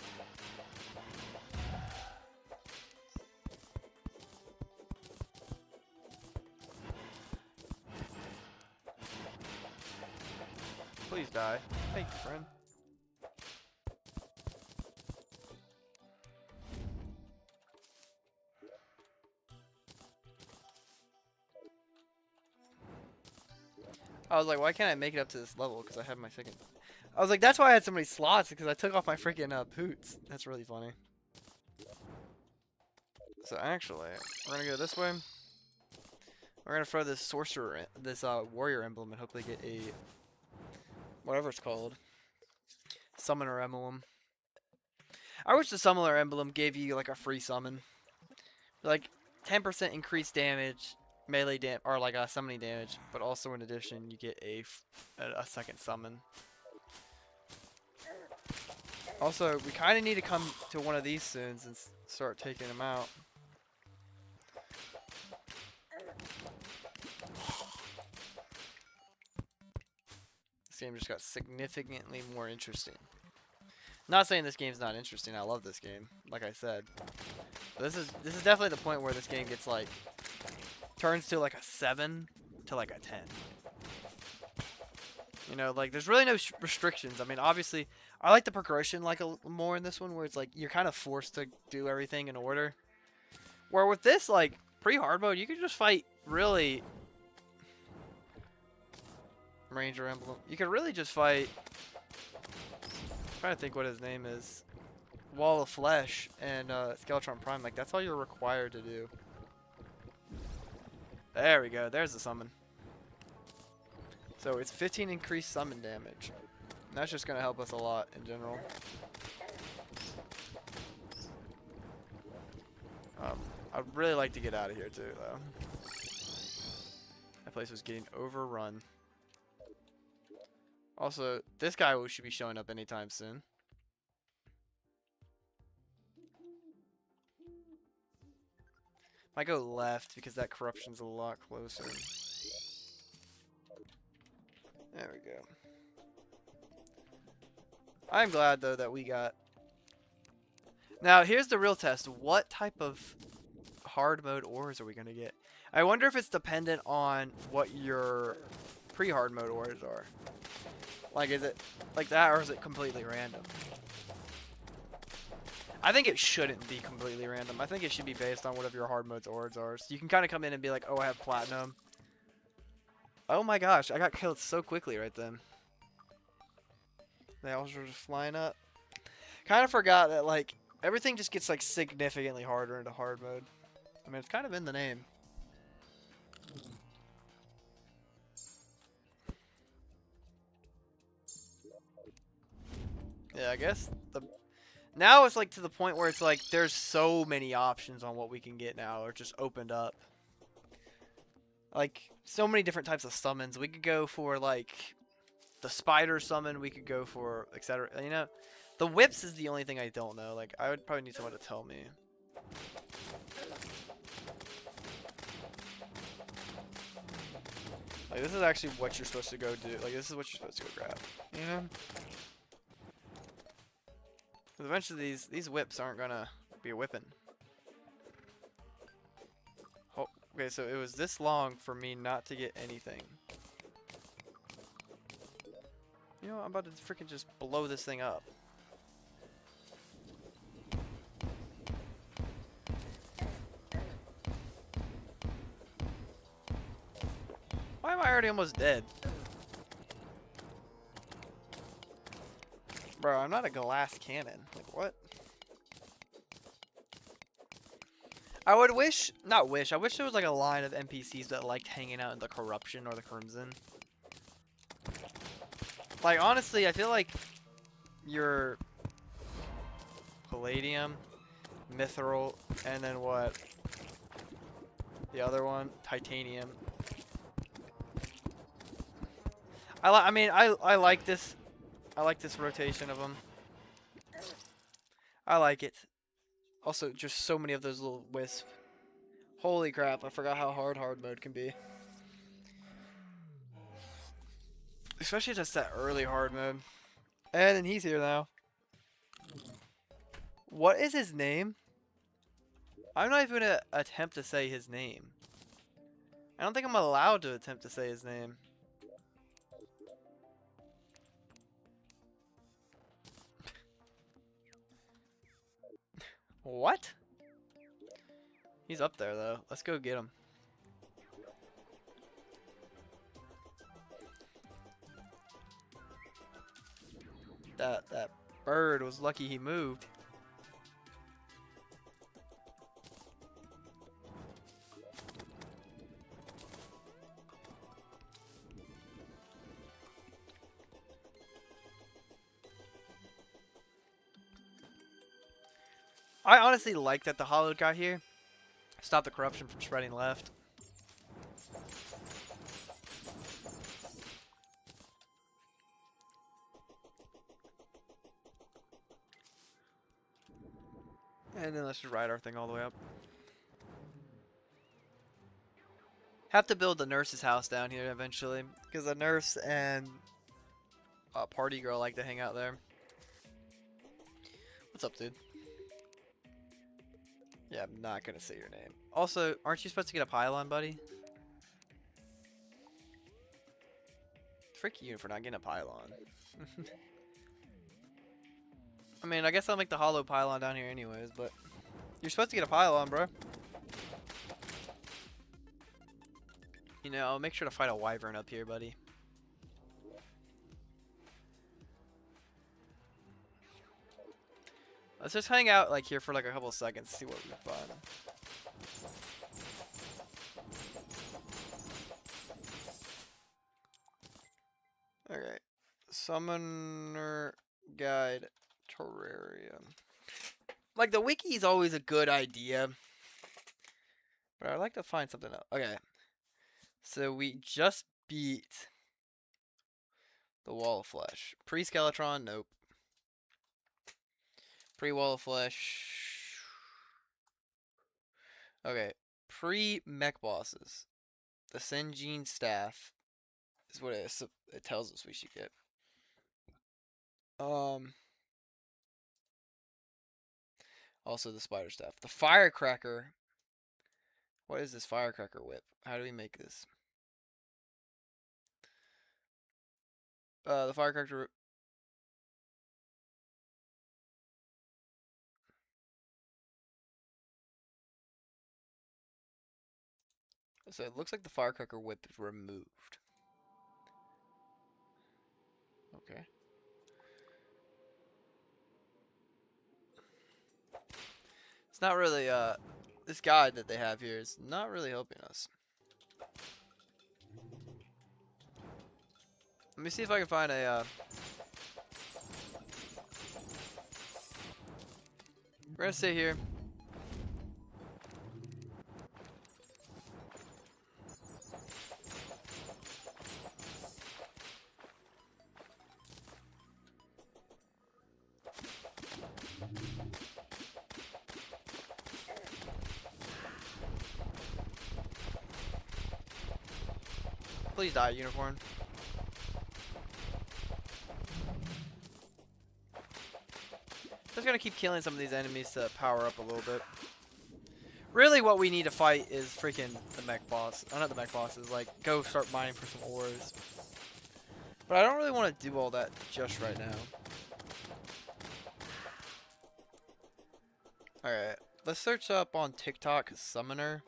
Please die. Thank you, friend. I was like, why can't I make it up to this level? Because I have my freaking... I was like, that's why I had so many slots, because I took off my freaking poots. That's really funny. So actually, we're going to go this way. We're going to throw this sorcerer, this warrior emblem, and hopefully get a... whatever it's called. Summoner emblem. I wish the summoner emblem gave you like a free summon. Like 10% increased damage, melee damage, or like summoning damage, but also in addition you get a second summon. Also, we kind of need to come to one of these soon and start taking them out. This game just got significantly more interesting. Not saying this game's not interesting. I love this game, like I said. But this is definitely the point where this game gets like turns to like a 7 to like a 10. You know, like there's really no restrictions. I mean, obviously, I like the progression like more in this one, where it's like you're kind of forced to do everything in order. Where with this, like pre-hard mode, you can just fight really. Ranger emblem. You can really just fight. I'm trying to think what his name is. Wall of Flesh and Skeletron Prime. Like that's all you're required to do. There we go. There's the summon. So it's 15 increased summon damage. And that's just gonna help us a lot in general. I'd really like to get out of here too, though. That place was getting overrun. Also, this guy should be showing up anytime soon. Might go left because that corruption's a lot closer. There we go. I'm glad though that we got... Now here's the real test. What type of hard mode ores are we going to get? I wonder if it's dependent on what your pre-hard mode ores are. Like, is it like that, or is it completely random? I think it shouldn't be completely random. I think it should be based on whatever your hard mode's ores are. So you can kind of come in and be like, oh, I have platinum. Oh my gosh, I got killed so quickly right then. They all were just flying up. Kind of forgot that, like, everything just gets, like, significantly harder into hard mode. I mean, it's kind of in the name. Yeah, I guess now it's like to the point where it's like there's so many options on what we can get now, or just opened up. Like, so many different types of summons. We could go for, like, the spider summon. We could go for, etc. You know, the whips is the only thing I don't know. Like, I would probably need someone to tell me. Like, this is actually what you're supposed to go do. Like, this is what you're supposed to go grab. You know? 'Cause eventually these whips aren't gonna be whipping. Oh, okay, so it was this long for me not to get anything. You know, I'm about to freaking just blow this thing up. Why am I already almost dead? Bro, I'm not a glass cannon. Like, what? I would wish, not wish, I wish there was like a line of NPCs that liked hanging out in the corruption or the crimson. Like, honestly, I feel like your palladium, mithril, and then what? The other one, titanium. I mean, I like this. I like this rotation of them. I like it. Also, just so many of those little wisps. Holy crap, I forgot how hard mode can be. Especially just that early hard mode. And then he's here now. What is his name? I'm not even gonna attempt to say his name. I don't think I'm allowed to attempt to say his name. What? He's up there though. Let's go get him. That bird was lucky he moved. I honestly like that the Hollowed got here. Stop the corruption from spreading left. And then let's just ride our thing all the way up. Have to build the nurse's house down here eventually, because the nurse and a party girl like to hang out there. What's up, dude? Yeah, I'm not gonna say your name. Also, aren't you supposed to get a pylon, buddy? Frick you for not getting a pylon. I mean, I guess I'll make the hollow pylon down here anyways, but you're supposed to get a pylon, bro. You know, I'll make sure to fight a wyvern up here, buddy. Let's just hang out like here for like a couple of seconds, see what we can find. Okay, Summoner Guide Terraria. Like, the wiki is always a good idea, but I'd like to find something else. Okay, so we just beat the Wall of Flesh. Pre-Skeletron, nope. Pre-Wall of Flesh. Okay, pre-mech bosses. The Senjin Staff is what it tells us we should get. Also the Spider Staff. The Firecracker. What is this Firecracker whip? How do we make this? The Firecracker. So it looks like the Firecracker whip is removed. Okay. It's not really, this guide that they have here is not really helping us. Let me see if I can find a, we're gonna sit here. Please die, unicorn. Just gonna keep killing some of these enemies to power up a little bit. Really, what we need to fight is freaking the mech boss. Oh, not the mech bosses. Like, go start mining for some ores. But I don't really want to do all that just right now. Alright, let's search up on TikTok Summoner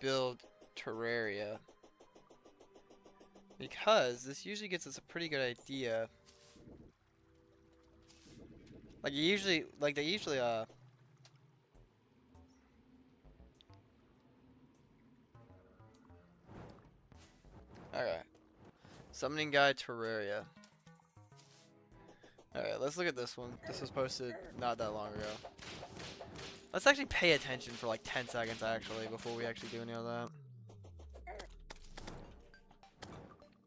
build Terraria. Because this usually gets us a pretty good idea. Like, they usually, Alright. Summoning Guide Terraria. Alright, let's look at this one. This was posted not that long ago. Let's actually pay attention for like 10 seconds actually before we actually do any of that.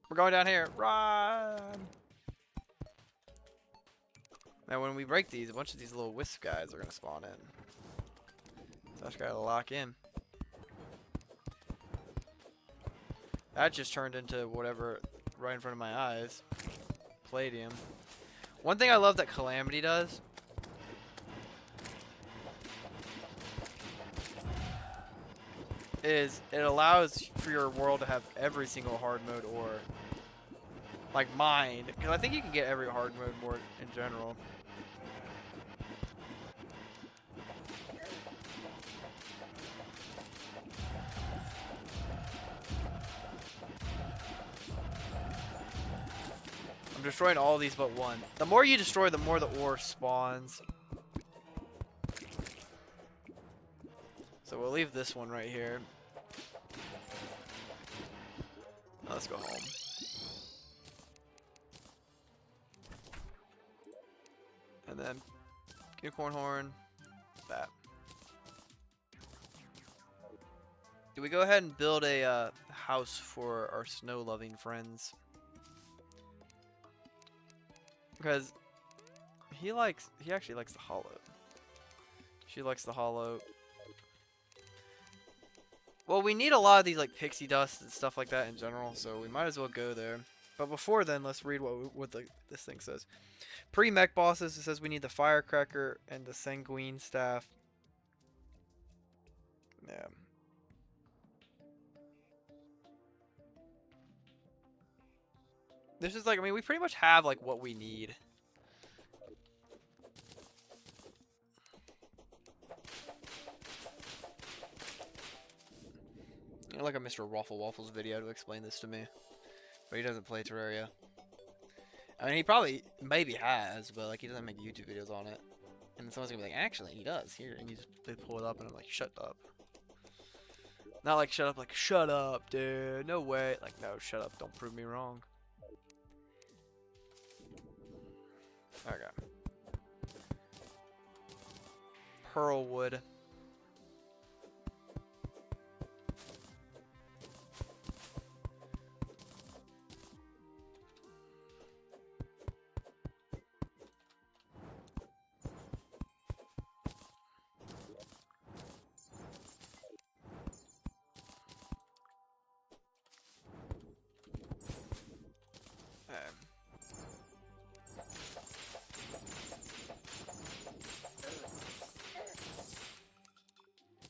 We're going down here. Run! Now when we break these, a bunch of these little wisp guys are going to spawn in. So I just got to lock in. That just turned into whatever right in front of my eyes. Palladium. One thing I love that Calamity does is it allows for your world to have every single hard mode or like mine, because I think you can get every hard mode more in general. I'm destroying all these but one. The more you destroy, the more the ore spawns. So we'll leave this one right here. Now let's go home. And then unicorn horn, that. Do we go ahead and build a house for our snow-loving friends? Because he actually likes the hollow. She likes the hollow. Well, we need a lot of these like pixie dust and stuff like that in general, so we might as well go there. But before then, let's read what this thing says. Pre-mech bosses, it says we need the firecracker and the sanguine staff. Yeah. This is like, I mean, we pretty much have like what we need. You know, like a Mr. Waffle Waffles video to explain this to me. But he doesn't play Terraria. I mean, he probably, maybe has, but like he doesn't make YouTube videos on it. And then someone's gonna be like, actually, he does. Here, and you just they pull it up, and I'm like, shut up. Not like shut up, like shut up, dude. No way. Like, no, shut up. Don't prove me wrong. Okay. Pearlwood.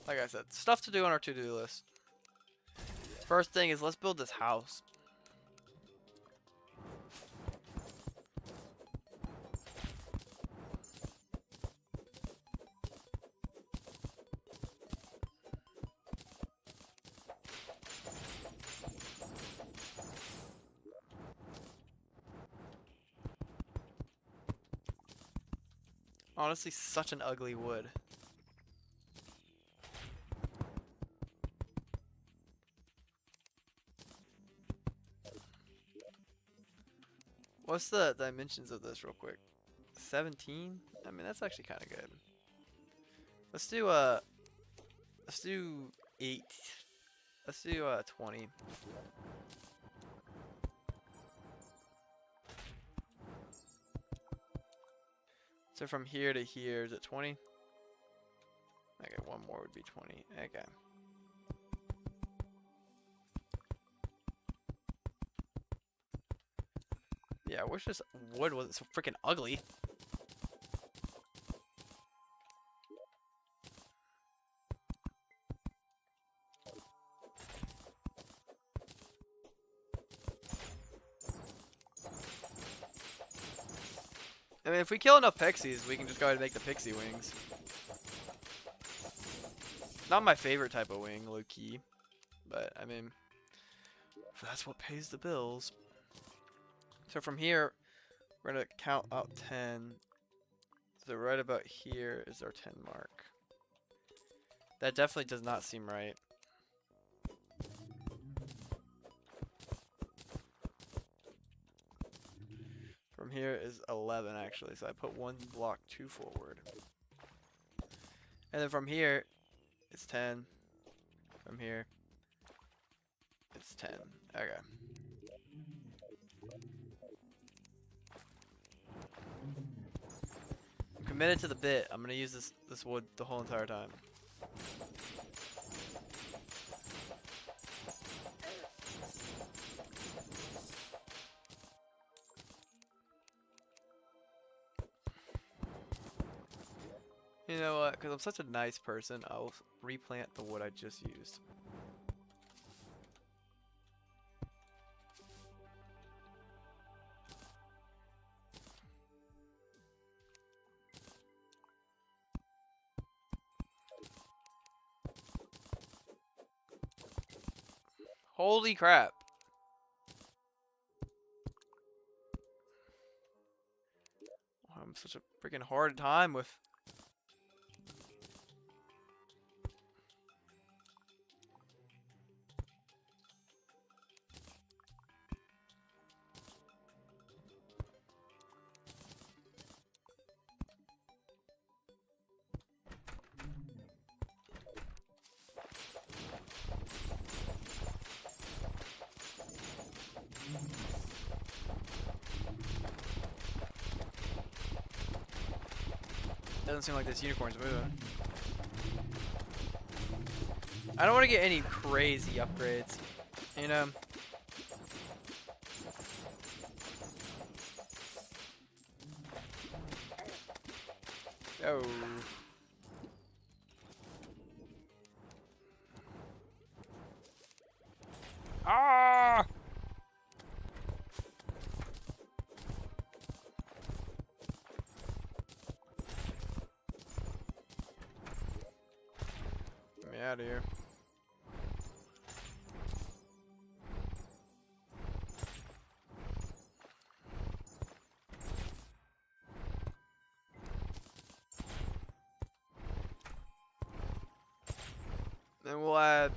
Like I said, stuff to do on our to-do list. First thing is, let's build this house. Honestly, such an ugly wood. What's the dimensions of this real quick? 17? I mean, that's actually kind of good. Let's do 8. Let's do 20. So from here to here, is it 20? Okay, one more would be 20. Okay. Yeah, I wish this wood wasn't so freaking ugly. I mean, if we kill enough pixies, we can just go ahead and make the pixie wings. Not my favorite type of wing, low key. But, I mean, that's what pays the bills. So from here, we're going to count out 10. So right about here is our 10 mark. That definitely does not seem right. From here is 11 actually, so I put one block too forward. And then from here, it's 10. From here, it's 10. Okay. I'm committed to the bit. I'm gonna use this wood the whole entire time. You know what? Because I'm such a nice person, I'll replant the wood I just used. Holy crap. I'm such a freaking hard time with... Doesn't seem like this unicorn's moving. I don't want to get any crazy upgrades, you know? Oh. Ah! Get me out of here. Then we'll add...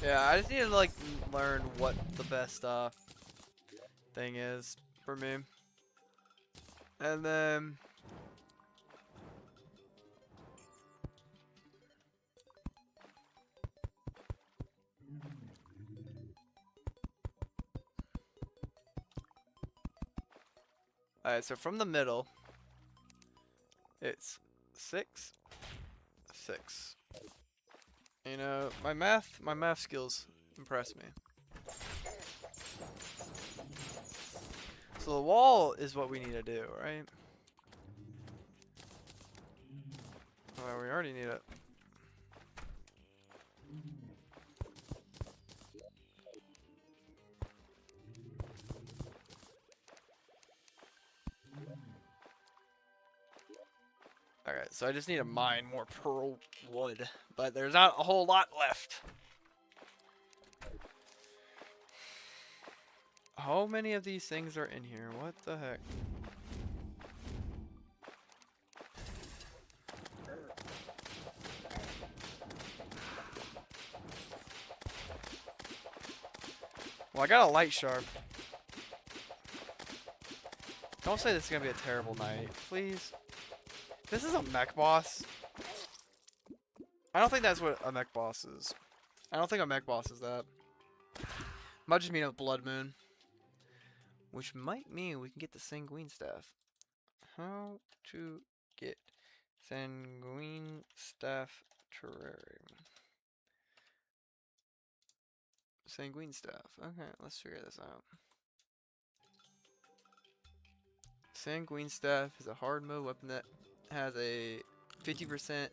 Yeah, I just need to like learn what the best thing is for me. And then alright, so from the middle it's 6, 6. You know, my math skills impress me. So the wall is what we need to do, right? Oh, we already need it. Alright, so I just need to mine more pearl wood, but there's not a whole lot left. How many of these things are in here? What the heck? Well, I got a light sharp. Don't say this is gonna be a terrible night, please. This is a mech boss. I don't think that's what a mech boss is. I don't think a mech boss is that. Might just mean a blood moon. Which might mean we can get the sanguine staff. How to get Sanguine Staff Terrarium. Sanguine Staff. Okay, let's figure this out. Sanguine Staff is a hard mode weapon that has a 50%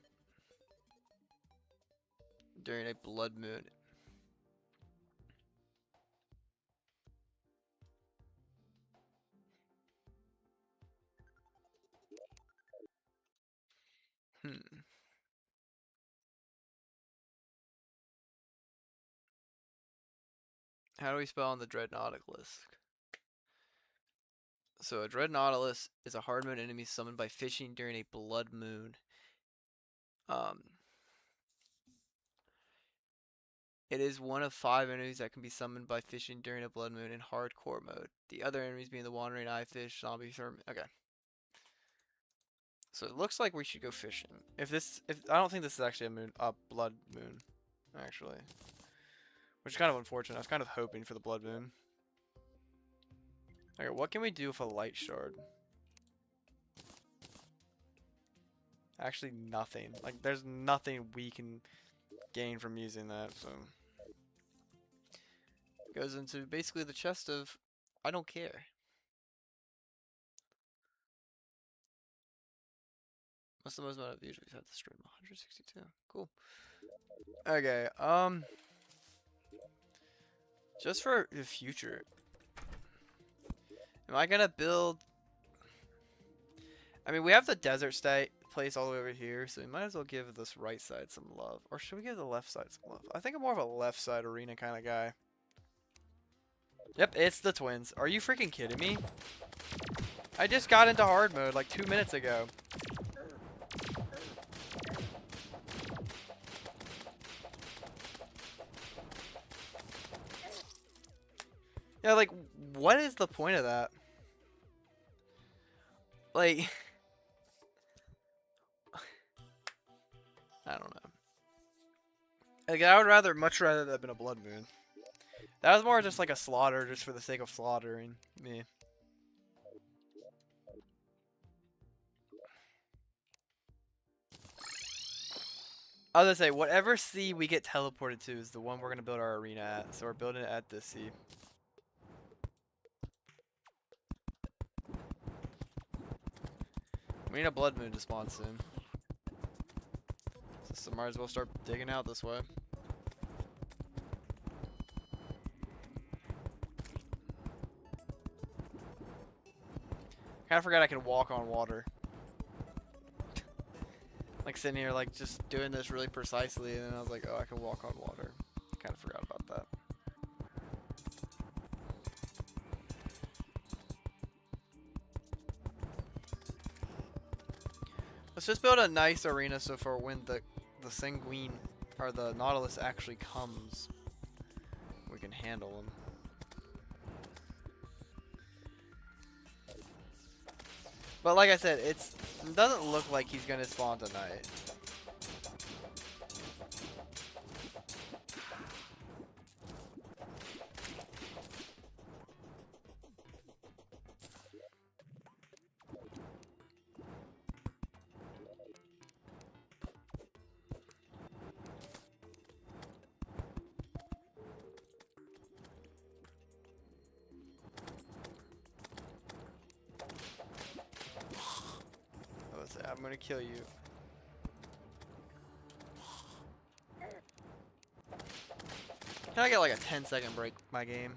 during a blood moon. How do we spell on the Dread Nautilus? So a Dread Nautilus is a hard moon enemy summoned by fishing during a blood moon. It is one of 5 enemies that can be summoned by fishing during a blood moon in hardcore mode. The other enemies being the wandering eye fish, zombie, okay. So it looks like we should go fishing. If I don't think this is actually a blood moon, actually, which is kind of unfortunate. I was kind of hoping for the blood moon. Okay, what can we do with a light shard? Actually, nothing. Like, there's nothing we can gain from using that. So it goes into basically the chest of I don't care. What's the most amount of views we've had this stream? 162. Cool. Okay, just for the future, am I gonna build? I mean, we have the desert state place all the way over here, so we might as well give this right side some love. Or should we give the left side some love? I think I'm more of a left side arena kind of guy. Yep, it's the twins. Are you freaking kidding me? I just got into hard mode like 2 minutes ago. Yeah, like, what is the point of that? Like, I don't know. Like, I would much rather that have been a blood moon. That was more just like a slaughter, just for the sake of slaughtering me. I was gonna say, whatever sea we get teleported to is the one we're gonna build our arena at. So we're building it at this sea. We need a blood moon to spawn soon. So might as well start digging out this way. Kinda forgot I could walk on water. Like sitting here like just doing this really precisely, and then I was like, oh, I can walk on water. Kinda forgot about that. Let's just build a nice arena so for when the Sanguine or the Nautilus actually comes, we can handle him. But like I said, it doesn't look like he's gonna spawn tonight. I'm gonna kill you. Can I get like a 10-second break my game?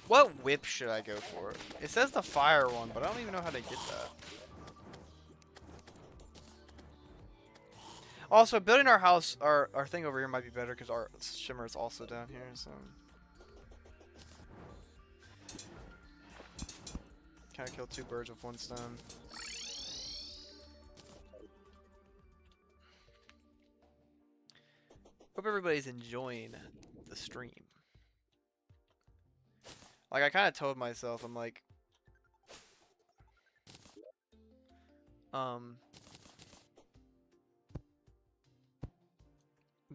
What whip should I go for? It says the fire one, but I don't even know how to get that. Also, building our house, our thing over here might be better because our shimmer is also down here, so. Kind of kill two birds with one stone. Hope everybody's enjoying the stream. Like, I kind of told myself, I'm like,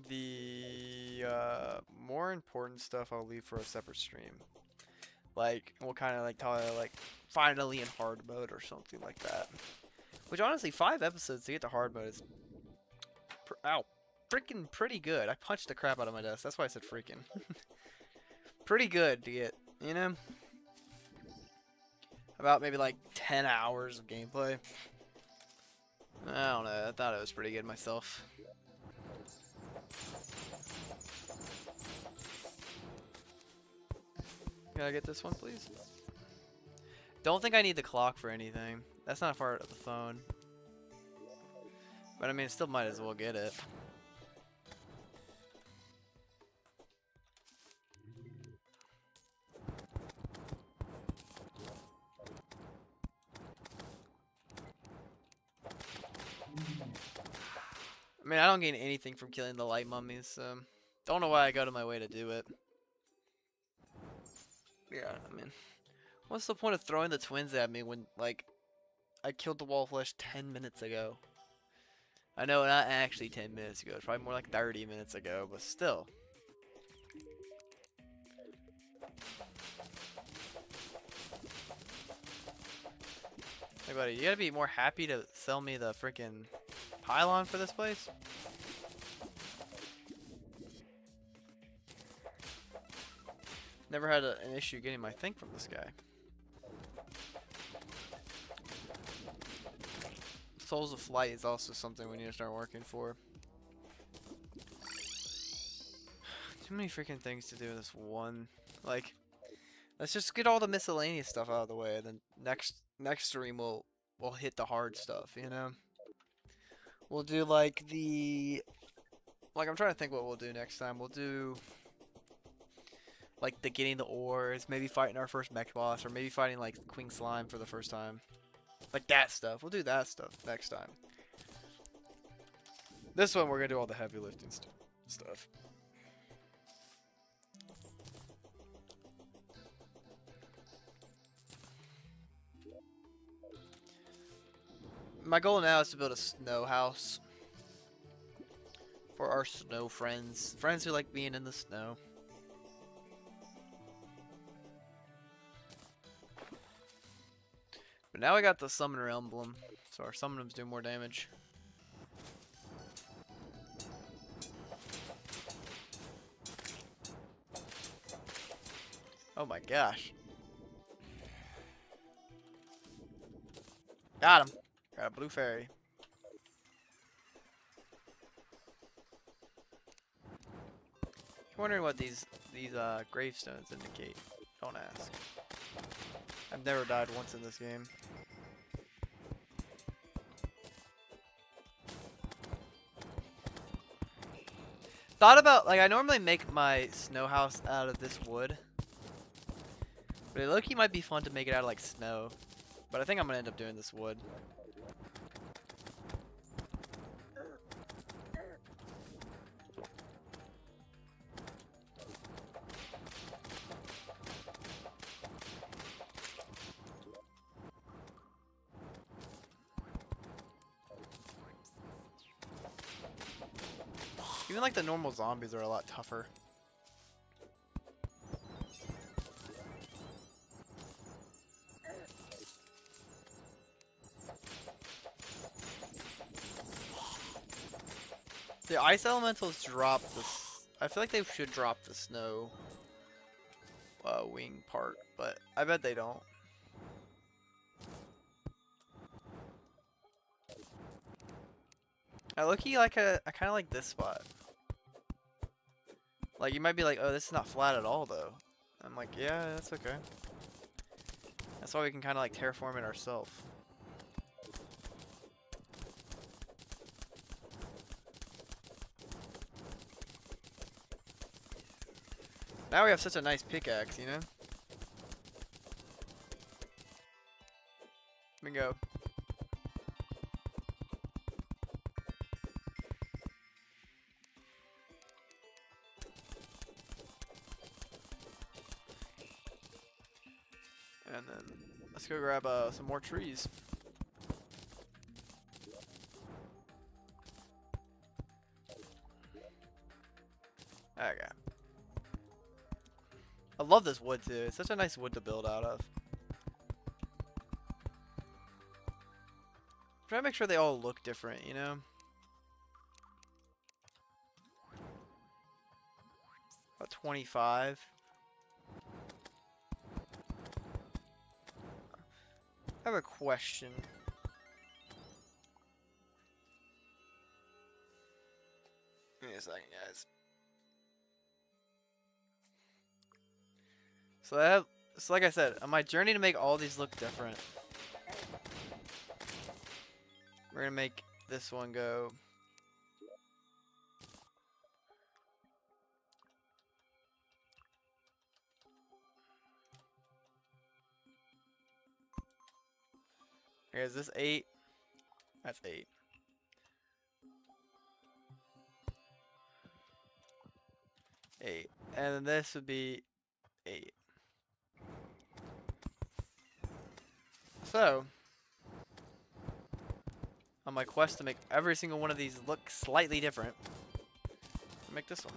the more important stuff I'll leave for a separate stream. Like, we'll kind of like talk like finally in hard mode or something like that. Which honestly, 5 episodes to get to hard mode is freaking pretty good. I punched the crap out of my desk. That's why I said freaking. Pretty good to get, you know? About maybe like 10 hours of gameplay. I don't know. I thought it was pretty good myself. Can I get this one, please? Don't think I need the clock for anything. That's not part of the phone. But I mean, still might as well get it. I mean, I don't gain anything from killing the light mummies, so don't know why I go to my way to do it. Yeah, I mean, what's the point of throwing the twins at me when, like, I killed the wall flesh 10 minutes ago? I know, not actually 10 minutes ago. It's probably more like 30 minutes ago, but still. Hey, buddy, you gotta be more happy to sell me the freaking pylon for this place? Never had an issue getting my thing from this guy. Souls of Flight is also something we need to start working for. Too many freaking things to do in this one. Like, let's just get all the miscellaneous stuff out of the way, and then next stream we'll hit the hard stuff, you know? We'll do like I'm trying to think what we'll do next time. We'll do like the getting the ores, maybe fighting our first mech boss, or maybe fighting like Queen Slime for the first time. Like that stuff. We'll do that stuff next time. This one we're gonna do all the heavy lifting stuff. My goal now is to build a snow house for our snow friends. Friends who like being in the snow. But now I got the Summoner Emblem, so our Summoners do more damage. Oh my gosh. Got him. Got a blue fairy. If you're wondering what these gravestones indicate, don't ask. I've never died once in this game. Thought about, like, I normally make my snow house out of this wood. But it low-key might be fun to make it out of, like, snow. But I think I'm gonna end up doing this wood. Even like the normal zombies are a lot tougher. The ice elementals drop this. I feel like they should drop the snow wing part, but I bet they don't. I look-y like I kind of like this spot. Like, you might be like, oh, this is not flat at all, though. I'm like, yeah, that's okay. That's why we can kind of, like, terraform it ourselves. Now we have such a nice pickaxe, you know? And then let's go grab some more trees. Okay. I love this wood too. It's such a nice wood to build out of. Try to make sure they all look different, you know? About 25. I have a question. Give me a second, guys. So like I said, on my journey to make all these look different, we're gonna make this one go. Okay, is this 8? That's 8. And then this would be 8. So, on my quest to make every single one of these look slightly different, I'll make this one.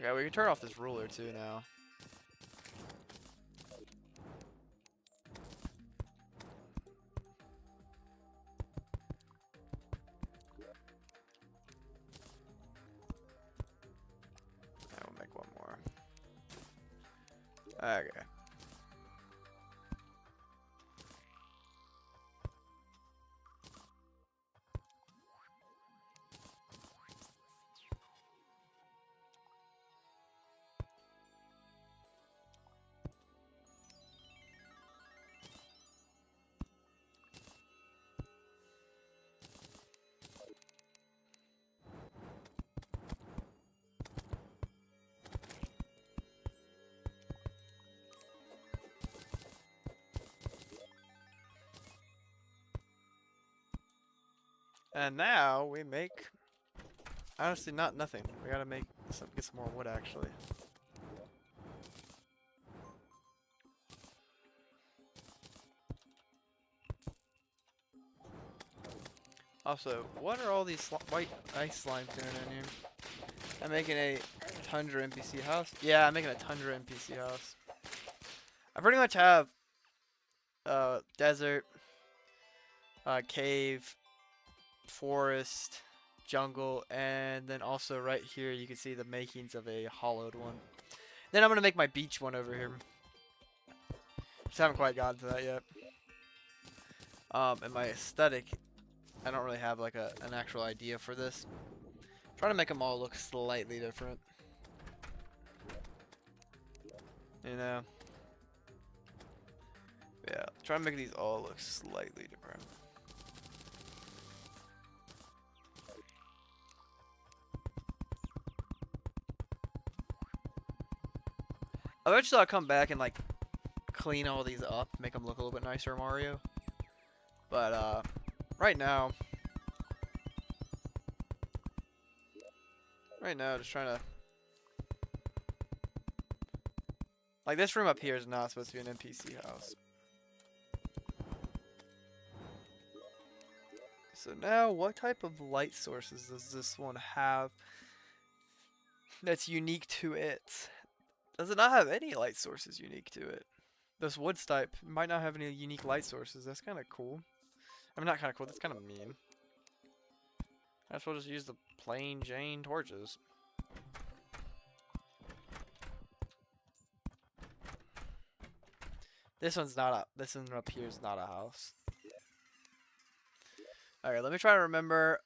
Okay, we can turn off this ruler too now. We'll make one more. Okay. And now we make, honestly, nothing. We gotta make get some more wood actually. Also, what are all these white ice slimes doing in here? I'm making a Tundra NPC house. Yeah, I'm making a Tundra NPC house. I pretty much have desert, cave, forest, jungle, and then also right here you can see the makings of a hollowed one. Then I'm gonna make my beach one over here. Just haven't quite gotten to that yet. And my aesthetic, I don't really have like an actual idea for this. I'm trying to make them all look slightly different. You know? Yeah, try to make these all look slightly different. Eventually I'll come back and like clean all these up, make them look a little bit nicer, Mario. But right now, just trying to, like, this room up here is not supposed to be an NPC house. So now, what type of light sources does this one have that's unique to it? Does it not have any light sources unique to it? This wood type might not have any unique light sources. That's kind of cool. I mean, not kind of cool. That's kind of mean. I guess we'll just use the plain Jane torches. This one up here is not a house. Alright, let me try to remember.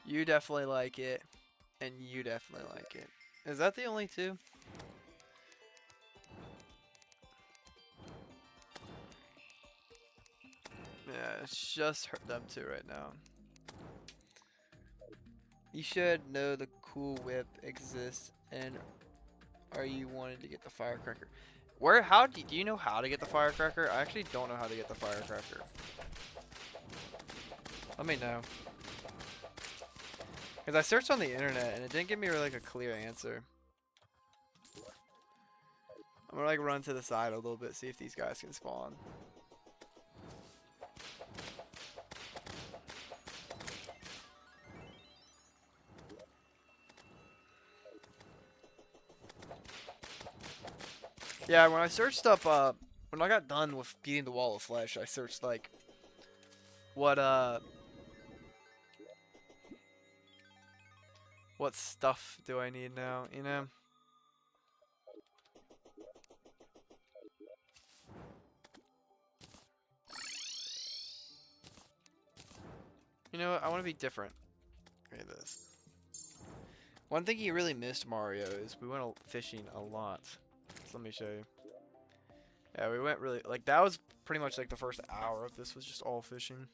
You definitely like it. And you definitely like it. Is that the only two? Yeah, it's just them two right now. You should know the cool whip exists, and are you wanting to get the firecracker? Do you know how to get the firecracker? I actually don't know how to get the firecracker. Let me know. Because I searched on the internet and it didn't give me like a clear answer. I'm gonna like run to the side a little bit, see if these guys can spawn. Yeah, when I searched up, when I got done with beating the wall of flesh, I searched like, what stuff do I need now, you know? You know what, I want to be different. Look at this. One thing you really missed, Mario, is we went fishing a lot. So let me show you. Yeah, we went really, like, that was pretty much like the first hour of this was just all fishing.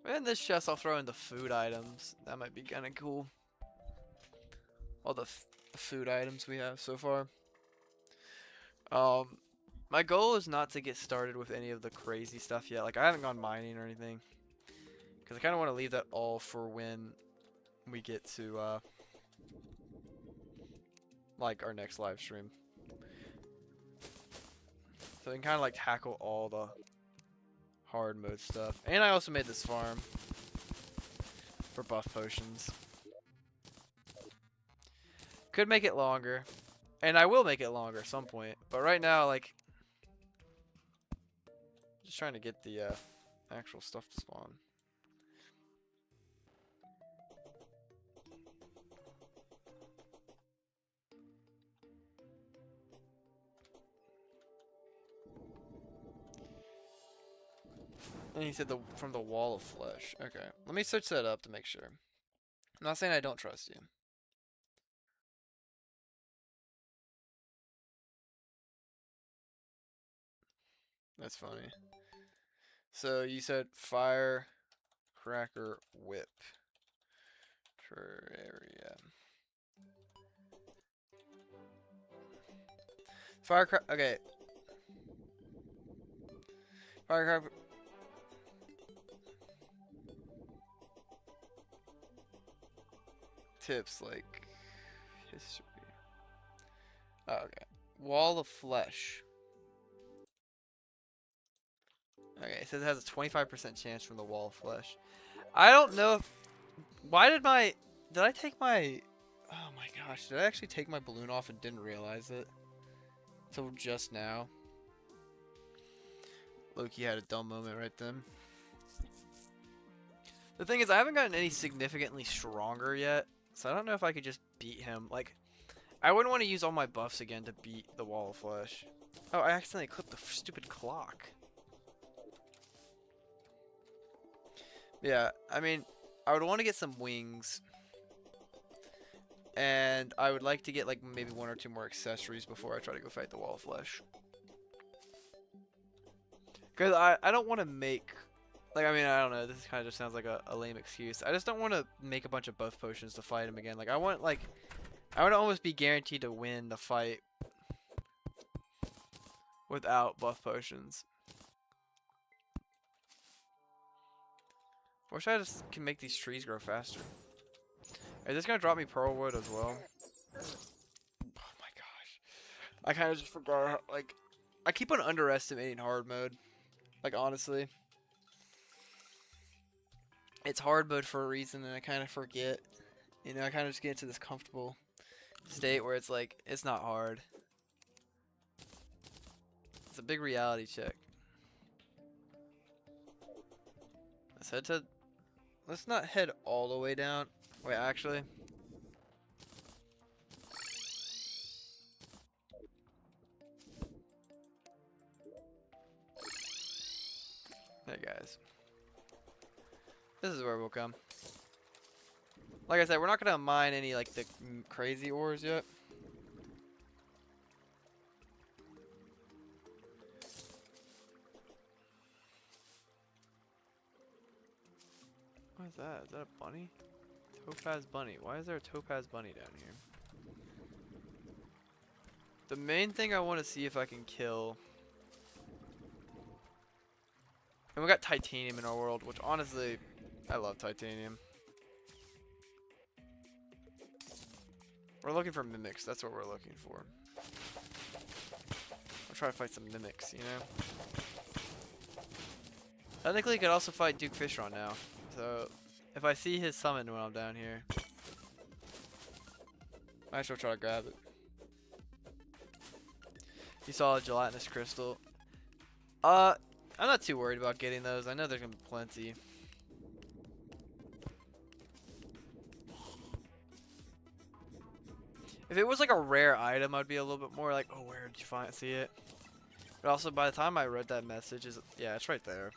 And this chest I'll throw in the food items. That might be kind of cool. All the food items we have so far. My goal is not to get started with any of the crazy stuff yet. Like, I haven't gone mining or anything. Because I kind of want to leave that all for when we get to, like, our next live stream. So we can kind of, like, tackle all the hard mode stuff. And I also made this farm for buff potions. Could make it longer. And I will make it longer at some point. But right now, like, just trying to get the actual stuff to spawn. And he said from the wall of flesh. Okay, let me search that up to make sure. I'm not saying I don't trust you. That's funny. So you said firecracker whip. Terraria. Firecracker. Okay. Firecracker. Tips like history. Oh, okay. Wall of flesh. Okay, it says it has a 25% chance from the wall of flesh. I don't know if... Why did I take my... Oh my gosh, did I actually take my balloon off and didn't realize it? Until just now. Loki had a dumb moment right then. The thing is, I haven't gotten any significantly stronger yet. So I don't know if I could just beat him. Like, I wouldn't want to use all my buffs again to beat the wall of flesh. Oh, I accidentally clipped the stupid clock. Yeah, I mean, I would want to get some wings. And I would like to get, like, maybe 1 or 2 more accessories before I try to go fight the wall of flesh. Because I don't want to make... Like, I mean, I don't know. This kind of just sounds like a lame excuse. I just don't want to make a bunch of buff potions to fight him again. Like, I want to almost be guaranteed to win the fight without buff potions. I wish I just can make these trees grow faster. Is this going to drop me pearl wood as well? Oh my gosh. I kind of just forgot. Like, I keep on underestimating hard mode. Like, honestly. It's hard mode for a reason, and I kind of forget. You know, I kind of just get into this comfortable state where it's like, it's not hard. It's a big reality check. Let's not head all the way down. Wait, actually. Hey guys. This is where we'll come. Like I said, we're not gonna mine any like the crazy ores yet. What is that? Is that a bunny? Topaz bunny. Why is there a topaz bunny down here? The main thing I want to see if I can kill And we got titanium in our world, which honestly, I love titanium. We're looking for mimics. That's what we're looking for. We'll try to fight some mimics, you know? Technically, you could also fight Duke Fishron now. So, if I see his summon when I'm down here, I might as well try to grab it. You saw a gelatinous crystal. I'm not too worried about getting those. I know there's gonna be plenty. If it was like a rare item, I'd be a little bit more like, oh, where did you see it? But also, by the time I read that message, yeah, it's right there.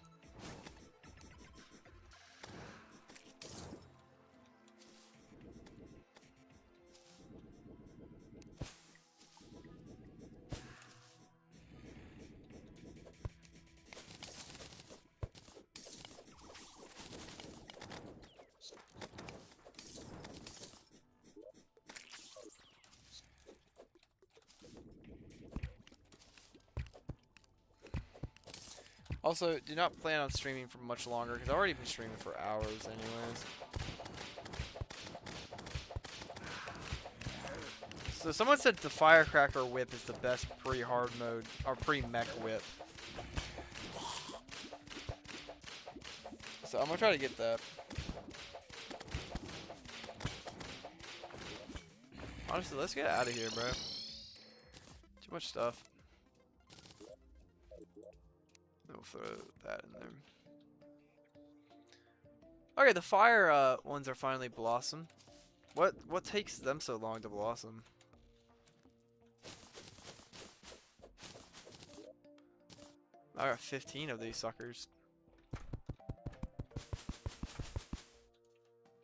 Also, do not plan on streaming for much longer, because I've already been streaming for hours anyways. So someone said the Firecracker Whip is the best pre-hard mode, or pre-mech whip. So I'm gonna try to get that. Honestly, let's get out of here, bro. Too much stuff. We'll throw that in there. Okay, the fire ones are finally blossom. What takes them so long to blossom? I got 15 of these suckers.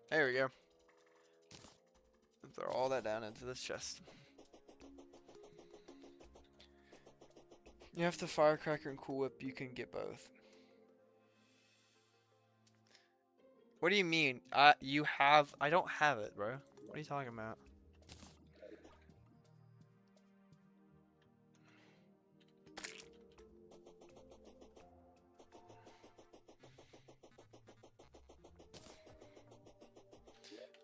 There we go. Throw all that down into this chest. You have the Firecracker and Cool Whip, you can get both. What do you mean? You have... I don't have it, bro. What are you talking about?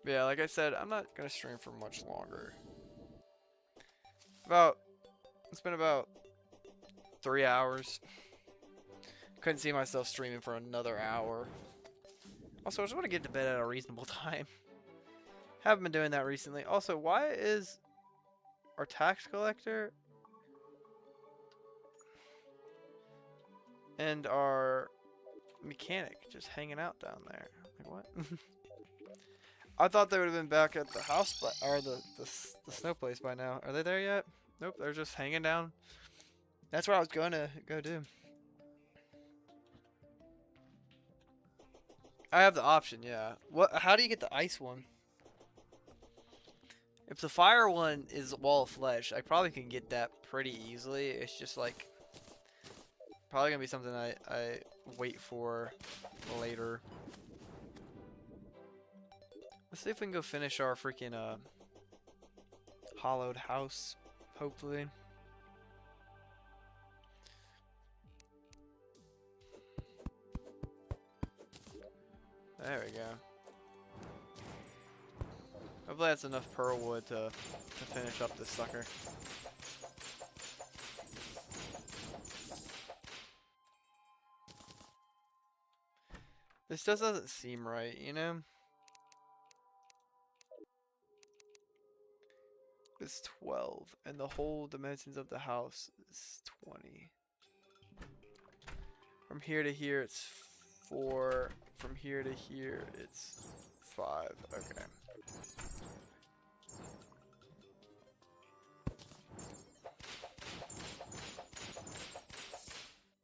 But yeah, like I said, I'm not gonna stream for much longer. It's been about 3 hours. Couldn't see myself streaming for another hour. Also, I just want to get to bed at a reasonable time. Haven't been doing that recently. Also, why is our tax collector and our mechanic just hanging out down there? Like, what? I thought they would have been back at the house, or the snow place by now. Are they there yet? Nope, they're just hanging down. That's what I was gonna go do. I have the option, yeah. How do you get the ice one? If the fire one is wall of flesh, I probably can get that pretty easily. It's just like probably gonna be something I wait for later. Let's see if we can go finish our freaking hollowed house, hopefully. There we go. Hopefully that's enough pearl wood to finish up this sucker. This just doesn't seem right, you know? It's 12, and the whole dimensions of the house is 20. From here to here, it's 4. From here to here, it's 5. Okay.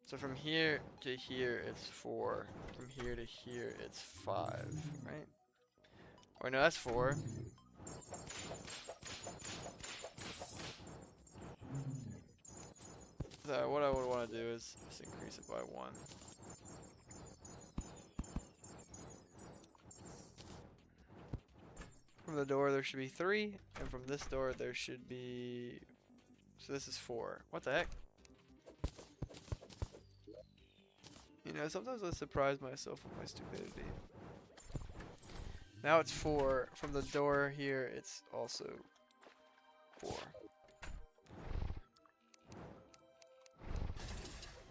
So from here to here, it's 4. From here to here, it's 5, right? Oh no, that's 4. So what I would want to do is just increase it by 1. From the door there should be 3, and from this door there should be... So this is 4. What the heck? You know, sometimes I surprise myself with my stupidity. Now it's 4. From the door here, it's also 4.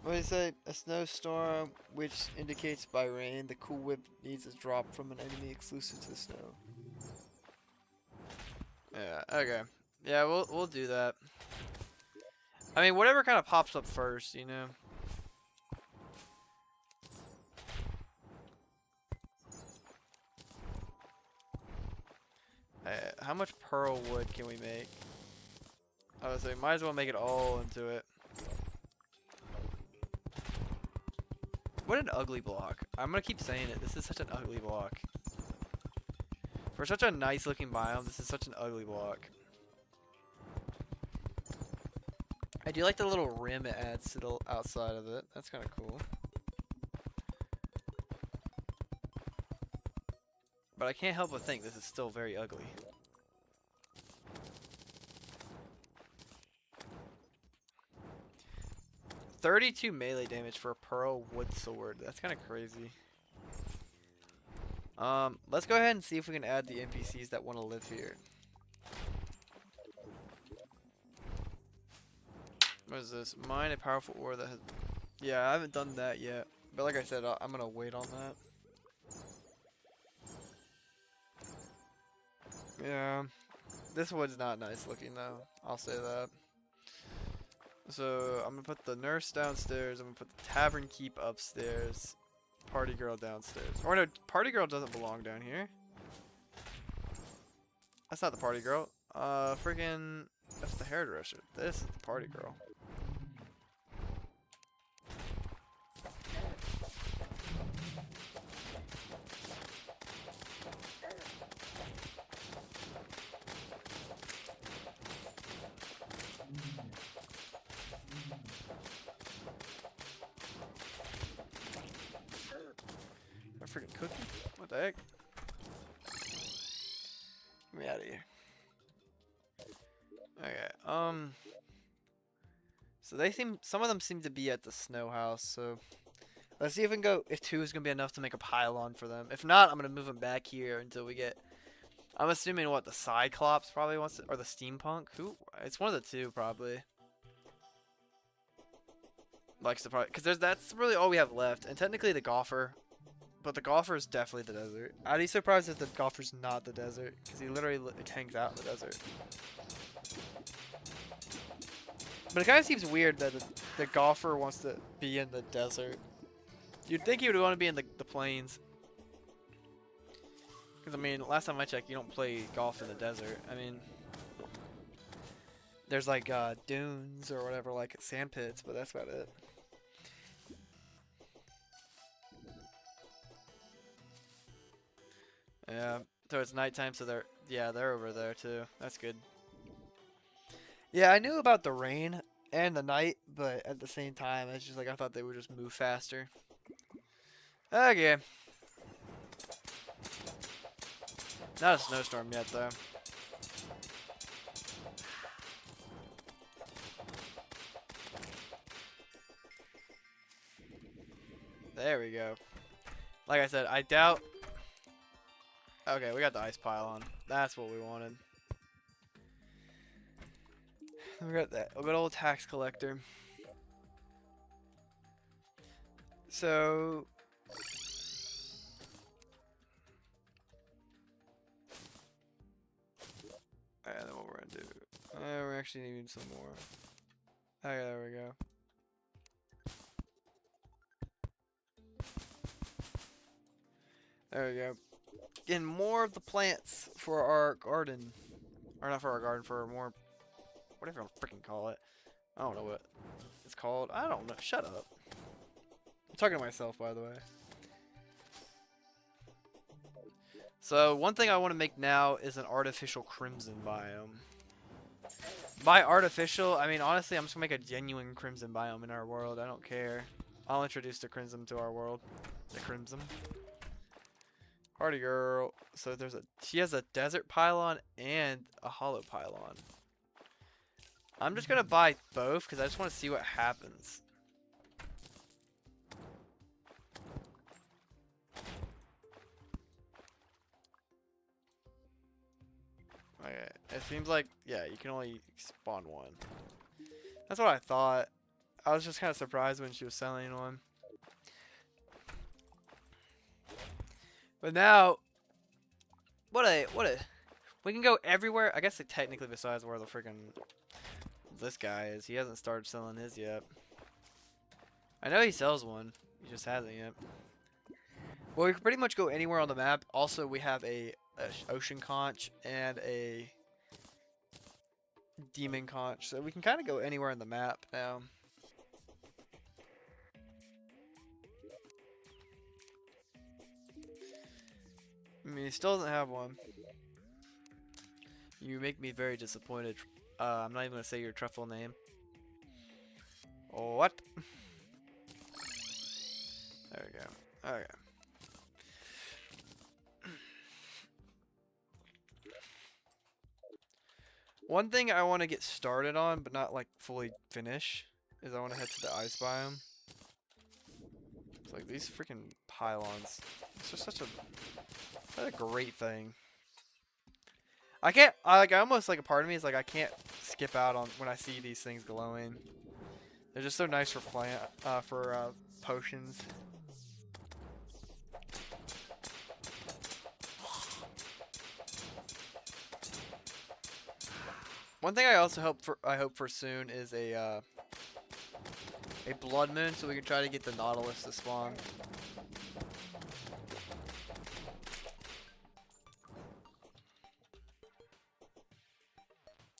What do you say? A snowstorm, which indicates by rain. The cool whip needs a drop from an enemy exclusive to the snow. Yeah, okay. Yeah, we'll do that. I mean, whatever kind of pops up first, you know? How much pearl wood can we make? I would say, might as well make it all into it. What an ugly block. I'm gonna keep saying it. This is such an ugly block. For such a nice looking biome, this is such an ugly block. I do like the little rim it adds to the outside of it. That's kind of cool. But I can't help but think this is still very ugly. $32 melee damage for a pearl wood sword. That's kind of crazy. Let's go ahead and see if we can add the NPCs that want to live here. What is this? Mine a powerful ore that has... Yeah, I haven't done that yet. But like I said, I'm gonna wait on that. Yeah. This wood's not nice looking though. I'll say that. So, I'm gonna put the nurse downstairs. I'm gonna put the tavern keep upstairs. Party girl downstairs. Or no, party girl doesn't belong down here. That's not the party girl. Friggin'... That's the hairdresser. This is the party girl. A freaking cookie? What the heck? Get me out of here. Okay, so some of them seem to be at the snow house, so let's see if we can go, if 2 is going to be enough to make a pylon for them. If not, I'm going to move them back here until we get, I'm assuming what, the Cyclops probably wants to, or the Steampunk? Who? It's one of the 2 probably. Likes to probably, because that's really all we have left, and technically the Golfer, but the Golfer is definitely the desert. I'd be surprised if the Golfer's not the desert, because he literally hangs out in the desert. But it kind of seems weird that the Golfer wants to be in the desert. You'd think he would want to be in the plains. Because, I mean, last time I checked, you don't play golf in the desert. I mean, there's like dunes or whatever, like sand pits, but that's about it. Yeah, so it's nighttime, so they're over there too. That's good. Yeah, I knew about the rain and the night, but at the same time, it's just like I thought they would just move faster. Okay. Not a snowstorm yet, though. There we go. Like I said, I doubt... Okay, we got the ice pylon. That's what we wanted. We got that. A good old tax collector. So... Alright, then what we're gonna do... we're actually needing some more. Okay, there we go. There we go. Getting more of the plants for our garden. Or not for our garden, for more... Whatever you freaking call it. I don't know what it's called. I don't know. Shut up. I'm talking to myself, by the way. So, one thing I want to make now is an artificial crimson biome. By artificial, I mean, honestly, I'm just going to make a genuine crimson biome in our world. I don't care. I'll introduce the crimson to our world. The crimson. Party girl. So, she has a desert pylon and a hollow pylon. I'm just going to buy both because I just want to see what happens. Okay. It seems like, yeah, you can only spawn one. That's what I thought. I was just kind of surprised when she was selling one. But now, we can go everywhere. I guess like, technically besides where the freaking this guy is. He hasn't started selling his yet. I know he sells one. He just hasn't yet. Well, we can pretty much go anywhere on the map. Also, we have a ocean conch and a demon conch, so we can kind of go anywhere on the map now. I mean, he still doesn't have one. You make me very disappointed. I'm not even gonna say your truffle name. What? There we go. Okay. One thing I want to get started on, but not like fully finish, is I want to head to the ice biome. It's like these freaking pylons. It's just such a great thing. I can't. I almost like a part of me is like I can't skip out on when I see these things glowing. They're just so nice for potions. One thing I also hope for soon is a blood moon, so we can try to get the Nautilus to spawn.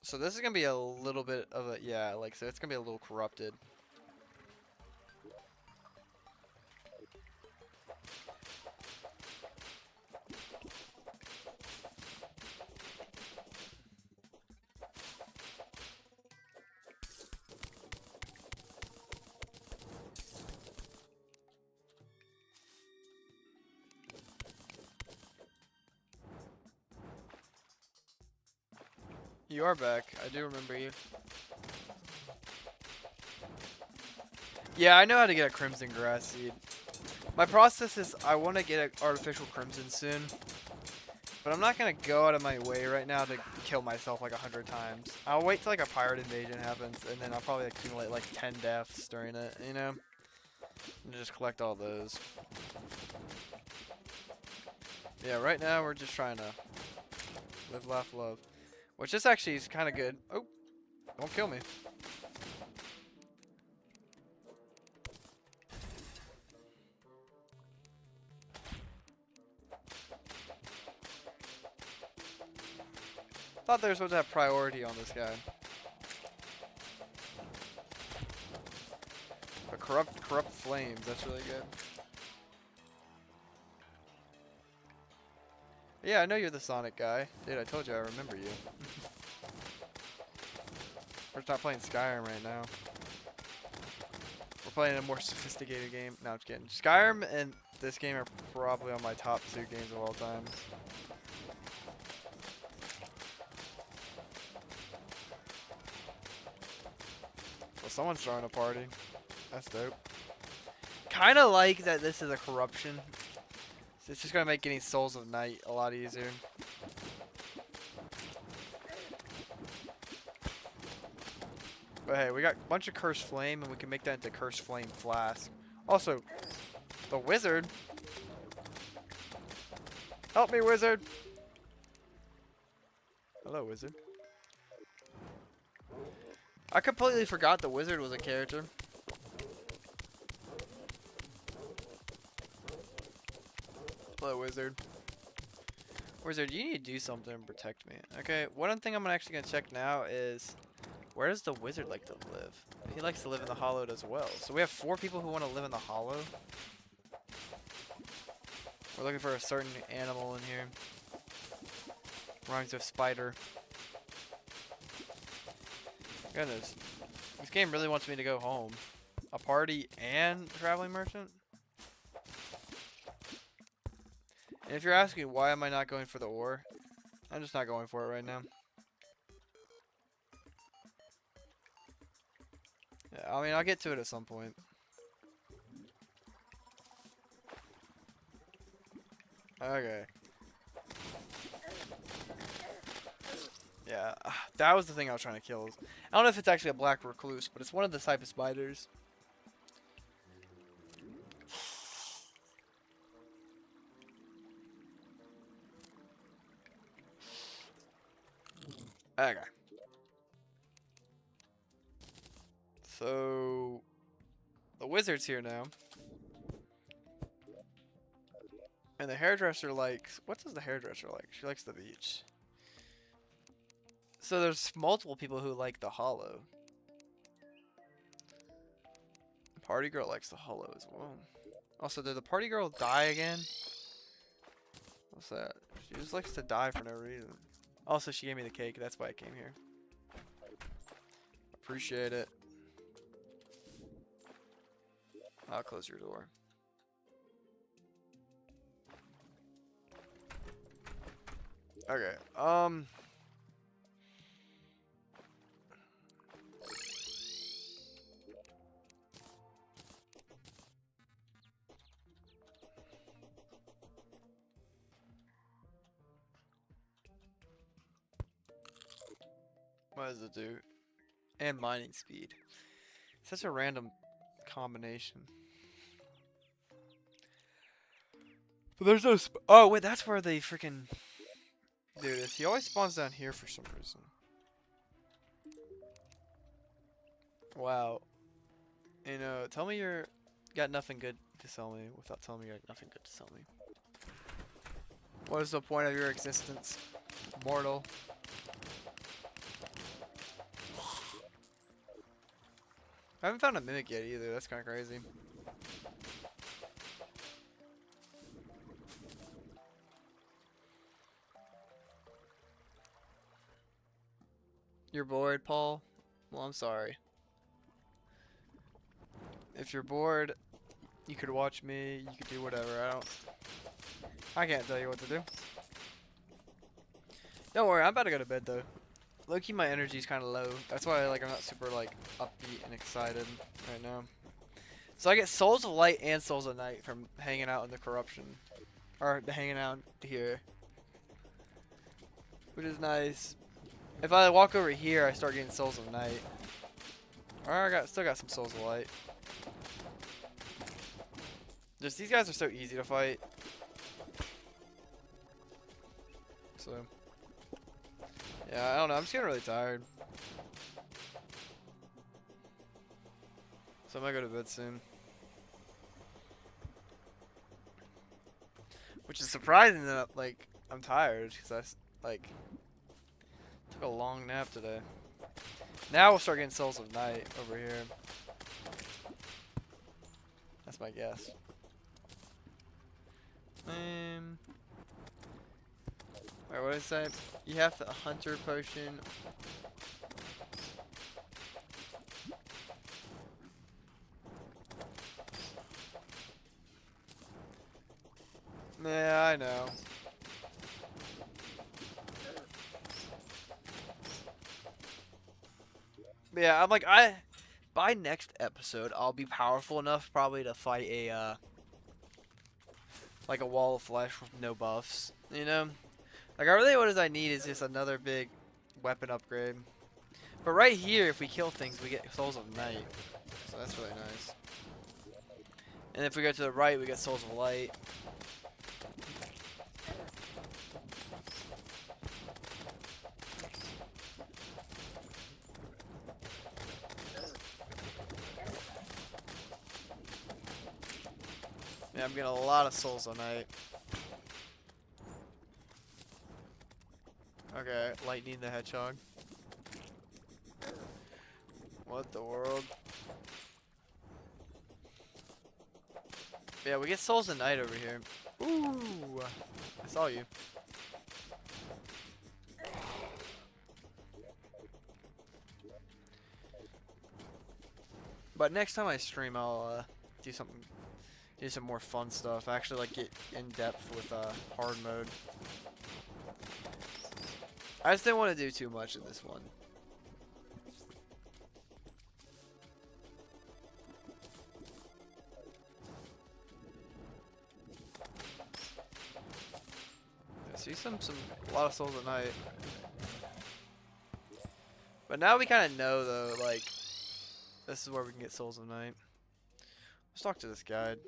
So this is gonna be a little bit of a so it's gonna be a little corrupted. You are back. I do remember you. Yeah, I know how to get a crimson grass seed. My process is I want to get an artificial crimson soon, but I'm not gonna go out of my way right now to kill myself like 100 times. I'll wait till like a pirate invasion happens, and then I'll probably accumulate like 10 deaths during it, you know, and just collect all those. Yeah, right now we're just trying to live, laugh, love. Which this actually is kind of good. Oh, don't kill me. Thought they were supposed to have priority on this guy. But corrupt flames, that's really good. Yeah, I know you're the Sonic guy. Dude, I told you I remember you. We're just not playing Skyrim right now. We're playing a more sophisticated game. No, I'm just kidding. Skyrim and this game are probably on my top 2 games of all time. Well, someone's throwing a party. That's dope. Kind of like that this is a corruption. So it's just going to make getting Souls of Night a lot easier. But hey, we got a bunch of Cursed Flame, and we can make that into Cursed Flame Flask. Also, the Wizard. Help me, Wizard. Hello, Wizard. I completely forgot the Wizard was a character. Hello, Wizard. Wizard, you need to do something and protect me. Okay, one thing I'm actually going to check now is, where does the Wizard like to live? He likes to live in the Hollowed as well. So we have 4 people who want to live in the Hollow. We're looking for a certain animal in here. Rhymes with spider. Goodness. This game really wants me to go home. A party and traveling merchant? And if you're asking why am I not going for the ore, I'm just not going for it right now. Yeah, I mean, I'll get to it at some point. Okay. Yeah, that was the thing I was trying to kill. I don't know if it's actually a black recluse, but it's one of the type of spiders. Okay. So the wizard's here now. And the hairdresser likes... What does the hairdresser like? She likes the beach. So there's multiple people who like the hollow. Party girl likes the hollow as well. Also, did the party girl die again? What's that? She just likes to die for no reason. Also, she gave me the cake. That's why I came here. Appreciate it. I'll close your door. Okay. What does it do? And mining speed. Such a random combination. But there's no oh, wait, that's where they freaking do this. He always spawns down here for some reason. Wow. You know, tell me you're got nothing good to sell me without telling me you got nothing good to sell me. What is the point of your existence, mortal? I haven't found a mimic yet either. That's kind of crazy. You're bored, Paul? Well, I'm sorry. If you're bored, you could watch me. You could do whatever. I can't tell you what to do. Don't worry. I'm about to go to bed though. Low-key, my energy's kind of low. That's why I'm not super upbeat and excited right now. So I get Souls of Light and Souls of Night from hanging out in the corruption, or hanging out here, which is nice. If I walk over here, I start getting Souls of Night. Or I still got some Souls of Light. Just these guys are so easy to fight. So yeah, I don't know. I'm just getting really tired. So I might go to bed soon. Which is surprising that I'm tired because I took a long nap today. Now we'll start getting Souls of Night over here. That's my guess. Wait, what did I say? You have a hunter potion. Yeah, I know. But yeah, I'm by next episode, I'll be powerful enough probably to fight a wall of flesh with no buffs, you know? What I need is just another big weapon upgrade. But right here, if we kill things, we get Souls of Night. So that's really nice. And if we go to the right, we get Souls of Light. Yeah, I'm getting a lot of Souls of Night. Okay, Lightning the Hedgehog. What the world? Yeah, we get Souls of Night over here. Ooh, I saw you. But next time I stream, I'll do some more fun stuff. Actually, get in depth with hard mode. I just didn't want to do too much in this one. I see a lot of Souls at Night. But now we kind of know though, like this is where we can get Souls of Night. Let's talk to this guide.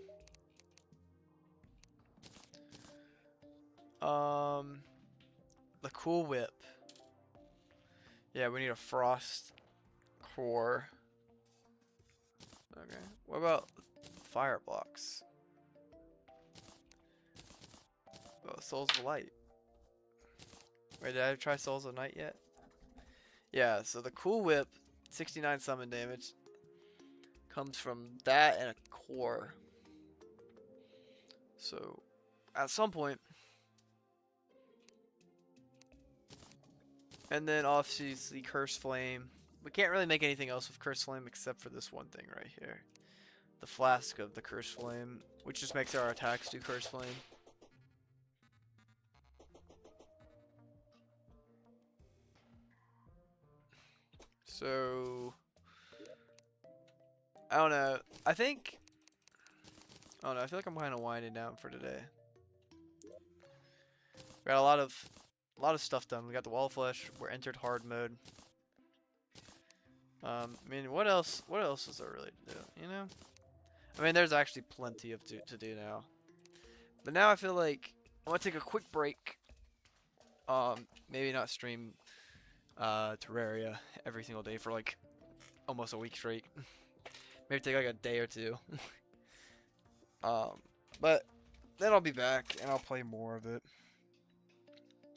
The cool whip. Yeah, we need a frost core. Okay. What about fire blocks? Oh, Souls of Light. Wait, did I try Souls of Night yet? Yeah, so the cool whip, 69 summon damage, comes from that and a core. So, at some point, and then obviously Curse Flame. We can't really make anything else with Curse Flame except for this one thing right here. The Flask of the Curse Flame, which just makes our attacks do Curse Flame. So, I don't know. I don't know. I feel like I'm kind of winding down for today. We got a lot of stuff done. We got the Wall of Flesh. We're entered hard mode. I mean, what else is there really to do? You know? I mean, there's actually plenty to do now. But now I feel like I want to take a quick break. Maybe not stream Terraria every single day for like almost a week straight. Maybe take like a day or two. But then I'll be back and I'll play more of it.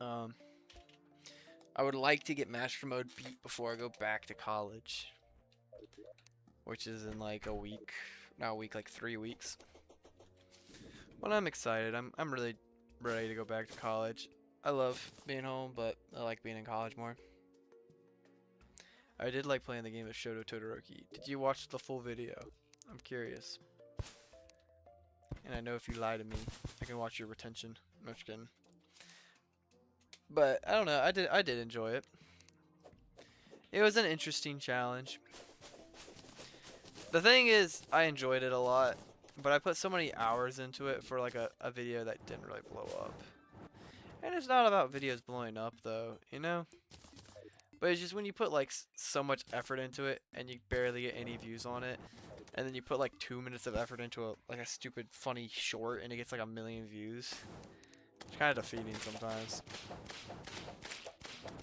I would like to get Master Mode beat before I go back to college, which is in like a week. Not a week, like 3 weeks. But I'm excited. I'm really ready to go back to college. I love being home, but I like being in college more. I did like playing the game of Shoto Todoroki. Did you watch the full video? I'm curious. And I know if you lie to me, I can watch your retention. I'm just kidding. But I don't know. I did enjoy it. It was an interesting challenge. The thing is, I enjoyed it a lot, but I put so many hours into it for like a video that didn't really blow up. And it's not about videos blowing up though, you know? But it's just when you put like so much effort into it and you barely get any views on it, and then you put like 2 minutes of effort into a stupid funny short and it gets like 1 million views. It's kind of defeating sometimes.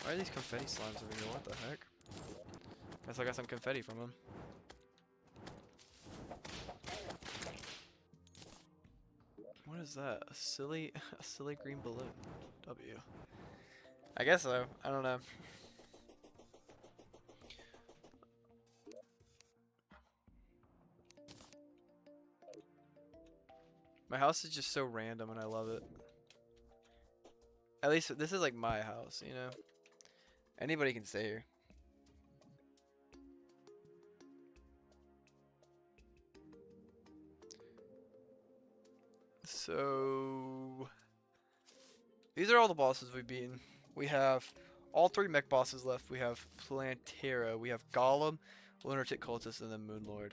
Why are these confetti slimes over here? What the heck? Guess I got some confetti from them. What is that? A silly green balloon. W. I guess so. I don't know. My house is just so random and I love it. At least this is like my house, you know? Anybody can stay here. So these are all the bosses we've beaten. We have all 3 mech bosses left. We have Plantera, we have Golem, Lunatic Cultist, and then Moonlord.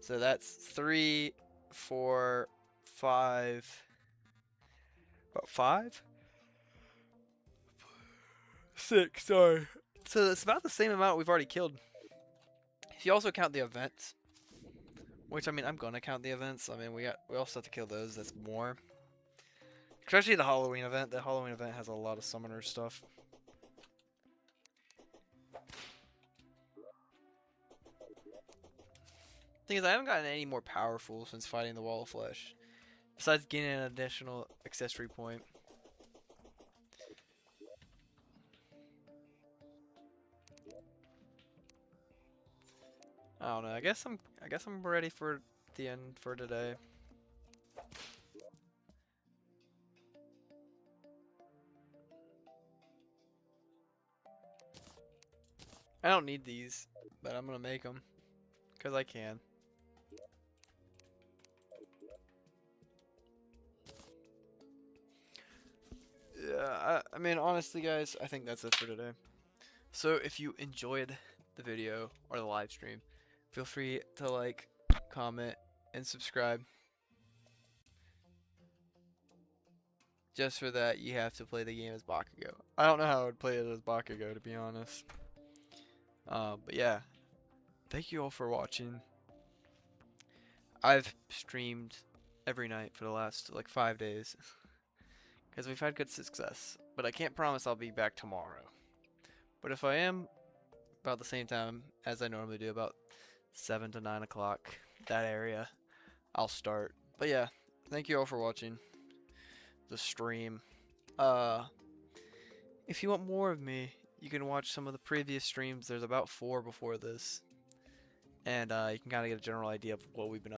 So that's 3, 4, 5. About 5? 6, sorry. So it's about the same amount we've already killed. If you also count the events, which I mean I'm gonna count the events. I mean we also have to kill those. That's more. Especially the Halloween event. The Halloween event has a lot of summoner stuff. Thing is, I haven't gotten any more powerful since fighting the Wall of Flesh. Besides getting an additional accessory point. I don't know. I guess I'm ready for the end for today. I don't need these, but I'm gonna make them because I can. Yeah, I mean, honestly, guys, I think that's it for today. So if you enjoyed the video or the live stream, feel free to like, comment, and subscribe. Just for that, you have to play the game as Bakugo. I don't know how I would play it as Bakugo, to be honest. But yeah, thank you all for watching. I've streamed every night for the last like 5 days because we've had good success. But I can't promise I'll be back tomorrow. But if I am, about the same time as I normally do, about 7 to 9 o'clock, that area, I'll start. But yeah, thank you all for watching the stream. If you want more of me, you can watch some of the previous streams. There's about 4 before this. And you can kind of get a general idea of what we've been up to.